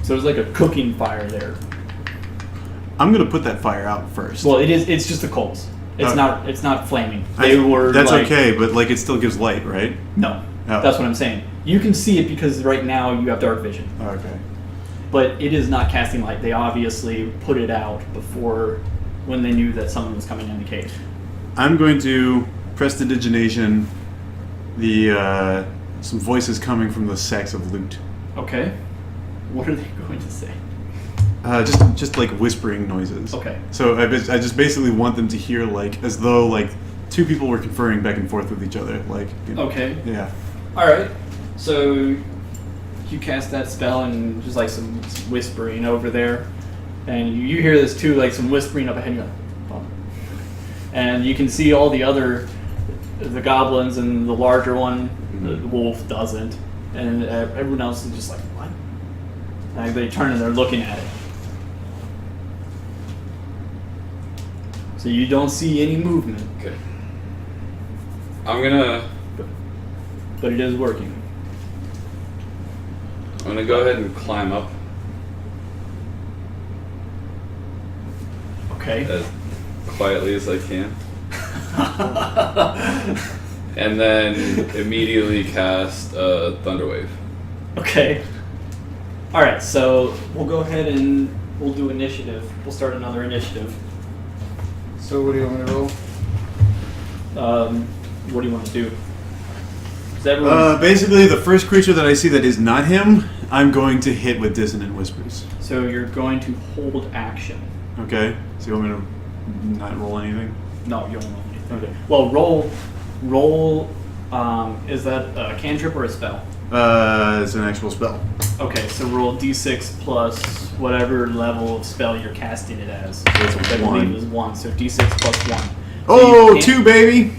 So there's like a cooking fire there. I'm gonna put that fire out first. Well, it's just the coals. It's Okay. It's not flaming. That's like, okay, but like it still gives light, right? No, Oh. that's what I'm saying. You can see it because right now you have dark vision, Okay. but it is not casting light. They obviously put it out before when they knew that someone was coming in the cave. I'm going to prestidigination some voices coming from the sacks of loot. Okay. What are they going to say? Just like whispering noises. Okay. So I just basically want them to hear like as though like two people were conferring back and forth with each other. Like. You know, Okay. Yeah. All right. So you cast that spell and just like some whispering over there, and you hear this too, like some whispering up ahead. You're like, oh. And you can see all the goblins and the larger one. The wolf doesn't, and everyone else is just like, what? And they turn and they're looking at it. So you don't see any movement, Okay. I'm gonna but it is working. go ahead and climb up Okay. as quietly as I can, and then immediately cast a Thunderwave. Okay. All right. So we'll go ahead and we'll do initiative. We'll start another initiative. So what do you want me to roll? What do you want to do? Is everyone? Basically, the first creature that I see that is not him, I'm going to hit with dissonant whispers. So you're going to hold action. Okay. So you want me to not roll anything? No, you don't roll anything. Okay. Well, roll. Is that a cantrip or a spell? It's an actual spell. Okay, so roll d6 plus whatever level of spell you're casting it as. That's a I one. believe is 1. So d6 plus 1. So Oh, you can't- 2, baby!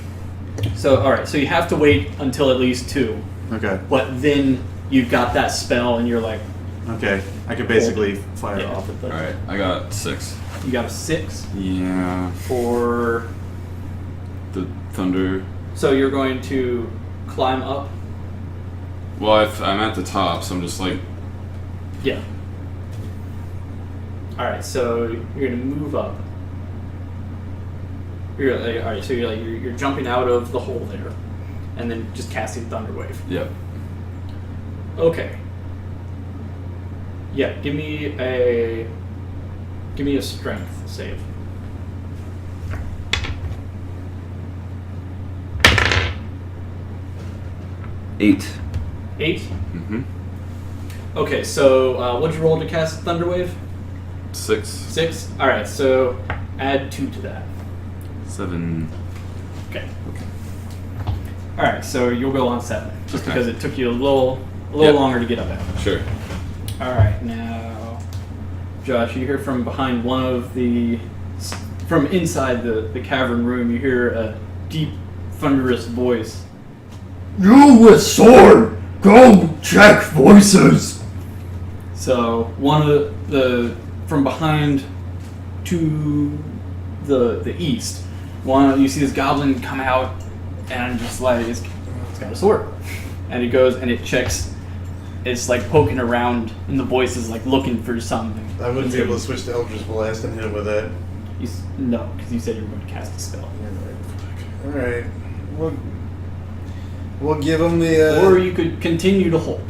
So all right. So you have to wait until at least 2. Okay. But then you've got that spell, and you're like, Okay. I could basically fire yeah, off. All right, I got 6. You got a 6 Yeah. for. The thunder. So you're going to climb up. Well, I'm at the top, so I'm just like. Yeah. All right. So you're gonna move up. You're like, all right. So you're jumping out of the hole there, and then just casting Thunderwave. Yep. Okay. Yeah, give me a strength save. Eight. 8? Mm-hmm. Okay, so what'd you roll to cast Thunderwave? 6. 6? Alright, so add 2 to that. 7. Okay. Alright, so you'll go on 7. Just Okay. because it took you a little Yep. longer to get up at. Sure. Alright, now, Josh, you hear from behind one of the. From inside the cavern room, you hear a deep, thunderous voice. You with sword, go check voices. So, one of the. From behind to the east, you see this goblin come out and just like, it's got a sword. And it goes and it checks. It's like poking around, and the voice is like looking for something. I wouldn't be able to switch to Eldritch Blast and hit him with that. No, because you said you were going to cast a spell. All right. We'll give him the. Or you could continue to hold,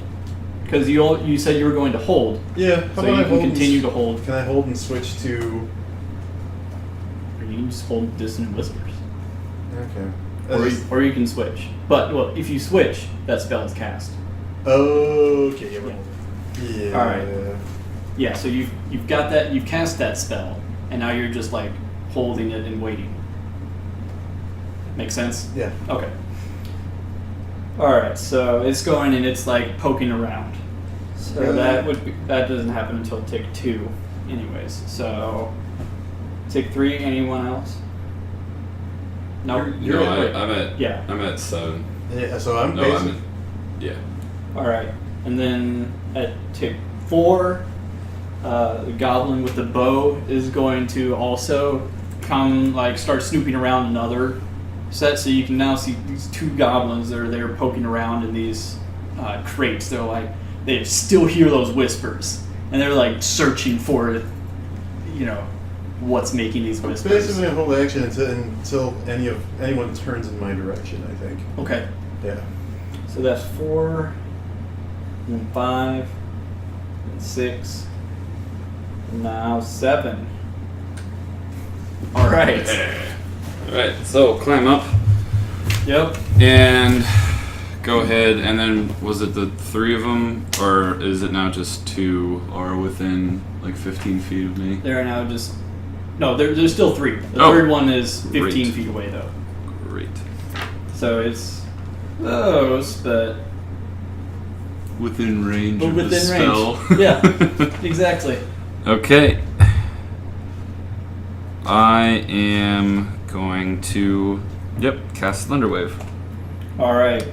because you said you were going to hold. Yeah. How So about you I can hold continue to and, hold. Can I hold and switch to? Or you can just hold Dissonant Whispers. Okay. Or you can switch. But well, if you switch, that spell is cast. Okay. Yeah. Yeah. All right. Yeah. So you've got that. You've cast that spell, and now you're just like holding it and waiting. Make sense? Yeah. Okay. Alright, so it's going and it's like poking around. So that doesn't happen until tick 2 anyways. So tick 3, anyone else? No, No, I'm at. Yeah. I'm at 7. Yeah. So I'm No, basically. I'm at. Yeah. Alright. And then at tick 4, the goblin with the bow is going to also come start snooping around another set, so you can now see these 2 goblins that are there poking around in these crates. They're like, they still hear those whispers, and they're like searching for, what's making these whispers. Basically, a whole action until anyone turns in my direction. I think. Okay, Yeah. so that's 4, and then 5, and 6, and now 7. All right. Alright, so climb up Yep. and go ahead, and then was it the 3 of them, or is it now just 2 are within like 15 feet of me? There are now just there's still 3. The Oh, third one is 15 great. feet away though. Great. So it's close, but Within range But of the within spell. range. Yeah, exactly. Okay. I am going to cast Thunderwave. All right.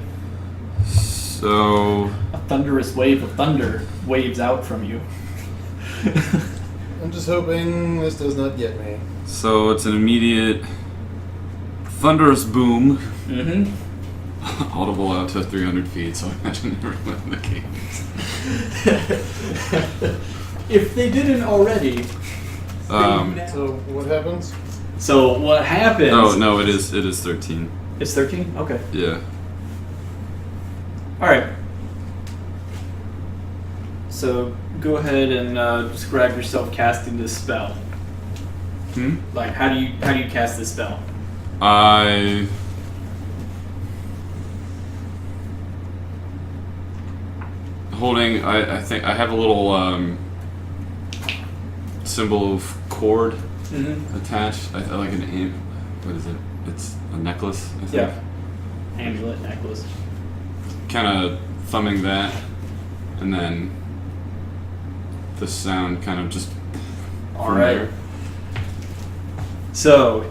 So A thunderous wave of thunder waves out from you. I'm just hoping this does not get me. so it's an immediate thunderous boom. Mm-hmm. Audible out to 300 feet, so I imagine everyone in the cave. If they didn't already. So what happens? So what happens? Oh no, it is 13. It's 13? Okay. Yeah. Alright. So go ahead and describe yourself casting this spell. Like how do you cast this spell? I think I have a little symbol of cord Mm-hmm. attached. I like an what is it? It's a necklace, I think. Yeah. Amulet, necklace. Kind of thumbing that, and then the sound kind of just. All from right. there. So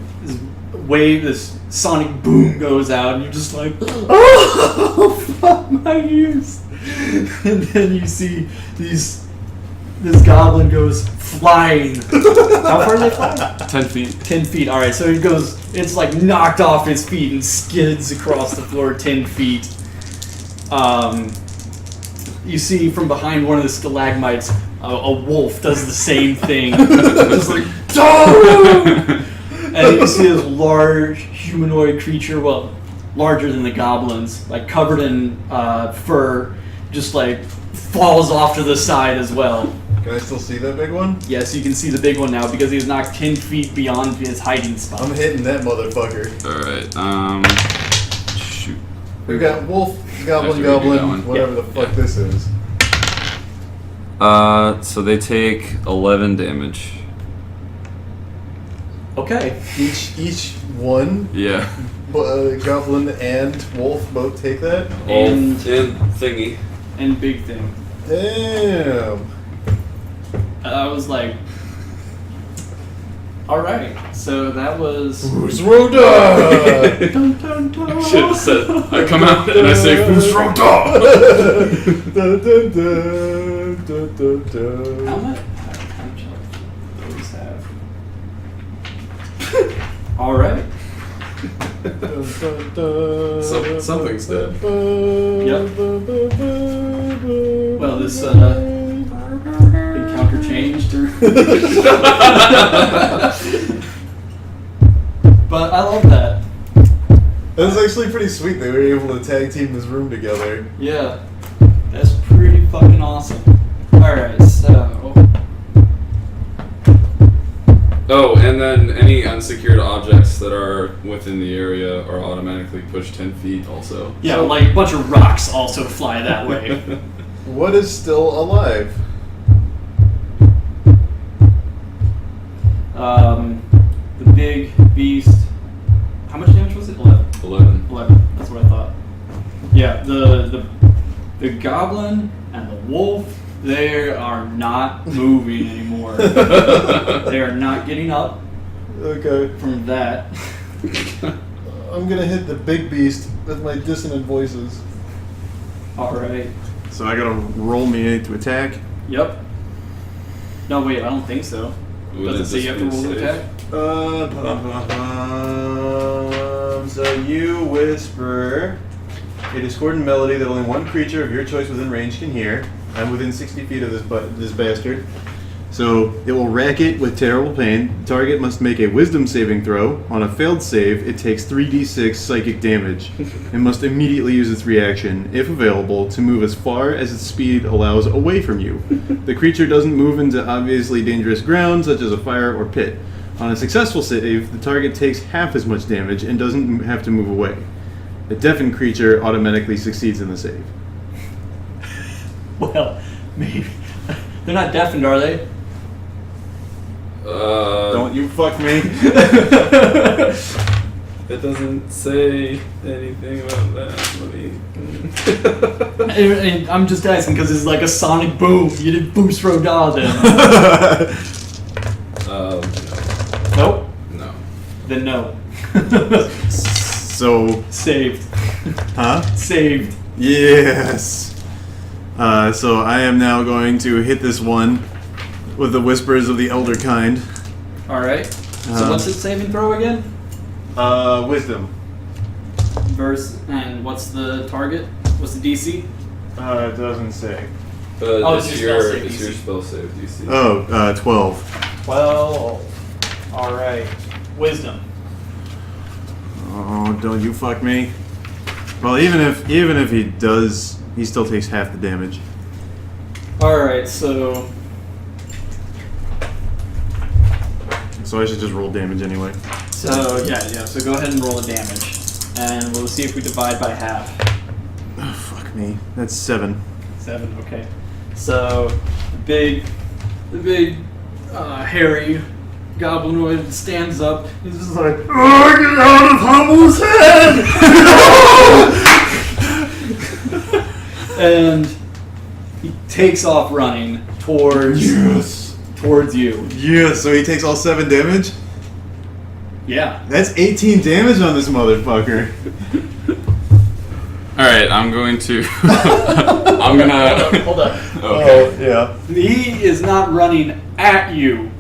this sonic boom goes out, and you're just like, oh, fuck my ears. And then you see this goblin goes flying. How far do they fly? 10 feet. 10 feet. All right, so it's like knocked off its feet and skids across the floor 10 feet. You see from behind one of the stalagmites, a wolf does the same thing. Just like, "Doh!" And you see this large humanoid creature, well, larger than the goblins, like covered in fur, just like falls off to the side as well. Can I still see that big one? Yes, you can see the big one now because he's knocked 10 feet beyond his hiding spot. I'm hitting that motherfucker. Alright, shoot. We've got wolf, goblin, After we do that one. whatever the fuck this is. So they take 11 damage. Okay. Each one, Yeah. goblin and wolf both take that? And- thingy. And big thing. Damn. I was like, alright, so that was. Who's Rhoda? Dun, dun, dun. Should have said, I come out and I say, who's Rhoda? Dun, dun, dun, dun, dun, dun. How much health do those have? Alright. Something's dead. Yep. Well, this encounter changed. But I love that. That's actually pretty sweet. They were able to tag team this room together. Yeah. That's pretty fucking awesome. Alright, so. Oh, and then any unsecured objects that are within the area are automatically pushed 10 feet also. Yeah, like a bunch of rocks also fly that way. What is still alive? The big beast. How much damage was it? 11. 11. 11. That's what I thought. Yeah, the goblin and the wolf, they are not moving anymore. They are not getting up Okay. from that. I'm gonna hit the big beast with my dissonant voices. Alright. So I gotta roll me to attack. Yep. No, wait, I don't think so. Does it say you have to roll to attack? So you whisper a discordant melody that only one creature of your choice within range can hear. I'm within 60 feet of this bastard. So it will rack it with terrible pain. The target must make a wisdom saving throw. On a failed save, it takes 3d6 psychic damage and must immediately use its reaction, if available, to move as far as its speed allows away from you. The creature doesn't move into obviously dangerous ground, such as a fire or pit. On a successful save, the target takes half as much damage and doesn't have to move away. The deafened creature automatically succeeds in the save. Well, maybe. They're not deafened, are they? Don't you fuck me. It doesn't say anything about that. Let me. And I'm just asking because it's like a sonic boom. You did boost Rodal then. Nope. No. Then no. So, Saved. huh? Saved. Yes. So I am now going to hit this one with the whispers of the elder kind. Alright. So what's his saving throw again? Wisdom. And what's the target? What's the DC? It doesn't say. Oh, it's your spell save it's your DC. spell save DC. Oh, 12. 12. Alright. Wisdom. Oh, don't you fuck me. Well, even if he does, he still takes half the damage. Alright, so I should just roll damage anyway. So go ahead and roll the damage. And we'll see if we divide by half. Oh, fuck me. That's 7. 7, okay. So the big hairy goblinoid stands up. He's just like, Oh, get out of Hummel's head! and he takes off running towards you. Yeah, so he takes all 7 damage? Yeah. That's 18 damage on this motherfucker. Alright, I'm going to. I'm gonna. Hold up. Okay. Yeah. He is not running at you.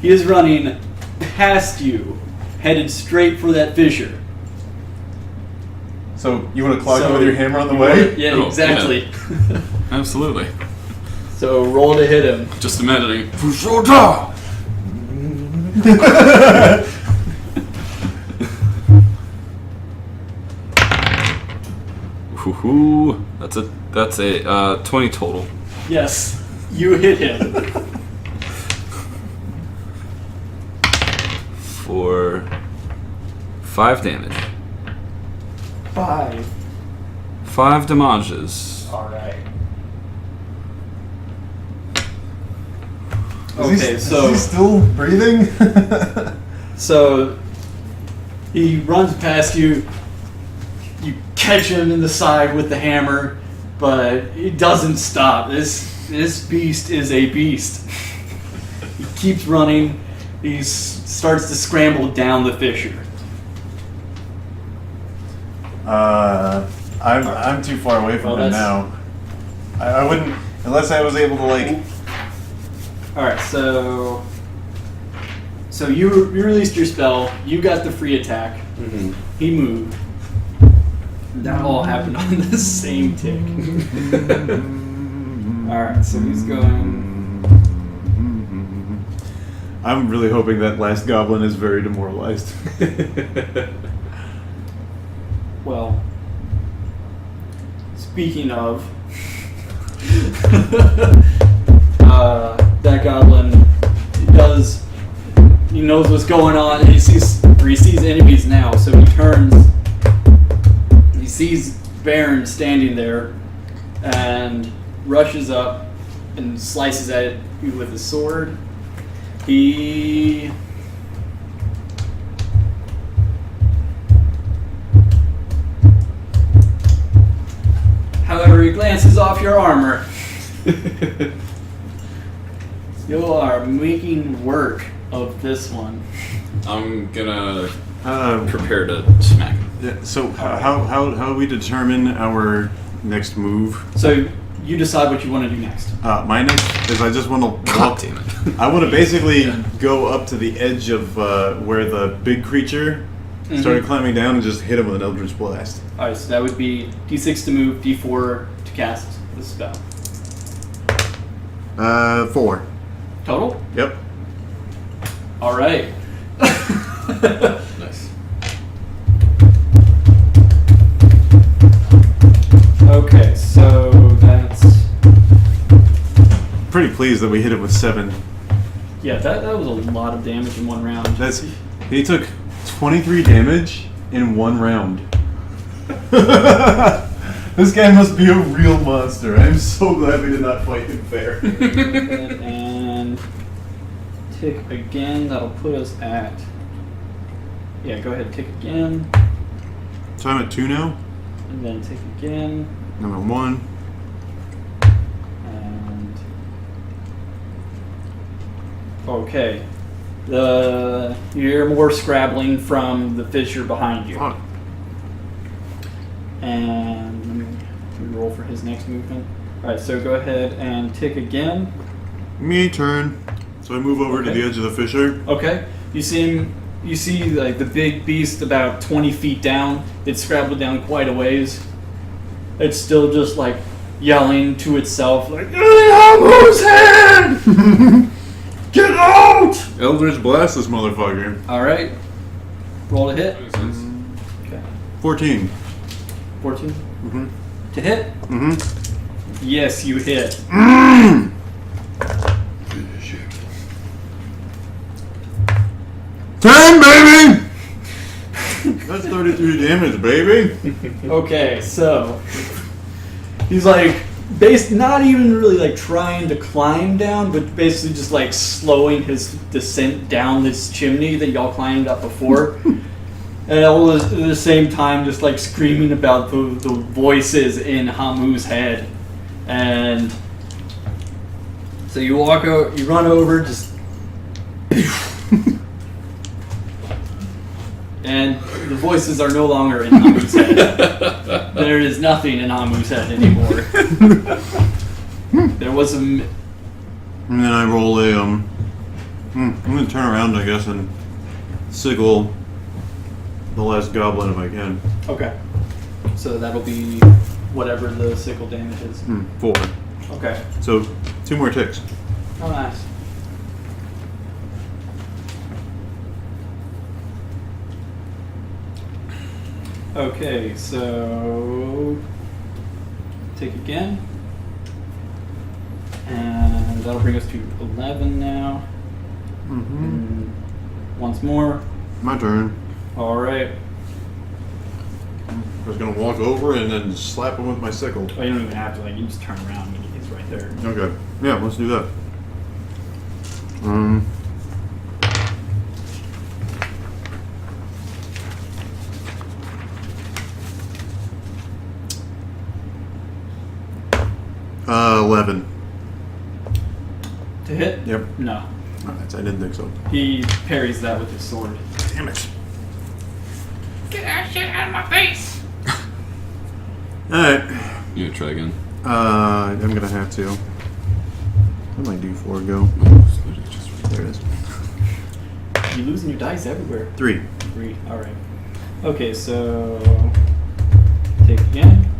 He is running past you, headed straight for that fissure. So you want to clock So him with your hammer on the you way? want- Yeah, Oh, exactly. Absolutely. So roll to hit him. Just imagining. Ooh, that's a 20 total. Yes, you hit him. For 5 damage. 5. 5 damages. Alright. Is Okay, he so still breathing? so he runs past you. You catch him in the side with the hammer, but it doesn't stop. This beast is a beast. He keeps running. He starts to scramble down the fissure. I'm too far away from Well, him that's- now. I wouldn't unless I was able to like. All right, so you released your spell. You got the free attack. Mm-hmm. He moved. That all happened on the same tick. All right, so he's going. I'm really hoping that last goblin is very demoralized. Well, speaking of, that goblin he knows what's going on, and he sees enemies now, so he turns, he sees Bærn standing there, and rushes up and slices at you with his sword. He... However, he glances off your armor. You are making work of this one. I'm gonna Um, prepare to smack him. Yeah, so how do we determine our next move? So you decide what you want to do next. My next is I just want to God walk. damn it. I want to basically go up to the edge of where the big creature started climbing down and just hit him with an Eldritch Blast. Alright, so that would be D6 to move, D4 to cast the spell. 4. Total? Yep. Alright. Nice. Okay, so that's... Pretty pleased that we hit him with 7. Yeah, that was a lot of damage in one round. He took 23 damage in 1 round. This guy must be a real monster. I'm so glad we did not fight him fair. And tick again, that'll put us at... Yeah, go ahead, tick again, So I'm at 2 now. and then tick again, Number 1. and... Okay. You hear more scrabbling from the fissure behind you. Fuck. And let me roll for his next movement. Alright, so go ahead and tick again. Me turn. So I move over to Okay. the edge of the fissure. Okay. You see like the big beast about 20 feet down. It's scrabbled down quite a ways. It's still just like yelling to itself like, "Whose hand? Get out!" Eldritch Blast this motherfucker. Alright. Roll to hit. Okay. 14. 14. Mm-hmm. To hit? Mm-hmm. Yes, you hit. 10, baby! That's 33 damage, baby. Okay, so he's like not even really like trying to climb down, but basically just like slowing his descent down this chimney that y'all climbed up before. And all at the same time just like screaming about the voices in Hamu's head. And so you run over, just and the voices are no longer in Hamu's head. There is nothing in Hamu's head anymore. There was And then I roll a, I'm gonna turn around, I guess, and sickle the last goblin if I can. Okay. So that'll be whatever the sickle damage is. 4. Okay. So, 2 more ticks. Oh, nice. Okay, so take again. And that'll bring us to 11 now. Mm-hmm. And once more. My turn. All right. I was gonna walk over and then slap him with my sickle. Oh, you don't even have to. Like, you just turn around and he's right there. Okay. Yeah, let's do that. 11. To hit? Yep. No. Alright, I didn't think so. He parries that with his sword. Damn it. Get that shit out of my face! Alright. You gonna try again? I'm gonna have to. Where'd my D4 go? There it is. You're losing your dice everywhere. 3. 3. All right. Okay, so take again,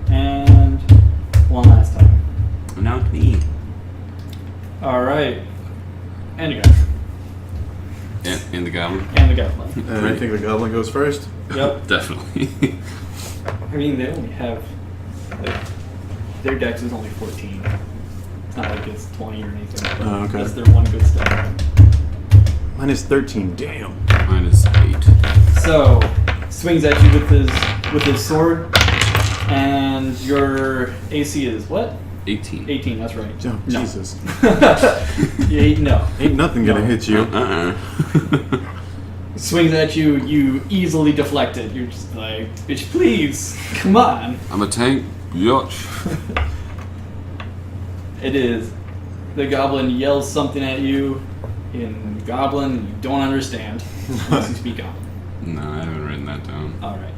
and one last time. And now it's me. All right, and you got And the goblin? and the goblin. And I think the goblin goes first. Yep. Definitely. I mean, they only have like their dex is only 14. It's not like it's 20 or anything. But Oh, okay. That's their one good stat. Mine is 13. Damn. Mine is 8. So swings at you with his sword, and your AC is what? 18. 18. That's right. Oh, No. Jesus. No. Ain't nothing gonna No. hit you. Swings at you, you easily deflect it. You're just like, bitch, please, come on. I'm a tank. Yotch. It is. The goblin yells something at you in goblin you don't understand unless you speak goblin. No, I haven't written that down. Alright.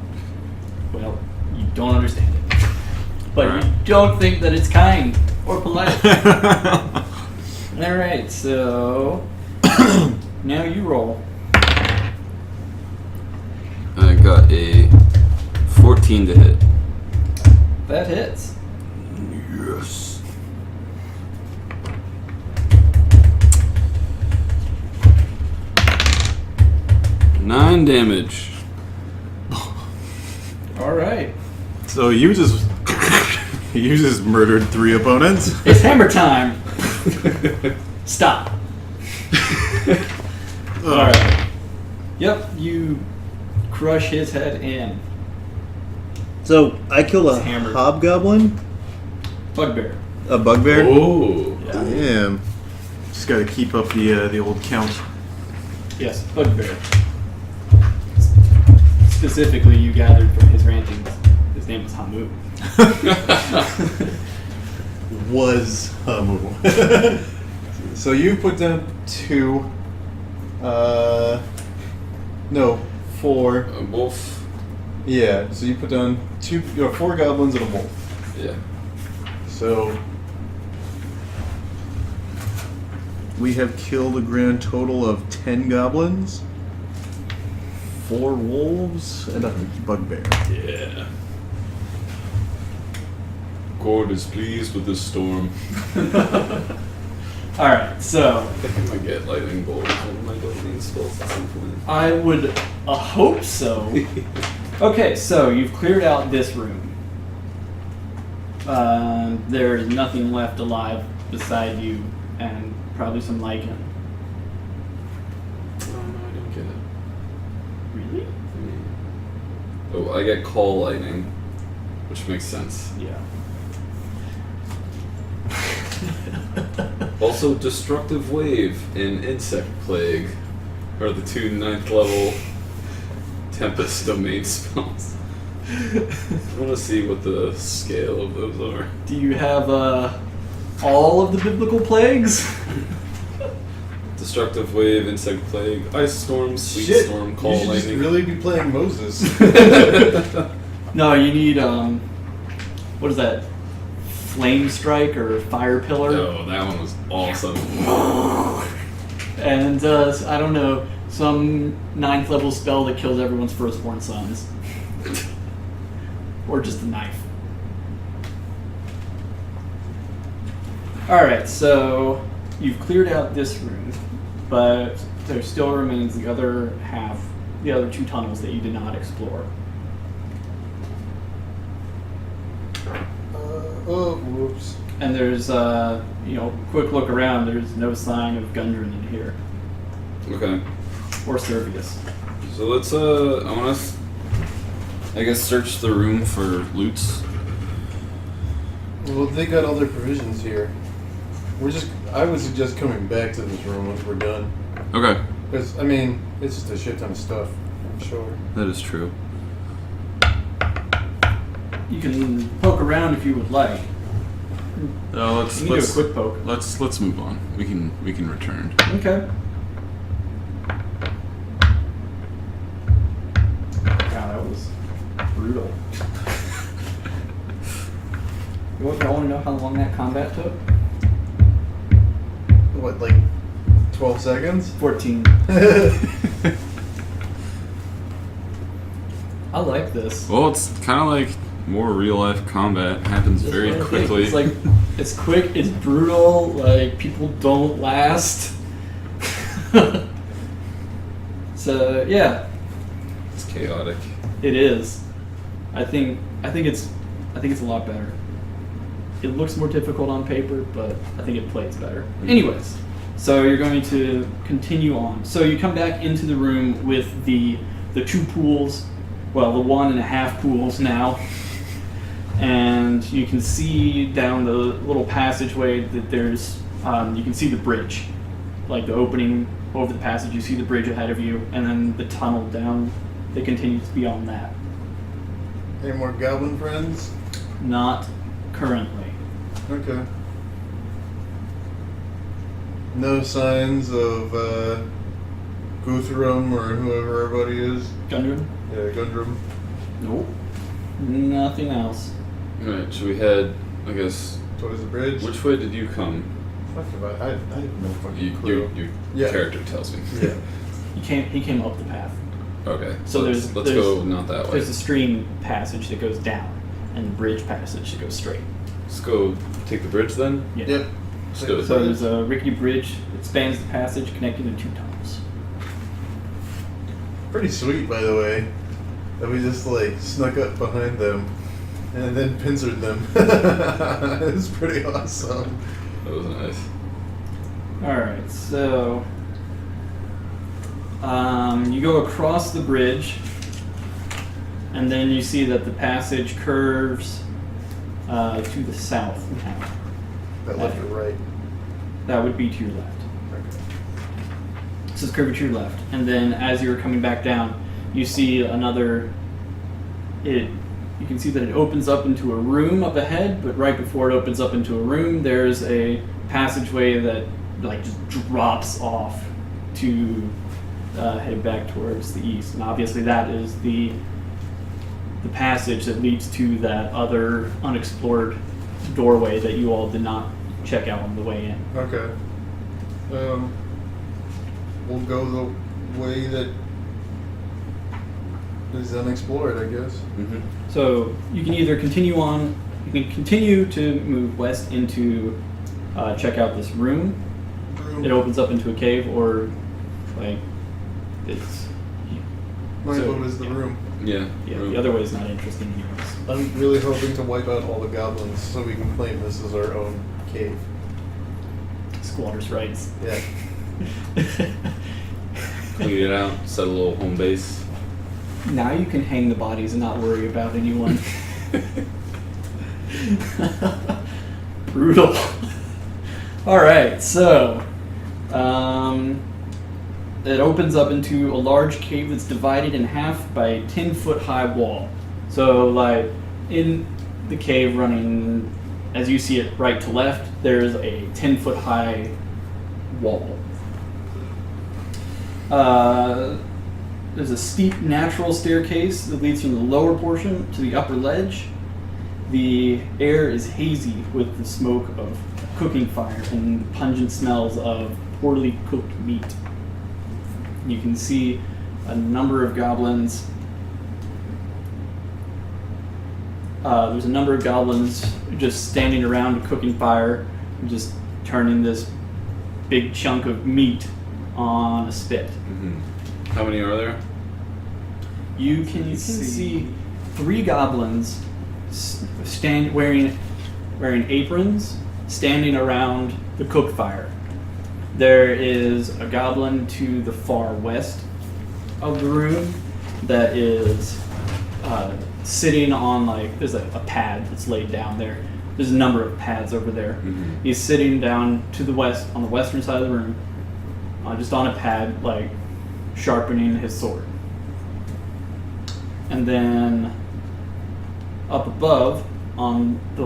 Well, you don't understand it. But Alright. you don't think that it's kind or polite. Alright, so now you roll. I got a 14 to hit. That hits. Yes. Nine damage. Alright. So you just murdered 3 opponents. It's hammer time. Stop. Alright. Yep, you crush his head in. So I kill a It's hammered. hobgoblin, Bugbear. a bugbear. Oh. Damn. Just gotta keep up the old count. Yes, Bugbear. Specifically, you gathered from his rantings. His name was Hamu. Was Hamu. So you put down 2. No, 4. A wolf. Yeah. So you put down 2. 4 goblins and a wolf. Yeah. So we have killed a grand total of 10 goblins, 4 wolves, and a bugbear. Yeah. God is pleased with this storm. Alright, so I think I'm gonna get lightning bolt as one of my lightning spells at some point. I would hope so. Okay, so you've cleared out this room. There's nothing left alive beside you, and probably some lichen. Oh no, I don't get it. Really? Oh, I get call lightning, which makes sense. Yeah. Also, destructive wave and insect plague are the 2 9th level tempest domain spells. I want to see what the scale of those are. Do you have all of the biblical plagues? Destructive wave, insect plague, ice storm, sleet Shit, storm, call you should just lightning. really be playing Moses. No, you need what is that? Flame strike or fire pillar? Oh, that one was awesome. And I don't know, some 9th level spell that kills everyone's firstborn sons. Or just a knife. Alright, so you've cleared out this room, but there still remains the other 2 tunnels that you did not explore. Oh, whoops. And there's, quick look around. There's no sign of Gundren in here Okay. or Servius. So let's, I want us, I guess, search the room for loots. Well, they got all their provisions here. I would suggest coming back to this room once we're done. Okay. Because, I mean, it's just a shit ton of stuff, I'm sure. That is true. You can poke around if you would like. Let's You can do a quick poke. Let's move on. We can return. Okay. Wow, that was brutal. You want to know how long that combat took? What, like 12 seconds? 14. I like this. Well, it's kind of like more real life combat. It happens That's very what I think. quickly. It's like, it's quick, it's brutal, like, people don't last. So, yeah, It's chaotic. it is. I think it's a lot better. It looks more difficult on paper, but I think it plays better. Anyways, so you're going to continue on. So you come back into the room with the 2 pools, well, the 1.5 pools now, and you can see down the little passageway that there's, you can see the bridge, like the opening over the passage. You see the bridge ahead of you, and then the tunnel down that continues beyond that. Any more goblin friends? Not currently. Okay. No signs of Guthrum or whoever everybody is? Gundren? Yeah, Gundrum. Nope. Nothing else. Alright, should we head, I guess, Towards the bridge? which way did you come? Fuck about I have no fucking clue. Your Yeah. character tells me. Yeah. He came up the path. Okay. So let's there's go not that way. There's a stream passage that goes down, and the bridge passage that goes straight. Let's go take the bridge then. Yeah. Yep. Let's do it. So there's a rickety bridge that spans the passage, connecting the 2 tunnels. Pretty sweet, by the way, that we just like snuck up behind them and then pincered them. It's pretty awesome. That was nice. All right, so you go across the bridge, and then you see that the passage curves to the south now. That left or right? That would be to your left. Okay. It says curve to your left, and then as you're coming back down, you see another. You can see that it opens up into a room up ahead, but right before it opens up into a room, there's a passageway that like just drops off to head back towards the east, and obviously that is the passage that leads to that other unexplored doorway that you all did not check out on the way in. Okay. We'll go the way that is unexplored, I guess. Mm-hmm. So you can either continue on, you can continue to move west into check out this room. It opens up into a cave, or like it's. My so, vote is the yeah. room. Yeah. Yeah, room. the other way is not interesting anyways. I'm really hoping to wipe out all the goblins so we can claim this as our own cave. Squatters' rights. Yeah. Clean it out. Set a little home base. Now you can hang the bodies and not worry about anyone. Brutal. All right, so it opens up into a large cave that's divided in half by a 10-foot high wall. So, like, in the cave running, as you see it right to left, there's a 10-foot high wall. There's a steep natural staircase that leads from the lower portion to the upper ledge. The air is hazy with the smoke of cooking fire and pungent smells of poorly cooked meat. You can see a number of goblins. There's a number of goblins just standing around a cooking fire, just turning this big chunk of meat on a spit. Mm-hmm. How many are there? You can see 3 goblins wearing aprons, standing around the cook fire. There is a goblin to the far west of the room that is sitting on there's a pad that's laid down there. There's a number of pads over there. Mm-hmm. He's sitting down to the west on the western side of the room, just on a pad, sharpening his sword. And then up above, at the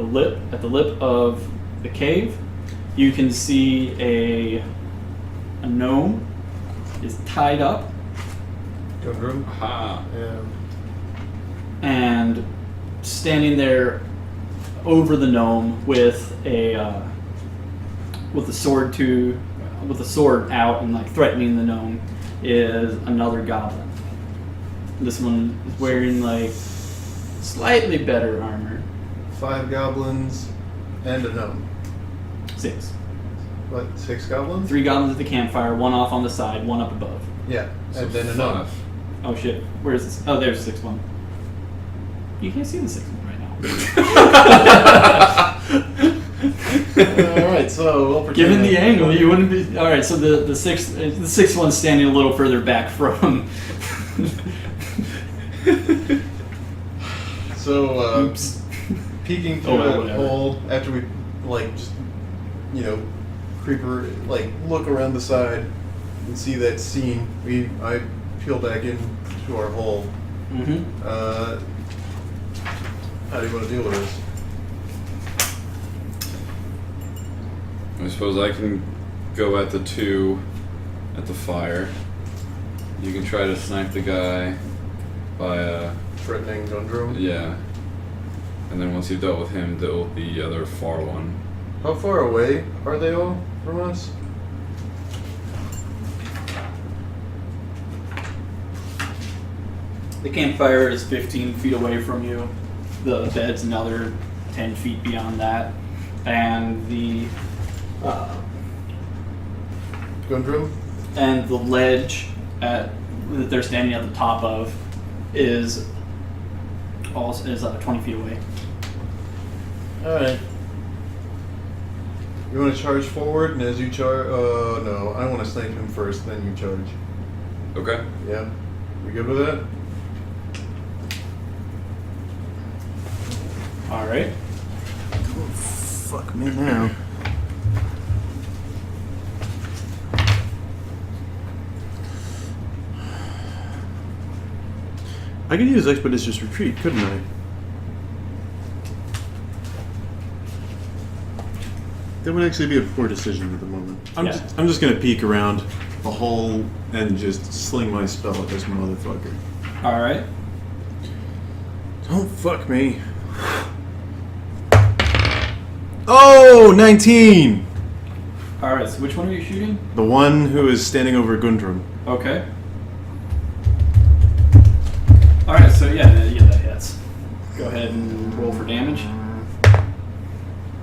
lip of the cave, you can see a gnome is tied up Gundrum. Aha. Yeah. and standing there over the gnome with a sword out and threatening the gnome is another goblin. This one is wearing slightly better armor. 5 goblins and a gnome. 6. What? 6 goblins? 3 goblins at the campfire, 1 off on the side, 1 up above. Yeah, So and then a gnome. 5. Oh shit, where's this? Oh, there's the 6th one. You can't see the 6th one right now. All right, so we'll pretend Given the that- angle, you wouldn't be. All right, so the sixth one's standing a little further back from. So, Oops. peeking Oh, through well, that whatever. hole after we creeper look around the side and see that scene. I peel back into our hole. Mm-hmm. How do you want to deal with this? I suppose I can go at the 2 at the fire. You can try to snipe the guy by Threatening Gundrum. yeah. And then once you've dealt with him, deal with the other far one. How far away are they all from us? The campfire is 15 feet away from you. The bed's another 10 feet beyond that, and the Gundrum? and the ledge that they're standing at the top of is 20 feet away. Alright. You want to charge forward, and as you charge... no. I want to snipe him first, then you charge. Okay. Yeah? We good with that? All right. Fuck me now. I could use Expeditious Retreat, couldn't I? That would actually be a poor decision at the moment. I'm just gonna peek around the hole and just sling my spell at this motherfucker. All right. Don't fuck me. Oh, 19! All right. So which one are you shooting? The one who is standing over Gundrum. Okay. All right. So yeah, that hits. Go ahead and roll for damage.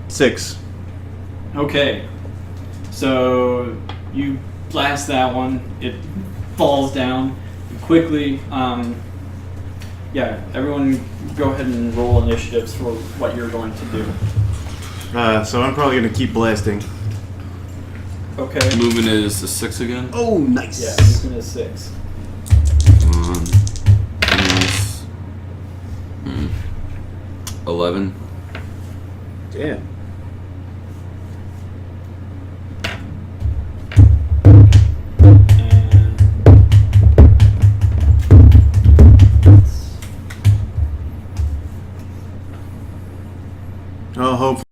6. Okay. So you blast that one. It falls down quickly. Everyone go ahead and roll initiatives for what you're going to do. So I'm probably gonna keep blasting. Okay. Movement is the 6 again. Oh, nice. Yeah, movement is 6. Nice. 11. Damn. Oh, hopefully